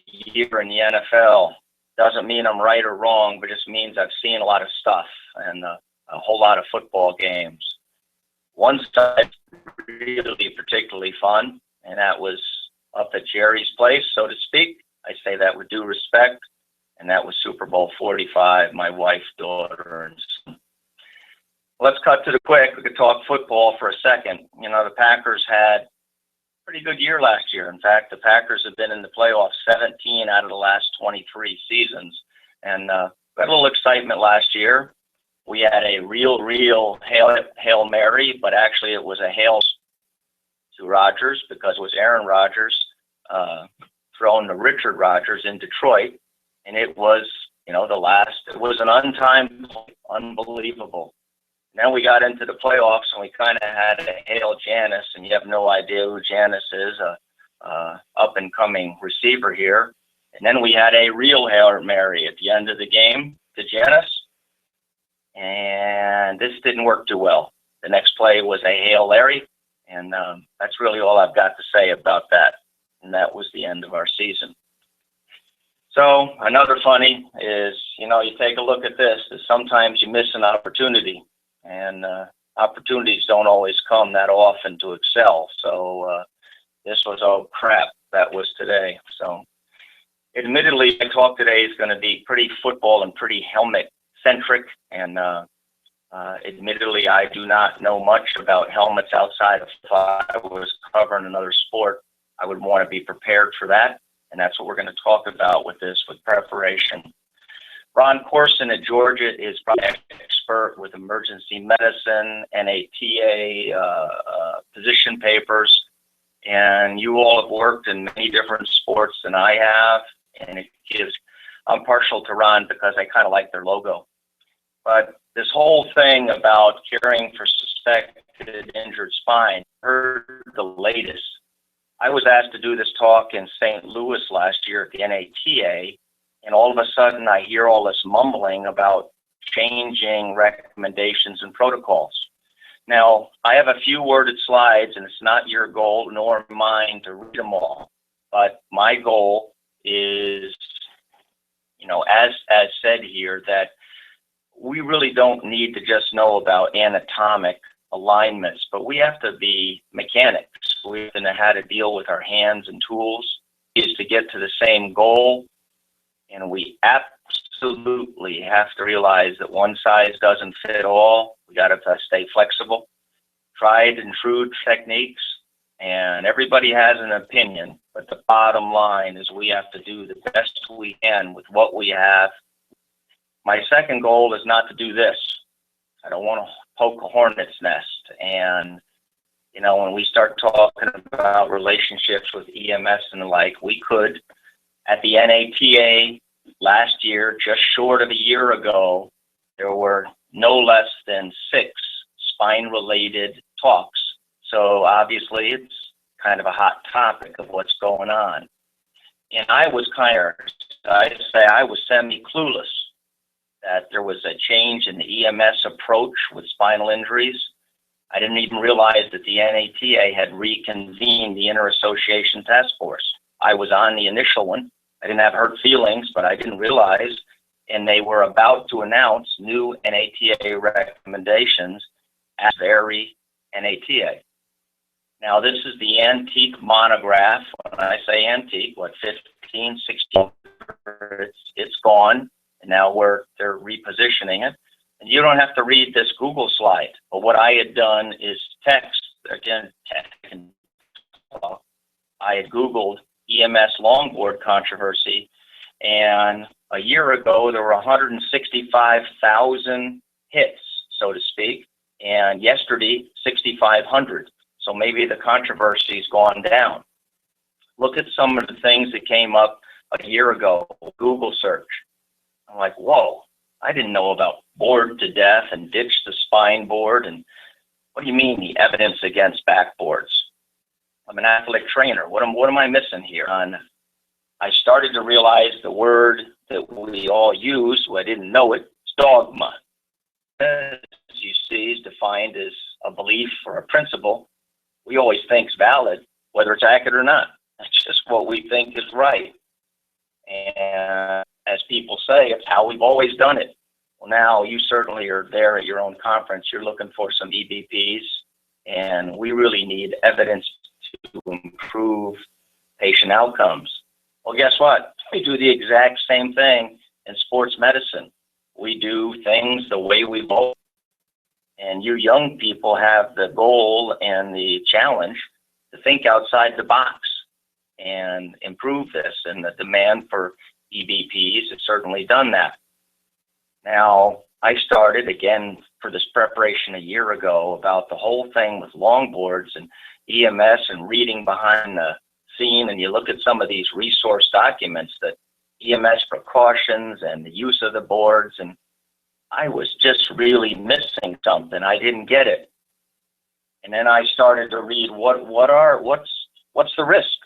H: year in the NFL. Doesn't mean I'm right or wrong, but just means I've seen a lot of stuff and a whole lot of football games. One side really particularly fun, and that was up at Jerry's place, so to speak. I say that with due respect, and that was Super Bowl 45, my wife, daughter, and son. Let's cut to the quick. We could talk football for a second. You know, the Packers had a pretty good year last year. In fact, the Packers have been in the playoffs 17 out of the last 23 seasons, and got a little excitement last year. We had a real Hail Mary, but actually it was a hail to Rodgers because it was Aaron Rodgers throwing to Richard Rodgers in Detroit. And it was, you know, it was an untimed, unbelievable. And then we got into the playoffs and we kind of had a hail Janice, and you have no idea who Janice is, a up and coming receiver here. And then we had a real Hail Mary at the end of the game to Janice. And this didn't work too well. The next play was a Hail Larry, and that's really all I've got to say about that. And that was the end of our season. So another funny is, you know, you take a look at this, is sometimes you miss an opportunity, and opportunities don't always come that often to excel. So this was, oh crap, that was today. So admittedly, my talk today is going to be pretty football and pretty helmet centric, and admittedly, I do not know much about helmets outside of if I was covering another sport. I would want to be prepared for that. And that's what we're going to talk about with this, with preparation. Ron Corson at Georgia is probably an expert with emergency medicine, NATA, position papers, and you all have worked in many different sports than I have, and it gives, I'm partial to Ron because I kind of like their logo. But this whole thing about caring for suspected injured spine, I heard the latest. I was asked to do this talk in St. Louis last year at the NATA, and all of a sudden I hear all this mumbling about changing recommendations and protocols. Now, I have a few worded slides, and it's not your goal nor mine to read them all, but my goal is, you know, as said here, that we really don't need to just know about anatomic alignments, but we have to be mechanics. We have to know how to deal with our hands and tools is to get to the same goal. And we absolutely have to realize that one size doesn't fit all. We got to stay flexible, tried and true techniques, and everybody has an opinion. But the bottom line is we have to do the best we can with what we have. My second goal is not to do this. I don't want to poke a hornet's nest. And, you know, when we start talking about relationships with EMS and the like, we could, at the NATA last year, just short of a year ago, there were no less than 6 spine-related talks. So obviously it's kind of a hot topic of what's going on. And I was I was semi-clueless that there was a change in the EMS approach with spinal injuries. I didn't even realize that the NATA had reconvened the Inter-Association Task Force. I was on the initial one. I didn't have hurt feelings, but I didn't realize, and they were about to announce new NATA recommendations at very NATA. Now, this is the antique monograph. When I say antique, what, 15, 16, it's gone, and now they're repositioning it. And you don't have to read this Google slide, but what I had done is I had Googled EMS longboard controversy, and a year ago there were 165,000 hits, so to speak, and yesterday 6,500. So maybe the controversy's gone down. Look at some of the things that came up a year ago, Google search. I'm like, whoa, I didn't know about board to death and ditch the spine board. And what do you mean the evidence against backboards? I'm an athletic trainer. What am I missing here? I started to realize the word that we all use, well, I didn't know it, it's dogma. As you see, is defined as a belief or a principle we always think is valid, whether it's accurate or not. That's just what we think is right. And as people say, it's how we've always done it. Well, now you certainly are there at your own conference. You're looking for some EBPs, and we really need evidence to improve patient outcomes. Well, guess what? We do the exact same thing in sports medicine. We do things the way we both. And you young people have the goal and the challenge to think outside the box and improve this. And the demand for EBPs has certainly done that. Now, I started again for this preparation a year ago about the whole thing with longboards and EMS and reading behind the scene. And you look at some of these resource documents, that EMS precautions and the use of the boards, and I was just really missing something. I didn't get it. And then I started to read what's the risk?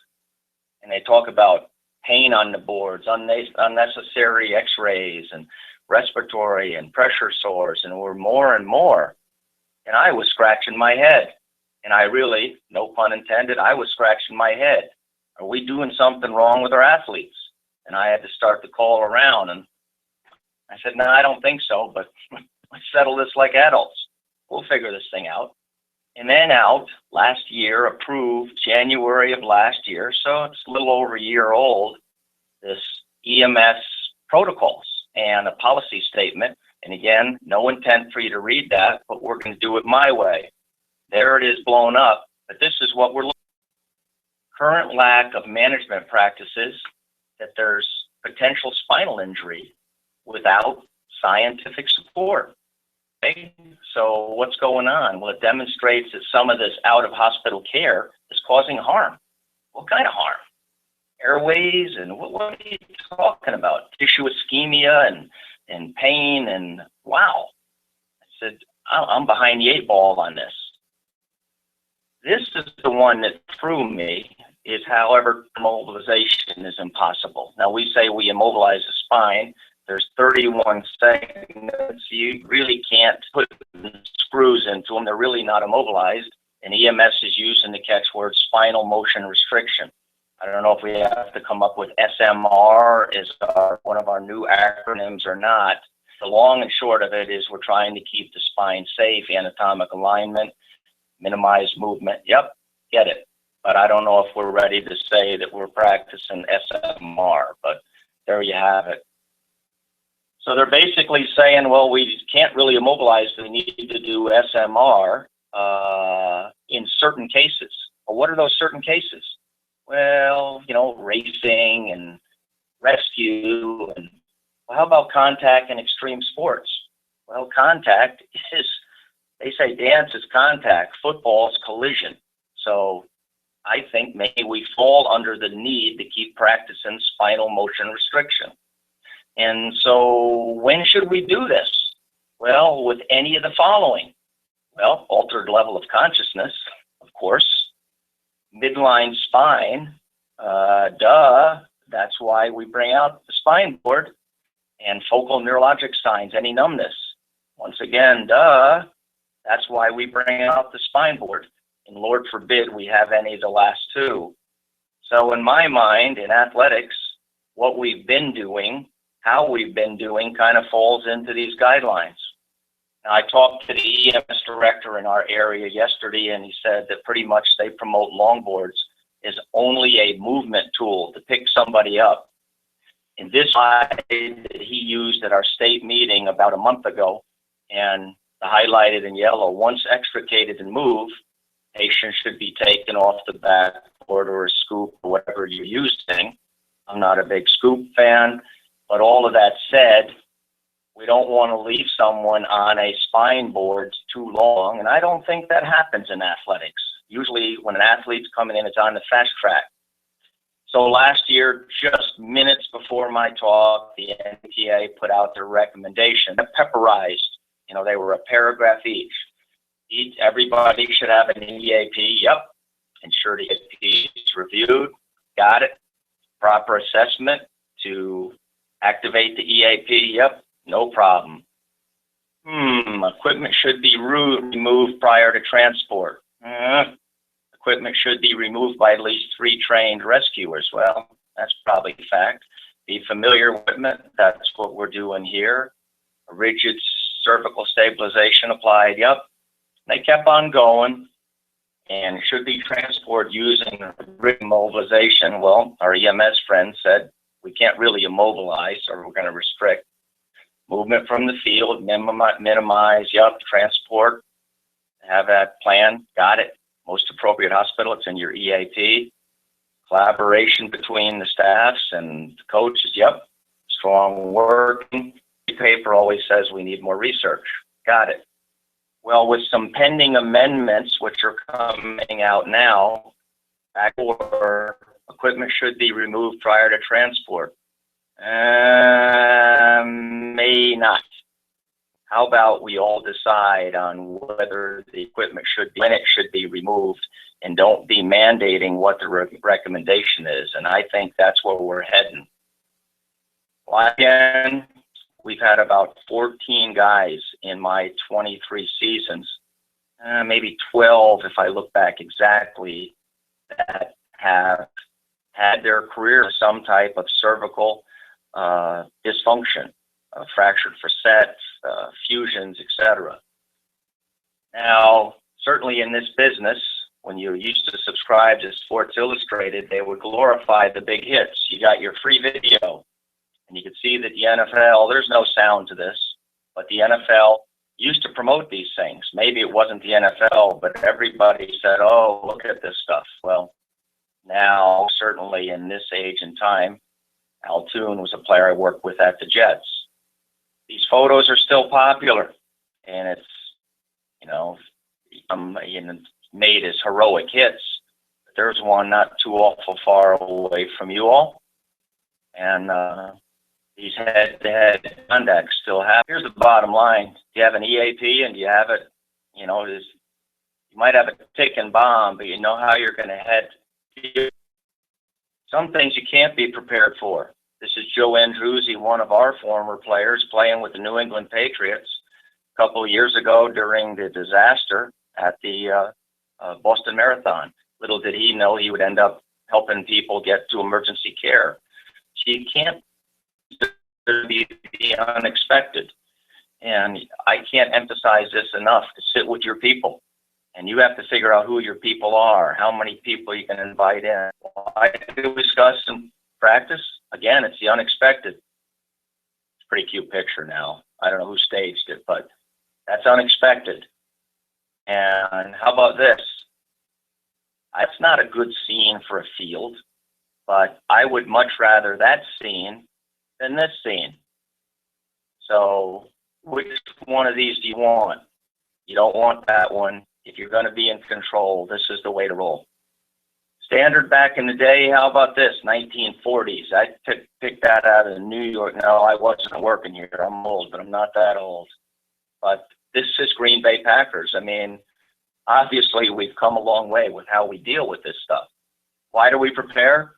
H: And they talk about pain on the boards, unnecessary x-rays and respiratory and pressure sores, and were more and more. And I was scratching my head. And I really, no pun intended, I was scratching my head. Are we doing something wrong with our athletes? And I had to start to call around, and I said, no, I don't think so, but let's settle this like adults. We'll figure this thing out. And then out last year, approved January of last year, so it's a little over a year old, this EMS protocols and a policy statement. And again, no intent for you to read that, but we're going to do it my way. There it is blown up, but this is what we're looking at. current lack of management practices that there's potential spinal injury without scientific support. Okay? So what's going on? Well, it demonstrates that some of this out-of-hospital care is causing harm. What kind of harm? Airways, and what are you talking about? Tissue ischemia and pain, and wow. I said, I'm behind the 8 ball on this. This is the one that threw me, is however mobilization is impossible. Now we say we immobilize the spine. There's 31 segments. You really can't put screws into them. They're really not immobilized. And EMS is using the catchword spinal motion restriction. I don't know if we have to come up with SMR as one of our new acronyms or not. The long and short of it is we're trying to keep the spine safe, anatomic alignment, minimize movement. Yep, get it. But I don't know if we're ready to say that we're practicing SMR, but there you have it. So they're basically saying, well, we can't really immobilize, we need to do SMR in certain cases. Well, what are those certain cases? Well, you know, racing and rescue, and well, how about contact and extreme sports? Well, contact is, they say dance is contact, football is collision. So I think maybe we fall under the need to keep practicing spinal motion restriction. And so when should we do this? Well, with any of the following. Well, altered level of consciousness, of course. Midline spine, that's why we bring out the spine board. And focal neurologic signs, any numbness. Once again, that's why we bring out the spine board. And Lord forbid we have any of the last two. So in my mind, in athletics, what we've been doing, how we've been doing, kind of falls into these guidelines. Now, I talked to the EMS director in our area yesterday, and he said that pretty much they promote longboards as only a movement tool to pick somebody up. And this slide that he used at our state meeting about a month ago, and the highlighted in yellow, once extricated and moved, patient should be taken off the backboard or a scoop or whatever you're using. I'm not a big scoop fan, but all of that said, we don't want to leave someone on a spine board too long, and I don't think that happens in athletics. Usually when an athlete's coming in, it's on the fast track. So last year, just minutes before my talk, the NTA put out their recommendation, pepperized, you know, they were a paragraph each. Everybody should have an EAP, yep. Ensure the EAP is reviewed, got it. Proper assessment to activate the EAP, yep. No problem. Equipment should be removed prior to transport. Equipment should be removed by at least 3 trained rescuers. Well, that's probably a fact. Be familiar with equipment. That's what we're doing here. A rigid cervical stabilization applied. Yep. They kept on going, and should be transported using rigid mobilization. Well, our EMS friend said we can't really immobilize, or we're going to restrict. Movement from the field, minimize, yep, transport, have that plan, got it. Most appropriate hospital, it's in your EAP. Collaboration between the staffs and the coaches, yep. Strong working. The paper always says we need more research, got it. Well, with some pending amendments, which are coming out now, or equipment should be removed prior to transport. May not. How about we all decide on whether the equipment should be, when it should be removed, and don't be mandating what the recommendation is. And I think that's where we're heading. Well, again, we've had about 14 guys in my 23 seasons, maybe 12 if I look back exactly, that have had their career with some type of cervical dysfunction, fractured facets, fusions, etc. Now, certainly in this business, when you used to subscribe to Sports Illustrated, they would glorify the big hits. You got your free video, and you could see that the NFL, there's no sound to this, but the NFL used to promote these things. Maybe it wasn't the NFL, but everybody said, oh, look at this stuff. Well, now, certainly in this age and time, Al Toon was a player I worked with at the Jets. These photos are still popular, and it's, made as heroic hits. There's one not too awful far away from you all, and these head-to-head contacts still happen. Here's the bottom line: do you have an EAP, and do you have it? You might have a ticking bomb, but you know how you're going to head. Some things you can't be prepared for. This is Joe Andruzzi, one of our former players, playing with the New England Patriots a couple of years ago during the disaster at the Boston Marathon. Little did he know he would end up helping people get to emergency care. So you can't be the unexpected. And I can't emphasize this enough: to sit with your people. And you have to figure out who your people are, how many people you can invite in. Why do we discuss and practice? Again, it's the unexpected. It's a pretty cute picture now. I don't know who staged it, but that's unexpected. And how about this? That's not a good scene for a field, but I would much rather that scene than this scene. So which one of these do you want? You don't want that one. If you're going to be in control, this is the way to roll. Standard back in the day, how about this? 1940s. I picked that out of New York. No, I wasn't working here. I'm old, but I'm not that old. But this is Green Bay Packers. I mean, obviously, we've come a long way with how we deal with this stuff. Why do we prepare?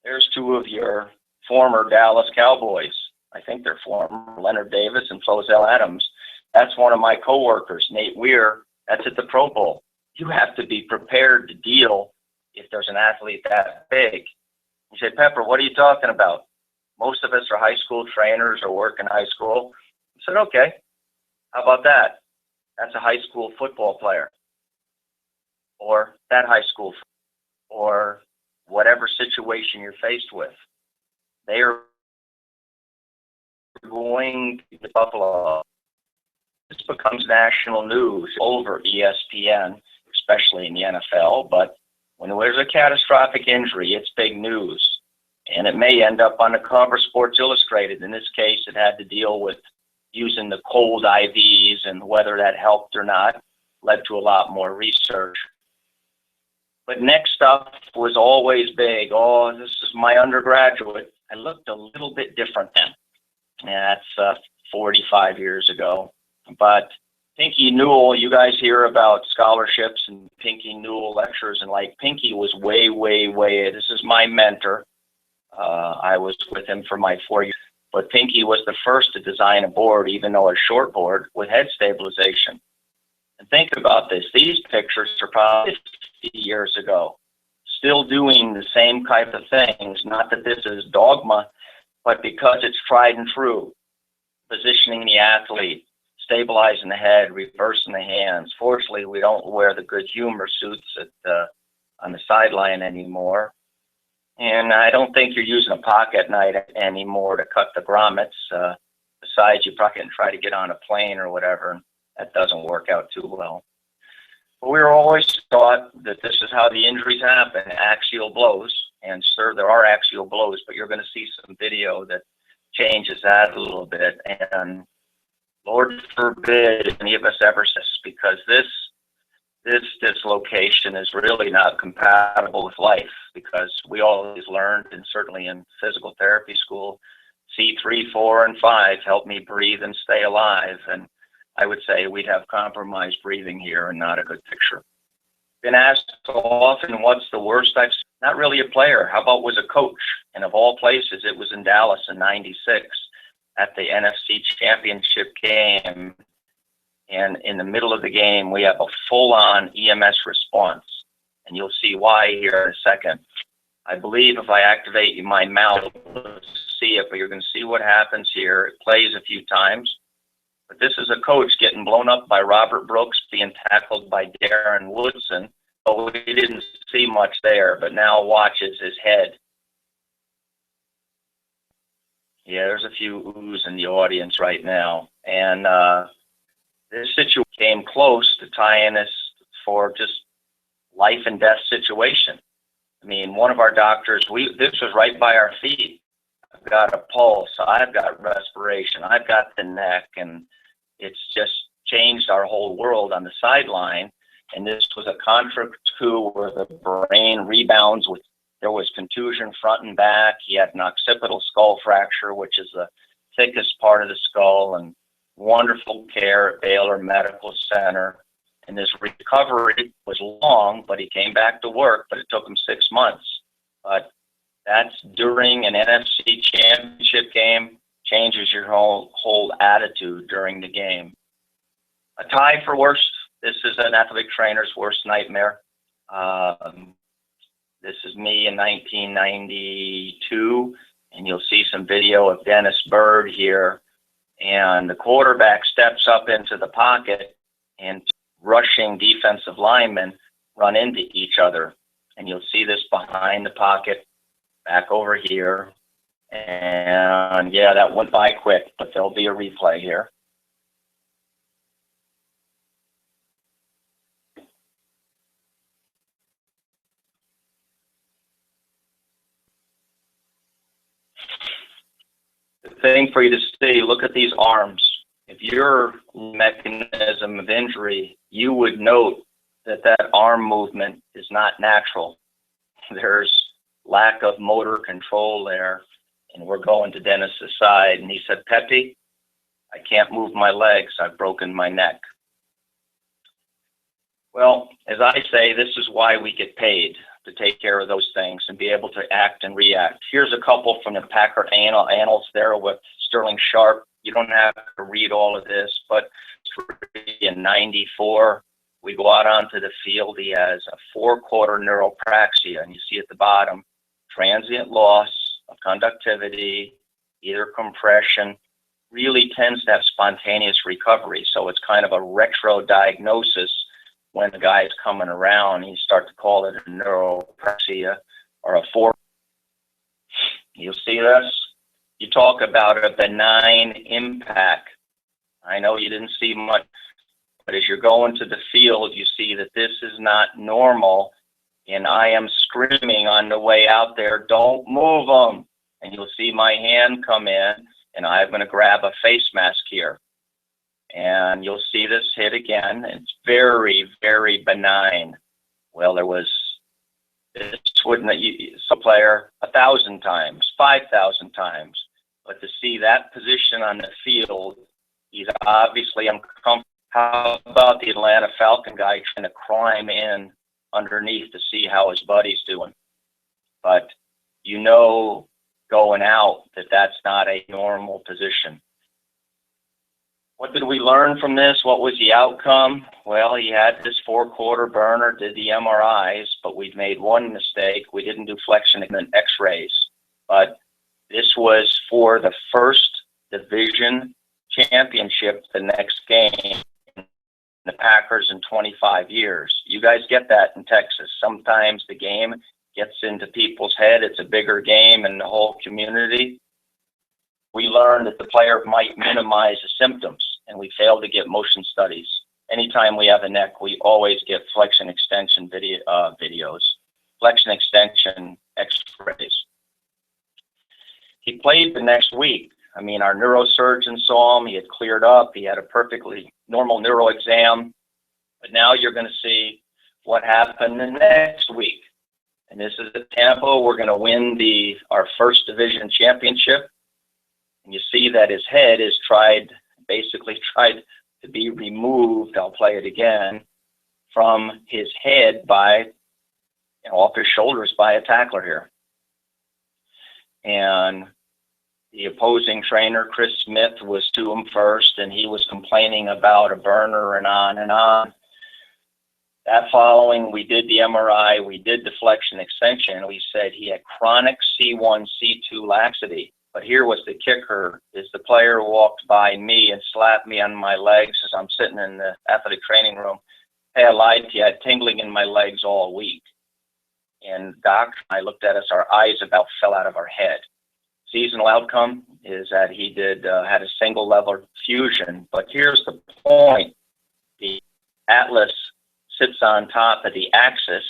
H: There's two of your former Dallas Cowboys. I think they're former, Leonard Davis and Flozell Adams. That's one of my coworkers, Nate Weir. That's at the Pro Bowl. You have to be prepared to deal if there's an athlete that big. You say, Pepper, what are you talking about? Most of us are high school trainers or work in high school. I said, okay, how about that? That's a high school football player, or that high school, or whatever situation you're faced with. They are going to Buffalo. This becomes national news over ESPN, especially in the NFL. But when there's a catastrophic injury, it's big news. And it may end up on the cover of Sports Illustrated. In this case, it had to deal with using the cold IVs, and whether that helped or not led to a lot more research. But next stuff was always big. Oh, this is my undergraduate. I looked a little bit different then. And that's 45 years ago. But Pinky Newell, you guys hear about scholarships and Pinky Newell lectures, and like Pinky was way, this is my mentor. I was with him for my 4 years. But Pinky was the first to design a board, even though a short board, with head stabilization. And think about this. These pictures are probably 50 years ago. Still doing the same type of things. Not that this is dogma, but because it's tried and true. Positioning the athlete, stabilizing the head, reversing the hands. Fortunately, we don't wear the good humor suits on the sideline anymore. And I don't think you're using a pocket knife anymore to cut the grommets. Besides, you probably can try to get on a plane or whatever. That doesn't work out too well. But we were always taught that this is how the injuries happen, axial blows. And sir, there are axial blows, but you're going to see some video that changes that a little bit. And Lord forbid any of us ever says, because this dislocation is really not compatible with life, because we always learned, and certainly in physical therapy school, C3, 4, and 5 help me breathe and stay alive. And I would say we'd have compromised breathing here and not a good picture. Been asked so often, what's the worst I've seen? Not really a player. How about was a coach? And of all places, it was in Dallas in '96 at the NFC Championship game. And in the middle of the game, we have a full-on EMS response. And you'll see why here in a second. I believe if I activate my mouth, you'll see it, but you're going to see what happens here. It plays a few times. But this is a coach getting blown up by Robert Brooks, being tackled by Darren Woodson. So we didn't see much there, but now watches his head. Yeah, there's a few oohs in the audience right now. And this situation came close to tying us for just life and death situation. I mean, one of our doctors, this was right by our feet. I've got a pulse, I've got respiration, I've got the neck, and it's just changed our whole world on the sideline. And this was a contra coup where the brain rebounds with, there was contusion front and back. He had an occipital skull fracture, which is the thickest part of the skull, and wonderful care at Baylor Medical Center. And this recovery was long, but he came back to work, but it took him 6 months. But that's during an NFC championship game, changes your whole attitude during the game. A tie for worst. This is an athletic trainer's worst nightmare. This is me in 1992, and you'll see some video of Dennis Byrd here. And the quarterback steps up into the pocket, and rushing defensive linemen run into each other. And you'll see this behind the pocket, back over here. And yeah, that went by quick, but there'll be a replay here. The thing for you to see, look at these arms. If your mechanism of injury, you would note that that arm movement is not natural. There's lack of motor control there. And we're going to Dennis's side, and he said, "Pepe, I can't move my legs. I've broken my neck." Well, as I say, this is why we get paid, to take care of those things and be able to act and react. Here's a couple from the Packer annals there with Sterling Sharp. You don't have to read all of this, but in 94, we go out onto the field. He has a 4-quarter neuropraxia, and you see at the bottom, transient loss of conductivity, either compression, really tends to have spontaneous recovery. So it's kind of a retro diagnosis. When the guy is coming around, you start to call it a neuropraxia or a 4. You'll see this. You talk about a benign impact. I know you didn't see much, but as you're going to the field, you see that this is not normal. And I am screaming on the way out there, "Don't move them." And you'll see my hand come in, and I'm going to grab a face mask here. And you'll see this hit again. It's very, very benign. Well, there was this wouldn't some player 1,000 times, 5,000 times. But to see that position on the field, he's obviously uncomfortable. How about the Atlanta Falcon guy trying to climb in underneath to see how his buddy's doing? But you know going out that that's not a normal position. What did we learn from this? What was the outcome? Well, he had this 4-quarter burner, did the MRIs, but we made one mistake. We didn't do flexion and x-rays. But this was for the first division championship the next game, the Packers in 25 years. You guys get that in Texas. Sometimes the game gets into people's head. It's a bigger game in the whole community. We learned that the player might minimize the symptoms, and we failed to get motion studies. Anytime we have a neck, we always get flexion extension videos, flexion extension x-rays. He played the next week. I mean, our neurosurgeon saw him. He had cleared up. He had a perfectly normal neuro exam. But now you're going to see what happened the next week. And this is at Tampa. We're going to win our first division championship. And you see that his head is basically tried to be removed. I'll play it again, from his head by, off his shoulders by a tackler here. And the opposing trainer, Chris Smith, was to him first, and he was complaining about a burner and on and on. That following, we did the MRI, we did the flexion extension, and we said he had chronic C1, C2 laxity. But here was the kicker, is the player walked by me and slapped me on my legs as I'm sitting in the athletic training room. Hey, I lied to you, I had tingling in my legs all week. And Doc and I looked at us, our eyes about fell out of our head. Seasonal outcome is that he had a single level fusion. But here's the point. The atlas sits on top of the axis,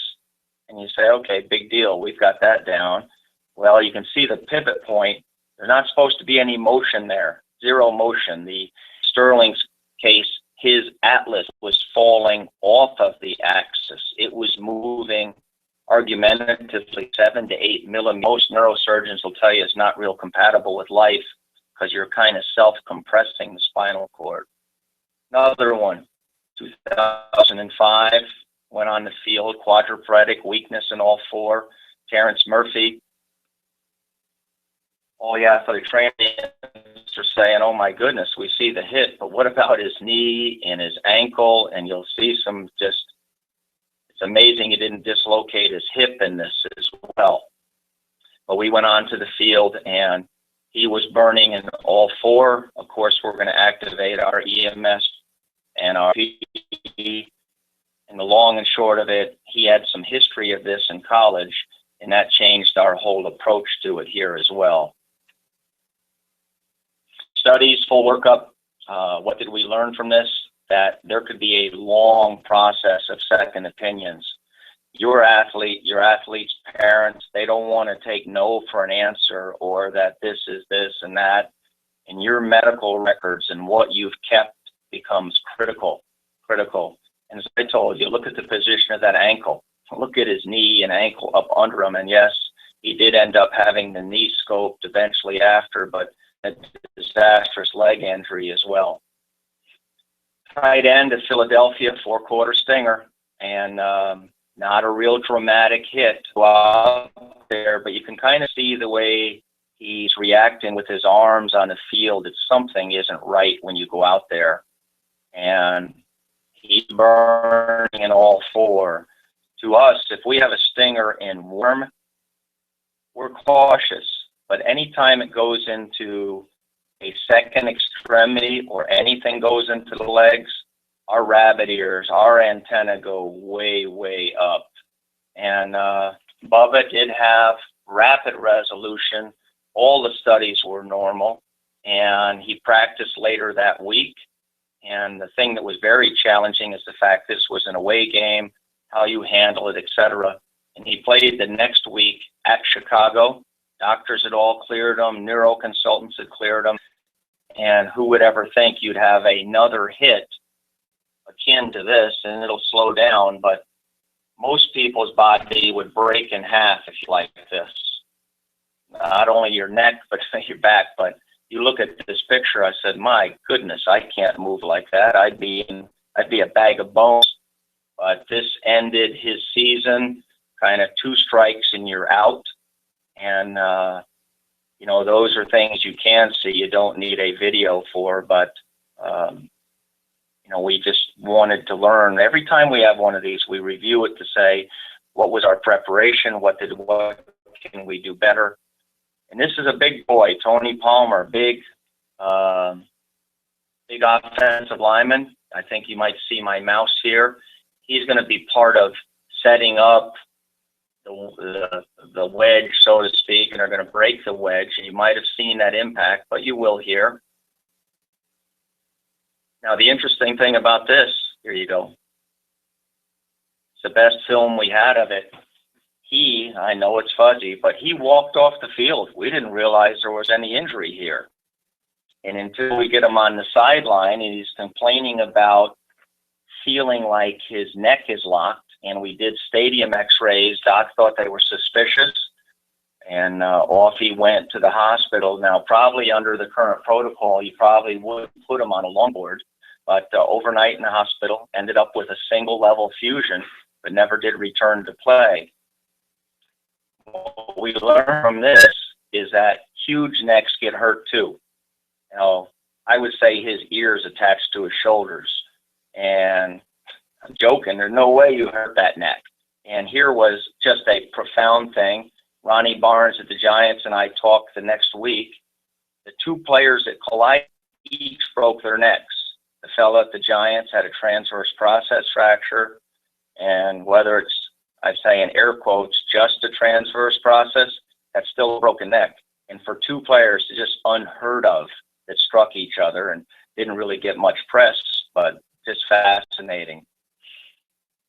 H: And you say, okay, big deal, we've got that down. Well, you can see the pivot point. There's not supposed to be any motion there, zero motion. The Sterling's case, his atlas was falling off of the axis. It was moving argumentatively 7 to 8 millimeters. Most neurosurgeons will tell you it's not real compatible with life because you're kind of self-compressing the spinal cord. Another one, 2005, went on the field, quadriplegic, weakness in all four. Terrence Murphy, all the athletic trainers are saying, oh my goodness, we see the hip, but what about his knee and his ankle? And you'll see some just, it's amazing he didn't dislocate his hip in this as well. But we went on to the field and he was burning in all four. Of course, we're going to activate our EMS and our PE. And the long and short of it, he had some history of this in college, and that changed our whole approach to it here as well. Studies, full workup. What did we learn from this? That there could be a long process of second opinions. Your athlete, your athlete's parents, they don't want to take no for an answer or that this is this and that. And your medical records and what you've kept becomes critical. And as I told you, look at the position of that ankle. Look at his knee and ankle up under him. And yes, he did end up having the knee scoped eventually after, but a disastrous leg injury as well. Tight end of Philadelphia, 4-quarter stinger, and not a real dramatic hit out there, but you can kind of see the way he's reacting with his arms on the field. That something isn't right when you go out there. And he's burning in all four. To us, if we have a stinger in warm, we're cautious. But anytime it goes into a second extremity or anything goes into the legs, our rabbit ears, our antenna go way, way up. And Bubba did have rapid resolution. All the studies were normal. And he practiced later that week. And the thing that was very challenging is the fact this was an away game, how you handle it, etc. And he played the next week at Chicago. Doctors had all cleared him, neuro consultants had cleared him. And who would ever think you'd have another hit akin to this, and it'll slow down, but most people's body would break in half if you like this. Not only your neck, but your back. But you look at this picture, I said, my goodness, I can't move like that. I'd be a bag of bones. But this ended his season, kind of 2 strikes and you're out. And, you know, those are things you can see. You don't need a video for, but, you know, we just wanted to learn. Every time we have one of these, we review it to say, what was our preparation? What can we do better? And this is a big boy, Tony Palmer, big offensive lineman. I think you might see my mouse here. He's going to be part of setting up the wedge, so to speak, and they're going to break the wedge. And you might have seen that impact, but you will here. Now, the interesting thing about this, here you go. It's the best film we had of it. I know it's fuzzy, but he walked off the field. We didn't realize there was any injury here. And until we get him on the sideline, and he's complaining about feeling like his neck is locked, and we did stadium x-rays. Doc thought they were suspicious, and off he went to the hospital. Now, probably under the current protocol, you probably would put him on a longboard, but overnight in the hospital, ended up with a single level fusion, but never did return to play. What we learned from this is that huge necks get hurt too. You know, I would say his ears attached to his shoulders. And I'm joking, there's no way you hurt that neck. And here was just a profound thing. Ronnie Barnes at the Giants and I talked the next week. The 2 players that collided each broke their necks. The fellow at the Giants had a transverse process fracture, and whether it's, I say in air quotes, just a transverse process, that's still a broken neck. And for 2 players to just unheard of that struck each other and didn't really get much press, but just fascinating.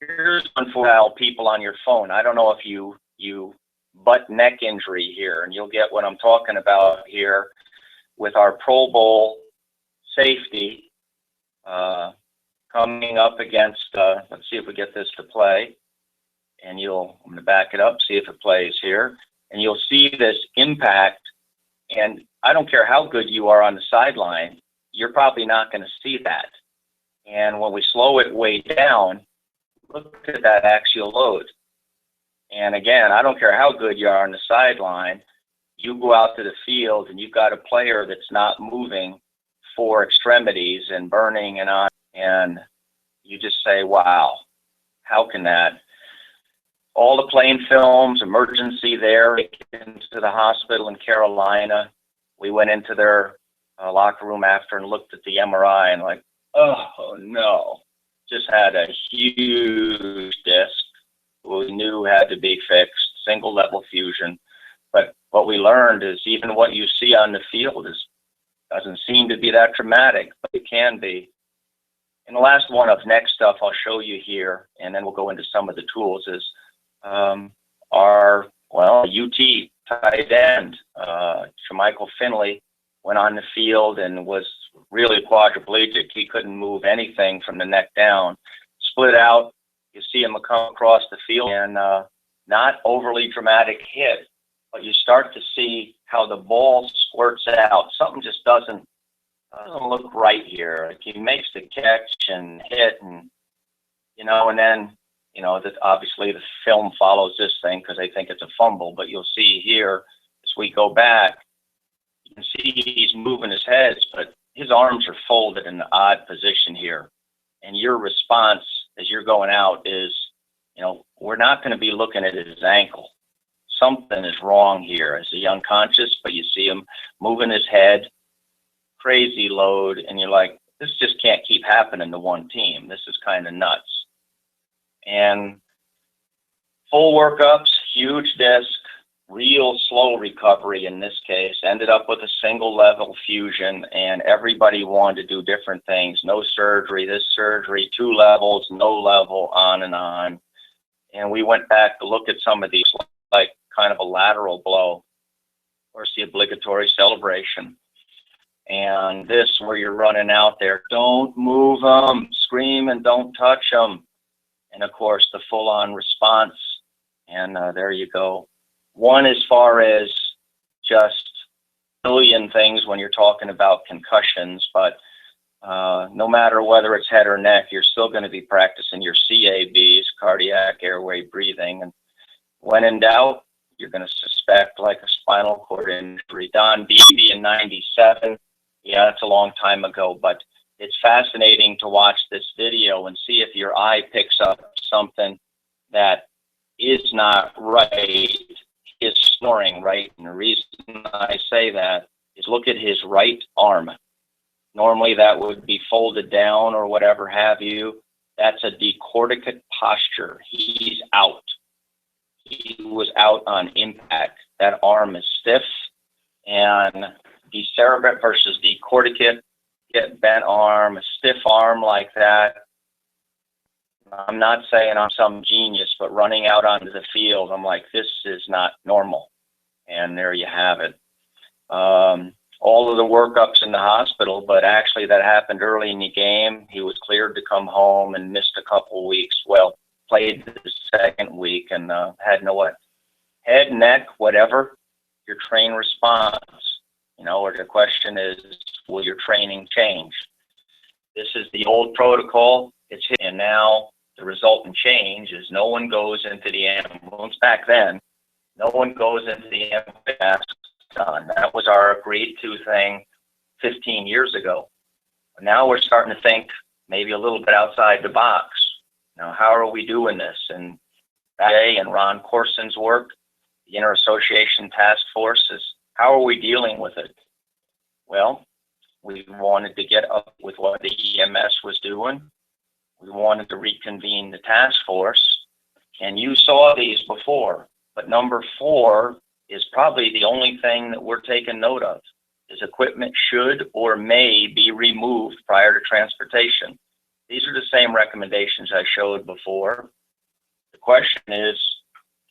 H: Here's one for people on your phone. I don't know if you butt neck injury here, and you'll get what I'm talking about here with our Pro Bowl safety coming up against, let's see if we get this to play, and I'm going to back it up, see if it plays here, and you'll see this impact, and I don't care how good you are on the sideline, you're probably not going to see that. And when we slow it way down, look at that axial load. And again, I don't care how good you are on the sideline, you go out to the field and you've got a player that's not moving for extremities and burning and on, and you just say, wow, how can that? All the playing films, emergency there, into the hospital in Carolina. We went into their locker room after and looked at the MRI and like, oh no, just had a huge disc we knew had to be fixed, single level fusion. But what we learned is even what you see on the field doesn't seem to be that traumatic, but it can be. And the last one of neck stuff I'll show you here, and then we'll go into some of the tools, is our UT tight end, Cervical Finley, went on the field and was really quadriplegic. He couldn't move anything from the neck down. Split out, you see him come across the field, and not overly dramatic hit, but you start to see how the ball squirts out. Something just doesn't look right here. Like he makes the catch and hit, and and then that obviously the film follows this thing because they think it's a fumble. But you'll see here as we go back, you can see he's moving his head, but his arms are folded in an odd position here. And your response as you're going out is, we're not going to be looking at his ankle. Something is wrong here. Is he unconscious? But you see him moving his head, crazy load, and you're like, this just can't keep happening to one team. This is kind of nuts. And full workups, huge disc, real slow recovery in this case, ended up with a single level fusion, and everybody wanted to do different things. No surgery, this surgery, 2 levels, no level, on and on. And we went back to look at some of these, like kind of a lateral blow, of course, the obligatory celebration. And this, where you're running out there, don't move them, scream and don't touch them. And of course, the full-on response. And there you go. One, as far as just a million things when you're talking about concussions, but no matter whether it's head or neck, you're still going to be practicing your CABs, cardiac airway breathing. And when in doubt, you're going to suspect like a spinal cord injury. Don Beebe in 97, yeah, that's a long time ago, but it's fascinating to watch this video and see if your eye picks up something that is not right, is snoring, right? And the reason I say that is look at his right arm. Normally that would be folded down or whatever have you. That's a decorticate posture. He's out. He was out on impact. That arm is stiff, and decerebrate versus decorticate, get bent arm, a stiff arm like that. I'm not saying I'm some genius, but running out onto the field, I'm like, this is not normal. And there you have it. All of the workups in the hospital, but actually that happened early in the game. He was cleared to come home and missed a couple weeks. Well, played the second week and had no head, neck, whatever, your train response. Or the question is, will your training change? This is the old protocol. It's hit, and now the resultant change is no one goes into the ambulance. Back then, no one goes into the ambulance. That was our agreed to thing 15 years ago. Now we're starting to think maybe a little bit outside the box. Now, how are we doing this? And Jay and Ron Corson's work, the Inter-Association Task Force, is how are we dealing with it? Well, we wanted to get up with what the EMS was doing. We wanted to reconvene the task force. And you saw these before, but number 4 is probably the only thing that we're taking note of, is equipment should or may be removed prior to transportation. These are the same recommendations I showed before. The question is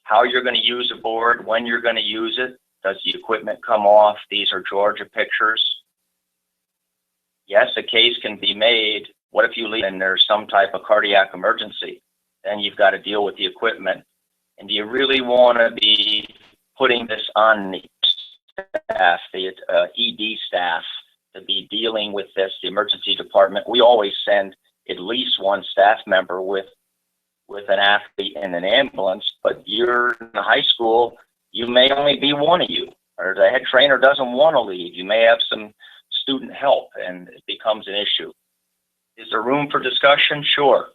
H: how you're going to use a board, when you're going to use it. Does the equipment come off? These are Georgia pictures. Yes, a case can be made. What if you leave and there's some type of cardiac emergency? Then you've got to deal with the equipment. And do you really want to be putting this on the staff, the ED staff, to be dealing with this, the emergency department? We always send at least one staff member with an athlete in an ambulance, but you're in the high school, you may only be one of you, or the head trainer doesn't want to leave. You may have some student help, and it becomes an issue. Is there room for discussion? Sure.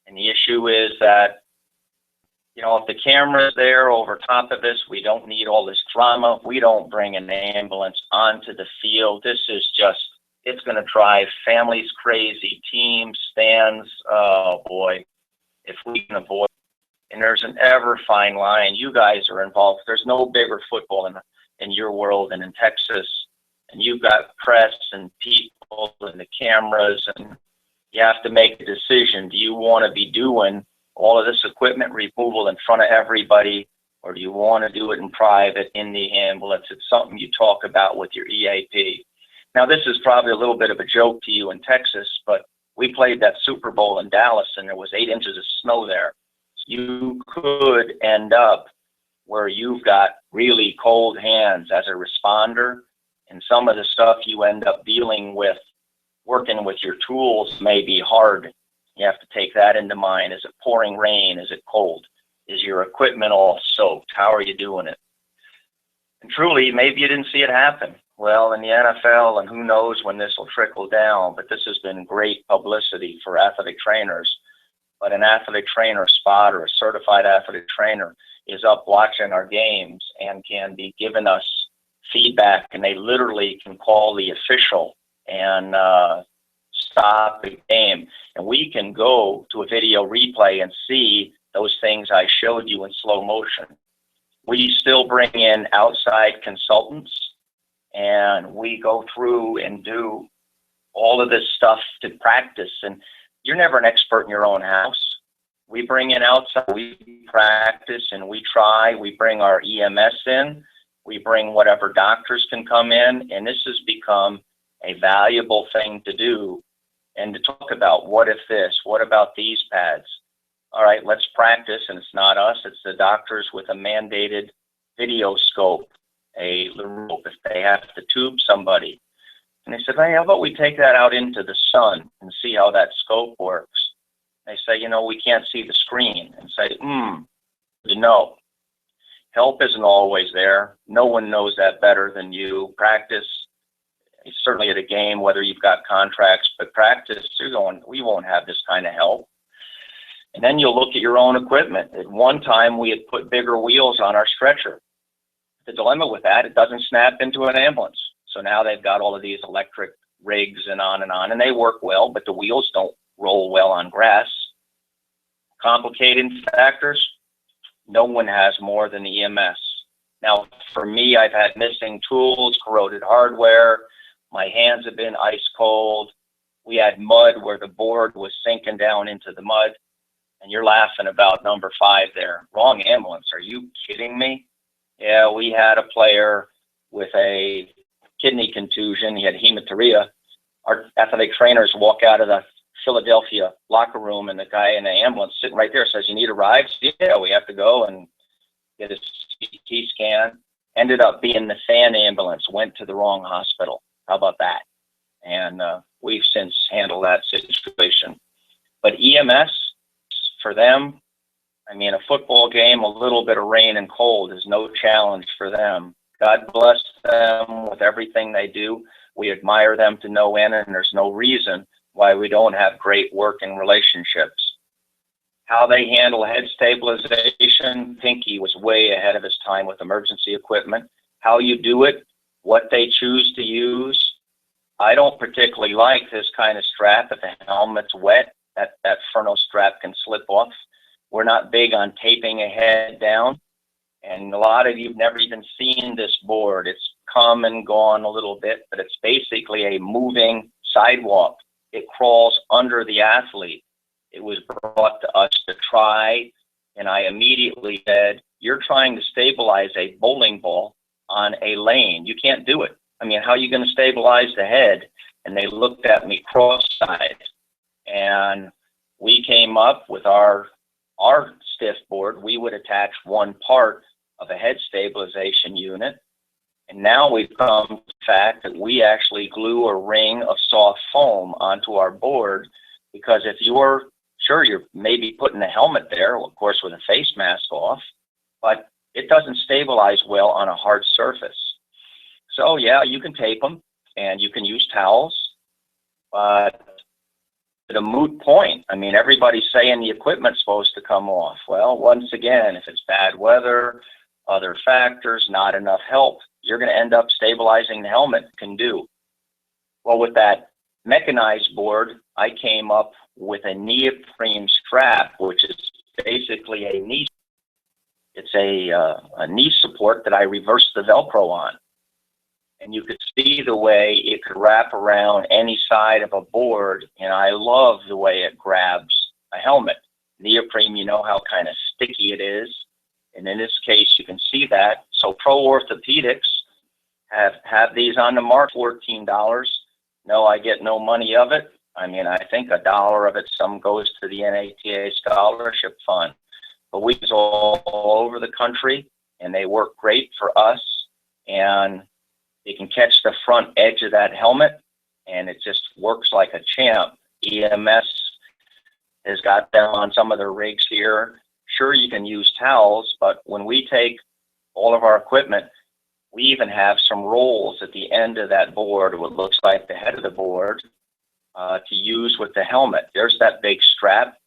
H: And the issue is that, you know, if the camera's there over top of this, we don't need all this drama. We don't bring an ambulance onto the field. This is just, it's going to drive families crazy, teams, stands. Oh boy, if we can avoid. And there's an ever fine line. You guys are involved. There's no bigger football in your world than in Texas. And you've got press and people and the cameras, and you have to make a decision. Do you want to be doing all of this equipment removal in front of everybody, or do you want to do it in private in the ambulance? It's something you talk about with your EAP. Now, this is probably a little bit of a joke to you in Texas, but we played that Super Bowl in Dallas, and there was 8 inches of snow there. You could end up where you've got really cold hands as a responder, and some of the stuff you end up dealing with, working with your tools, may be hard. You have to take that into mind. Is it pouring rain? Is it cold? Is your equipment all soaked? How are you doing it? And truly, maybe you didn't see it happen. Well, in the NFL, and who knows when this will trickle down, but this has been great publicity for athletic trainers. But an athletic trainer spot or a certified athletic trainer is up watching our games and can be giving us feedback, and they literally can call the official and stop the game. And we can go to a video replay and see those things I showed you in slow motion. We still bring in outside consultants, and we go through and do all of this stuff to practice. And you're never an expert in your own house. We bring in outside, we practice and we try. We bring our EMS in. We bring whatever doctors can come in. And this has become a valuable thing to do and to talk about. What if this? What about these pads? All right, let's practice. And it's not us, it's the doctors with a mandated video scope, a rope if they have to tube somebody. And they said, hey, how about we take that out into the sun and see how that scope works? They say, you know, we can't see the screen. And say, no. Help isn't always there. No one knows that better than you. Practice, certainly at a game, whether you've got contracts, but practice, we won't have this kind of help. And then you'll look at your own equipment. At one time, we had put bigger wheels on our stretcher. The dilemma with that, it doesn't snap into an ambulance. So now they've got all of these electric rigs and on, and they work well, but the wheels don't roll well on grass. Complicating factors, no one has more than the EMS. Now, for me, I've had missing tools, corroded hardware. My hands have been ice cold. We had mud where the board was sinking down into the mud. And you're laughing about number 5 there. Wrong ambulance. Are you kidding me? Yeah, we had a player with a kidney contusion. He had hematuria. Our athletic trainers walk out of the Philadelphia locker room, and the guy in the ambulance sitting right there says, you need a ride? Yeah, we have to go and get a CT scan. Ended up being the fan ambulance, went to the wrong hospital. How about that? And we've since handled that situation. But EMS, for them, I mean, a football game, a little bit of rain and cold is no challenge for them. God bless them with everything they do. We admire them to no end, and there's no reason why we don't have great working relationships. How they handle head stabilization, Pinky was way ahead of his time with emergency equipment. How you do it, what they choose to use. I don't particularly like this kind of strap. If the helmet's wet, that Ferno strap can slip off. We're not big on taping a head down. And a lot of you have never even seen this board. It's come and gone a little bit, but it's basically a moving sidewalk. it crawls under the athlete. It was brought to us to try, and I immediately said, you're trying to stabilize a bowling ball on a lane. You can't do it. I mean, how are you going to stabilize the head? And they looked at me cross-eyed. And we came up with our stiff board. We would attach one part of a head stabilization unit. And now we've come to the fact that we actually glue a ring of soft foam onto our board, because if you're maybe putting a helmet there, of course, with a face mask off, but it doesn't stabilize well on a hard surface. So yeah, you can tape them and you can use towels, but at a moot point, I mean, everybody's saying the equipment's supposed to come off. Well, once again, if it's bad weather, other factors, not enough help, you're going to end up stabilizing the helmet can do. Well, with that mechanized board, I came up with a neoprene strap, which is basically a knee. It's a knee support that I reversed the Velcro on. And you could see the way it could wrap around any side of a board, and I love the way it grabs a helmet. Neoprene, you know how kind of sticky it is, and in this case, you can see that. So Pro Orthopedics have these on the market, $14. No, I get no money of it. I mean, I think $1 of it, some goes to the NATA Scholarship Fund. But we use all over the country, and they work great for us, and they can catch the front edge of that helmet, and it just works like a champ. EMS has got them on some of their rigs here. Sure, you can use towels, but when we take all of our equipment, we even have some rolls at the end of that board, what looks like the head of the board, to use with the helmet. There's that big strap.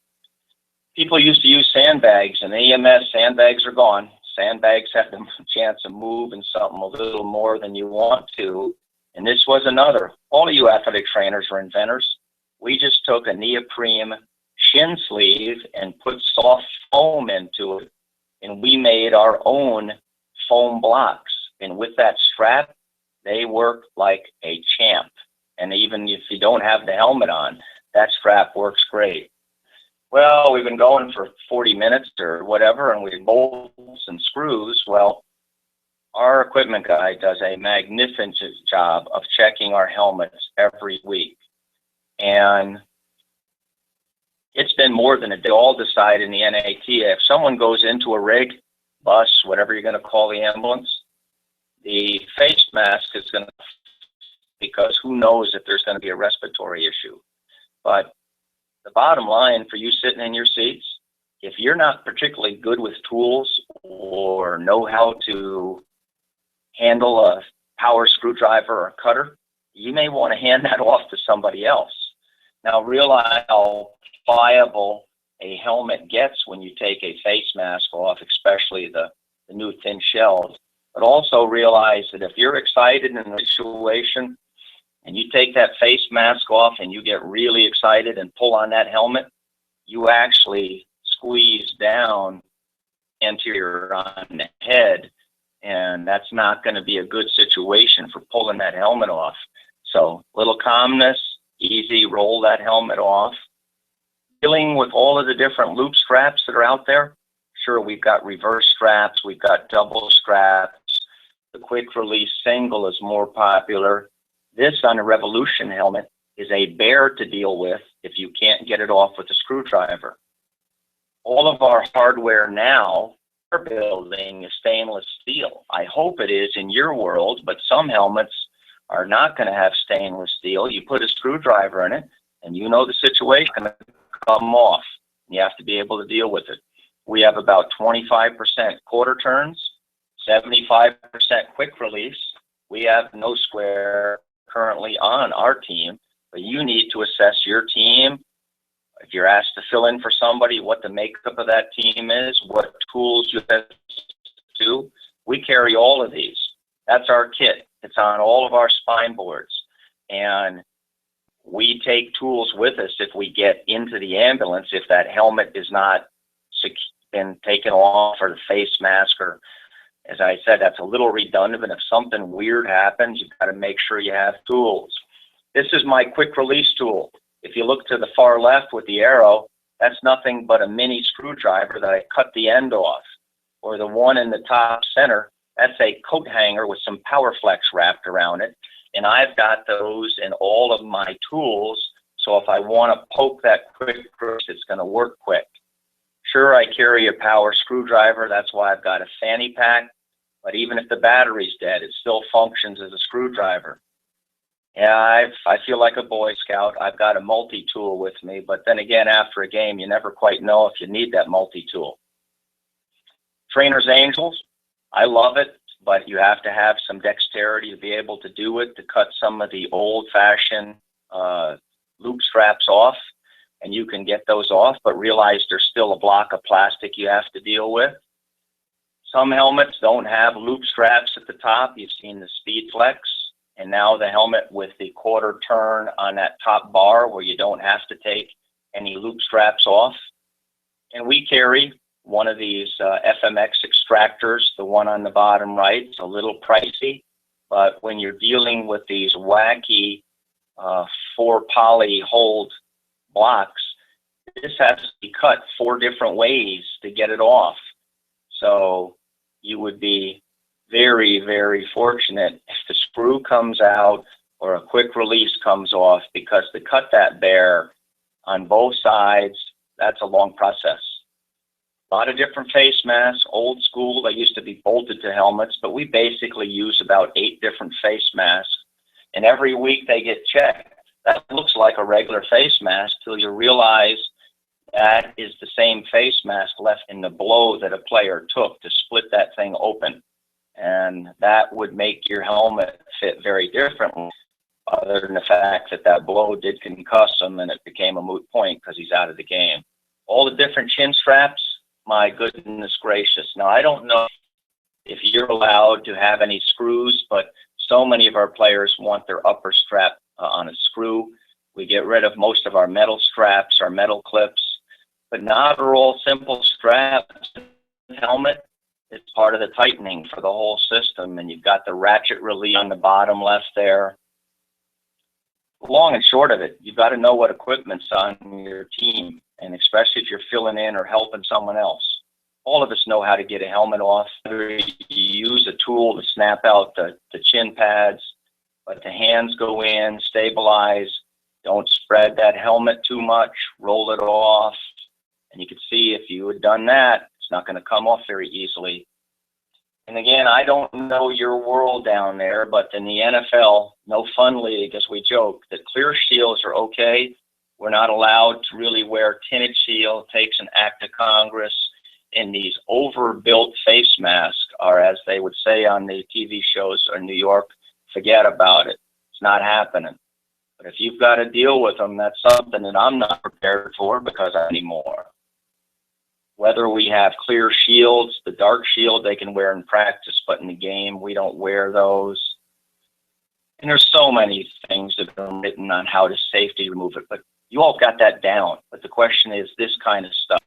H: People used to use sandbags, and EMS sandbags are gone. Sandbags have the chance of moving something a little more than you want to. And this was another. All of you athletic trainers are inventors. We just took a neoprene shin sleeve and put soft foam into it, and we made our own foam blocks. And with that strap, they work like a champ. And even if you don't have the helmet on, that strap works great. Well, we've been going for 40 minutes or whatever, and we bolts and screws. Well, our equipment guy does a magnificent job of checking our helmets every week. And it's been more than a day. All decide in the NATA. If someone goes into a rig, bus, whatever you're going to call the ambulance, the face mask is going to, because who knows if there's going to be a respiratory issue. But the bottom line for you sitting in your seats, if you're not particularly good with tools or know how to handle a power screwdriver or a cutter, you may want to hand that off to somebody else. Now realize how pliable a helmet gets when you take a face mask off, especially the new thin shells. But also realize that if you're excited in a situation and you take that face mask off and you get really excited and pull on that helmet, you actually squeeze down anterior on the head, and that's not going to be a good situation for pulling that helmet off. So little calmness, easy, roll that helmet off. Dealing with all of the different loop straps that are out there, sure, we've got reverse straps, we've got double straps. The quick release single is more popular. This on a Revolution helmet is a bear to deal with if you can't get it off with a screwdriver. All of our hardware now we're building is stainless steel. I hope it is in your world, but some helmets are not going to have stainless steel. You put a screwdriver in it, and you know the situation is going to come off. You have to be able to deal with it. We have about 25% quarter turns, 75% quick release. We have no square currently on our team, but you need to assess your team. If you're asked to fill in for somebody, what the makeup of that team is, what tools you have to do. We carry all of these. That's our kit. It's on all of our spine boards. And we take tools with us if we get into the ambulance, if that helmet is not been taken off, or the face mask, or as I said, that's a little redundant, but if something weird happens, you've got to make sure you have tools. This is my quick release tool. If you look to the far left with the arrow, that's nothing but a mini screwdriver that I cut the end off. Or the one in the top center, that's a coat hanger with some power flex wrapped around it. And I've got those in all of my tools. So if I want to poke that quick, it's going to work quick. Sure, I carry a power screwdriver. That's why I've got a fanny pack. But even if the battery's dead, it still functions as a screwdriver. Yeah, I feel like a Boy Scout. I've got a multi-tool with me. But then again, after a game, you never quite know if you need that multi-tool. Trainer's Angels, I love it, but you have to have some dexterity to be able to do it, to cut some of the old-fashioned loop straps off. And you can get those off, but realize there's still a block of plastic you have to deal with. Some helmets don't have loop straps at the top. You've seen the Speed Flex, and now the helmet with the quarter turn on that top bar where you don't have to take any loop straps off. And we carry one of these FMX extractors, the one on the bottom right. It's a little pricey, but when you're dealing with these wacky 4-poly hold blocks, this has to be cut 4 different ways to get it off. So you would be very, very fortunate if the screw comes out or a quick release comes off, because to cut that bear on both sides, that's a long process. A lot of different face masks, old school, they used to be bolted to helmets, but we basically use about 8 different face masks, and every week they get checked. That looks like a regular face mask till you realize that is the same face mask left in the blow that a player took to split that thing open. And that would make your helmet fit very differently, other than the fact that that blow did concuss him and it became a moot point because he's out of the game. All the different chin straps, my goodness gracious. Now, I don't know if you're allowed to have any screws, but so many of our players want their upper strap on a screw. We get rid of most of our metal straps, our metal clips, but not all simple straps. Helmet, it's part of the tightening for the whole system, and you've got the ratchet release on the bottom left there. Long and short of it, you've got to know what equipment's on your team, and especially if you're filling in or helping someone else. All of us know how to get a helmet off. You use a tool to snap out the chin pads, but the hands go in, stabilize, don't spread that helmet too much, roll it off. And you can see if you had done that, it's not going to come off very easily. And again, I don't know your world down there, but in the NFL, no fun league, as we joke, that clear shields are okay. We're not allowed to really wear tinted shield. It takes an act of Congress. And these overbuilt face masks are, as they would say on the TV shows in New York, forget about it. It's not happening. But if you've got to deal with them, that's something that I'm not prepared for because anymore. Whether we have clear shields, the dark shield they can wear in practice, but in the game, we don't wear those. And there's so many things that have been written on how to safety remove it, but you all got that down. But the question is this kind of stuff.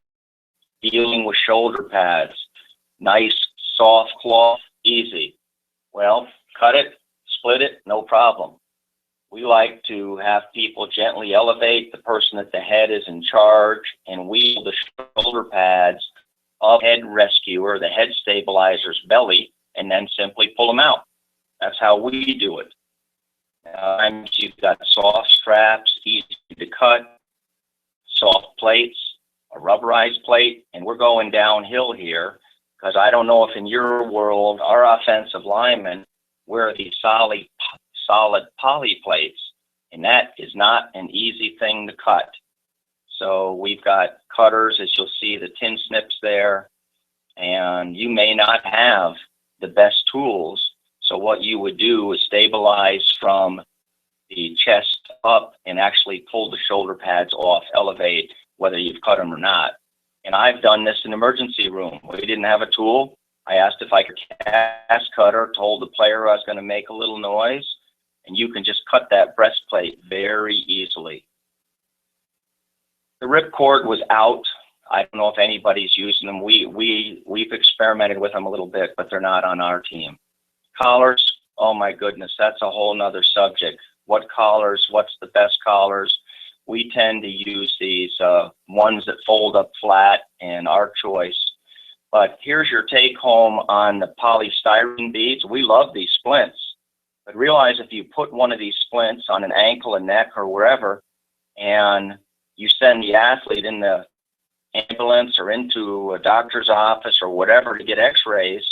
H: Dealing with shoulder pads, nice, soft cloth, easy. Well, cut it, split it, no problem. We like to have people gently elevate. The person at the head is in charge and wheel the shoulder pads up head rescuer, the head stabilizer's belly, and then simply pull them out. That's how we do it. Sometimes you've got soft straps, easy to cut, soft plates, a rubberized plate, and we're going downhill here because I don't know if in your world, our offensive linemen wear these solid poly plates, and that is not an easy thing to cut. So we've got cutters, as you'll see, the tin snips there, and you may not have the best tools. So what you would do is stabilize from the chest up and actually pull the shoulder pads off, elevate, whether you've cut them or not. And I've done this in emergency room. We didn't have a tool. I asked if I could cast cutter, told the player I was going to make a little noise, and you can just cut that breastplate very easily. The ripcord was out. I don't know if anybody's using them. We've experimented with them a little bit, but they're not on our team. Collars, oh my goodness, that's a whole nother subject. What collars, what's the best collars? we tend to use these ones that fold up flat and our choice. But here's your take home on the polystyrene beads. We love these splints, but realize if you put one of these splints on an ankle, a neck, or wherever, and you send the athlete in the ambulance or into a doctor's office or whatever to get x-rays,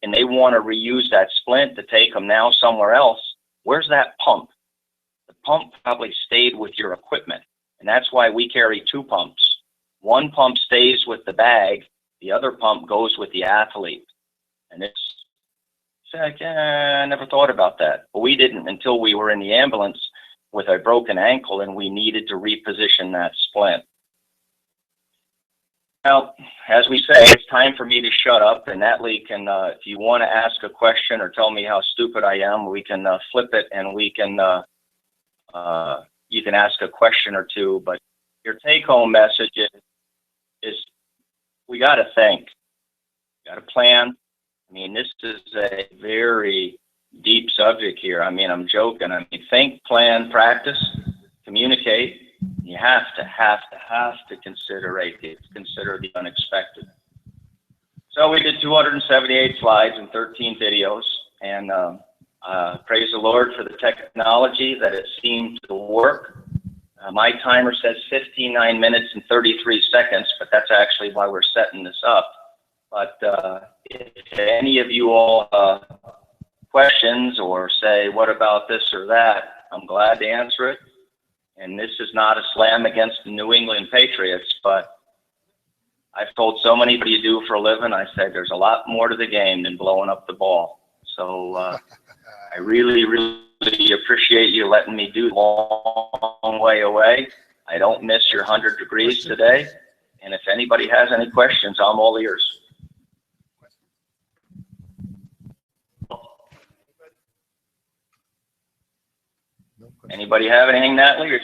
H: and they want to reuse that splint to take them now somewhere else, where's that pump? The pump probably stayed with your equipment, and that's why we carry two pumps. One pump stays with the bag, the other pump goes with the athlete. And it's like, I never thought about that. But we didn't until we were in the ambulance with a broken ankle and we needed to reposition that splint. Now, as we say, it's time for me to shut up, and Natalie can, if you want to ask a question or tell me how stupid I am, we can flip it and we can, you can ask a question or two, but your take-home message is we got to think, got to plan. I mean, this is a very deep subject here. I mean, I'm joking. I mean, think, plan, practice, communicate. You have to consider the unexpected. So we did 278 slides and 13 videos, and praise the Lord for the technology that it seemed to work. My timer says 59 minutes and 33 seconds, but that's actually why we're setting this up. But if any of you all questions or say, what about this or that, I'm glad to answer it. And this is not a slam against the New England Patriots, but I've told so many what do you do for a living. I said there's a lot more to the game than blowing up the ball. So I really, really appreciate you letting me do the long way away. I don't miss your 100 degrees today. And if anybody has any questions, I'm all ears. Anybody have anything, Natalie?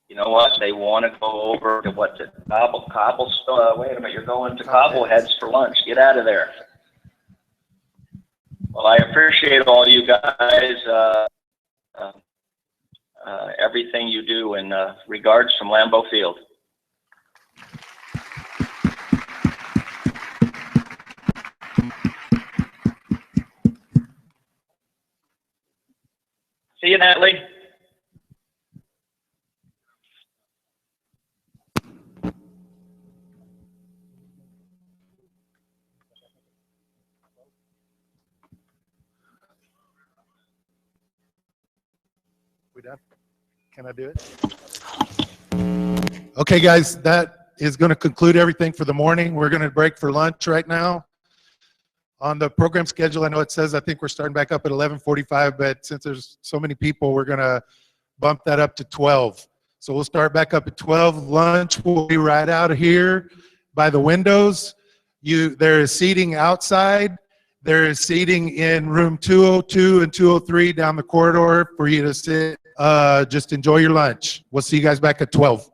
H: You know what? They want to go over to what the wait a minute, you're going to Cobbleheads for lunch. Get out of there. Well, I appreciate all you guys, everything you do, and regards from Lambeau Field. See you, Natalie.
G: We done? Can I do it? Okay, guys, that is going to conclude everything for the morning. We're going to break for lunch right now. On the program schedule, I know it says I think we're starting back up at 11:45, but since there's so many people, we're going to bump that up to 12. So we'll start back up at 12. Lunch will be right out of here by the windows. There is seating outside. There is seating in room 202 and 203 down the corridor for you to sit. Just enjoy your lunch. We'll see you guys back at 12.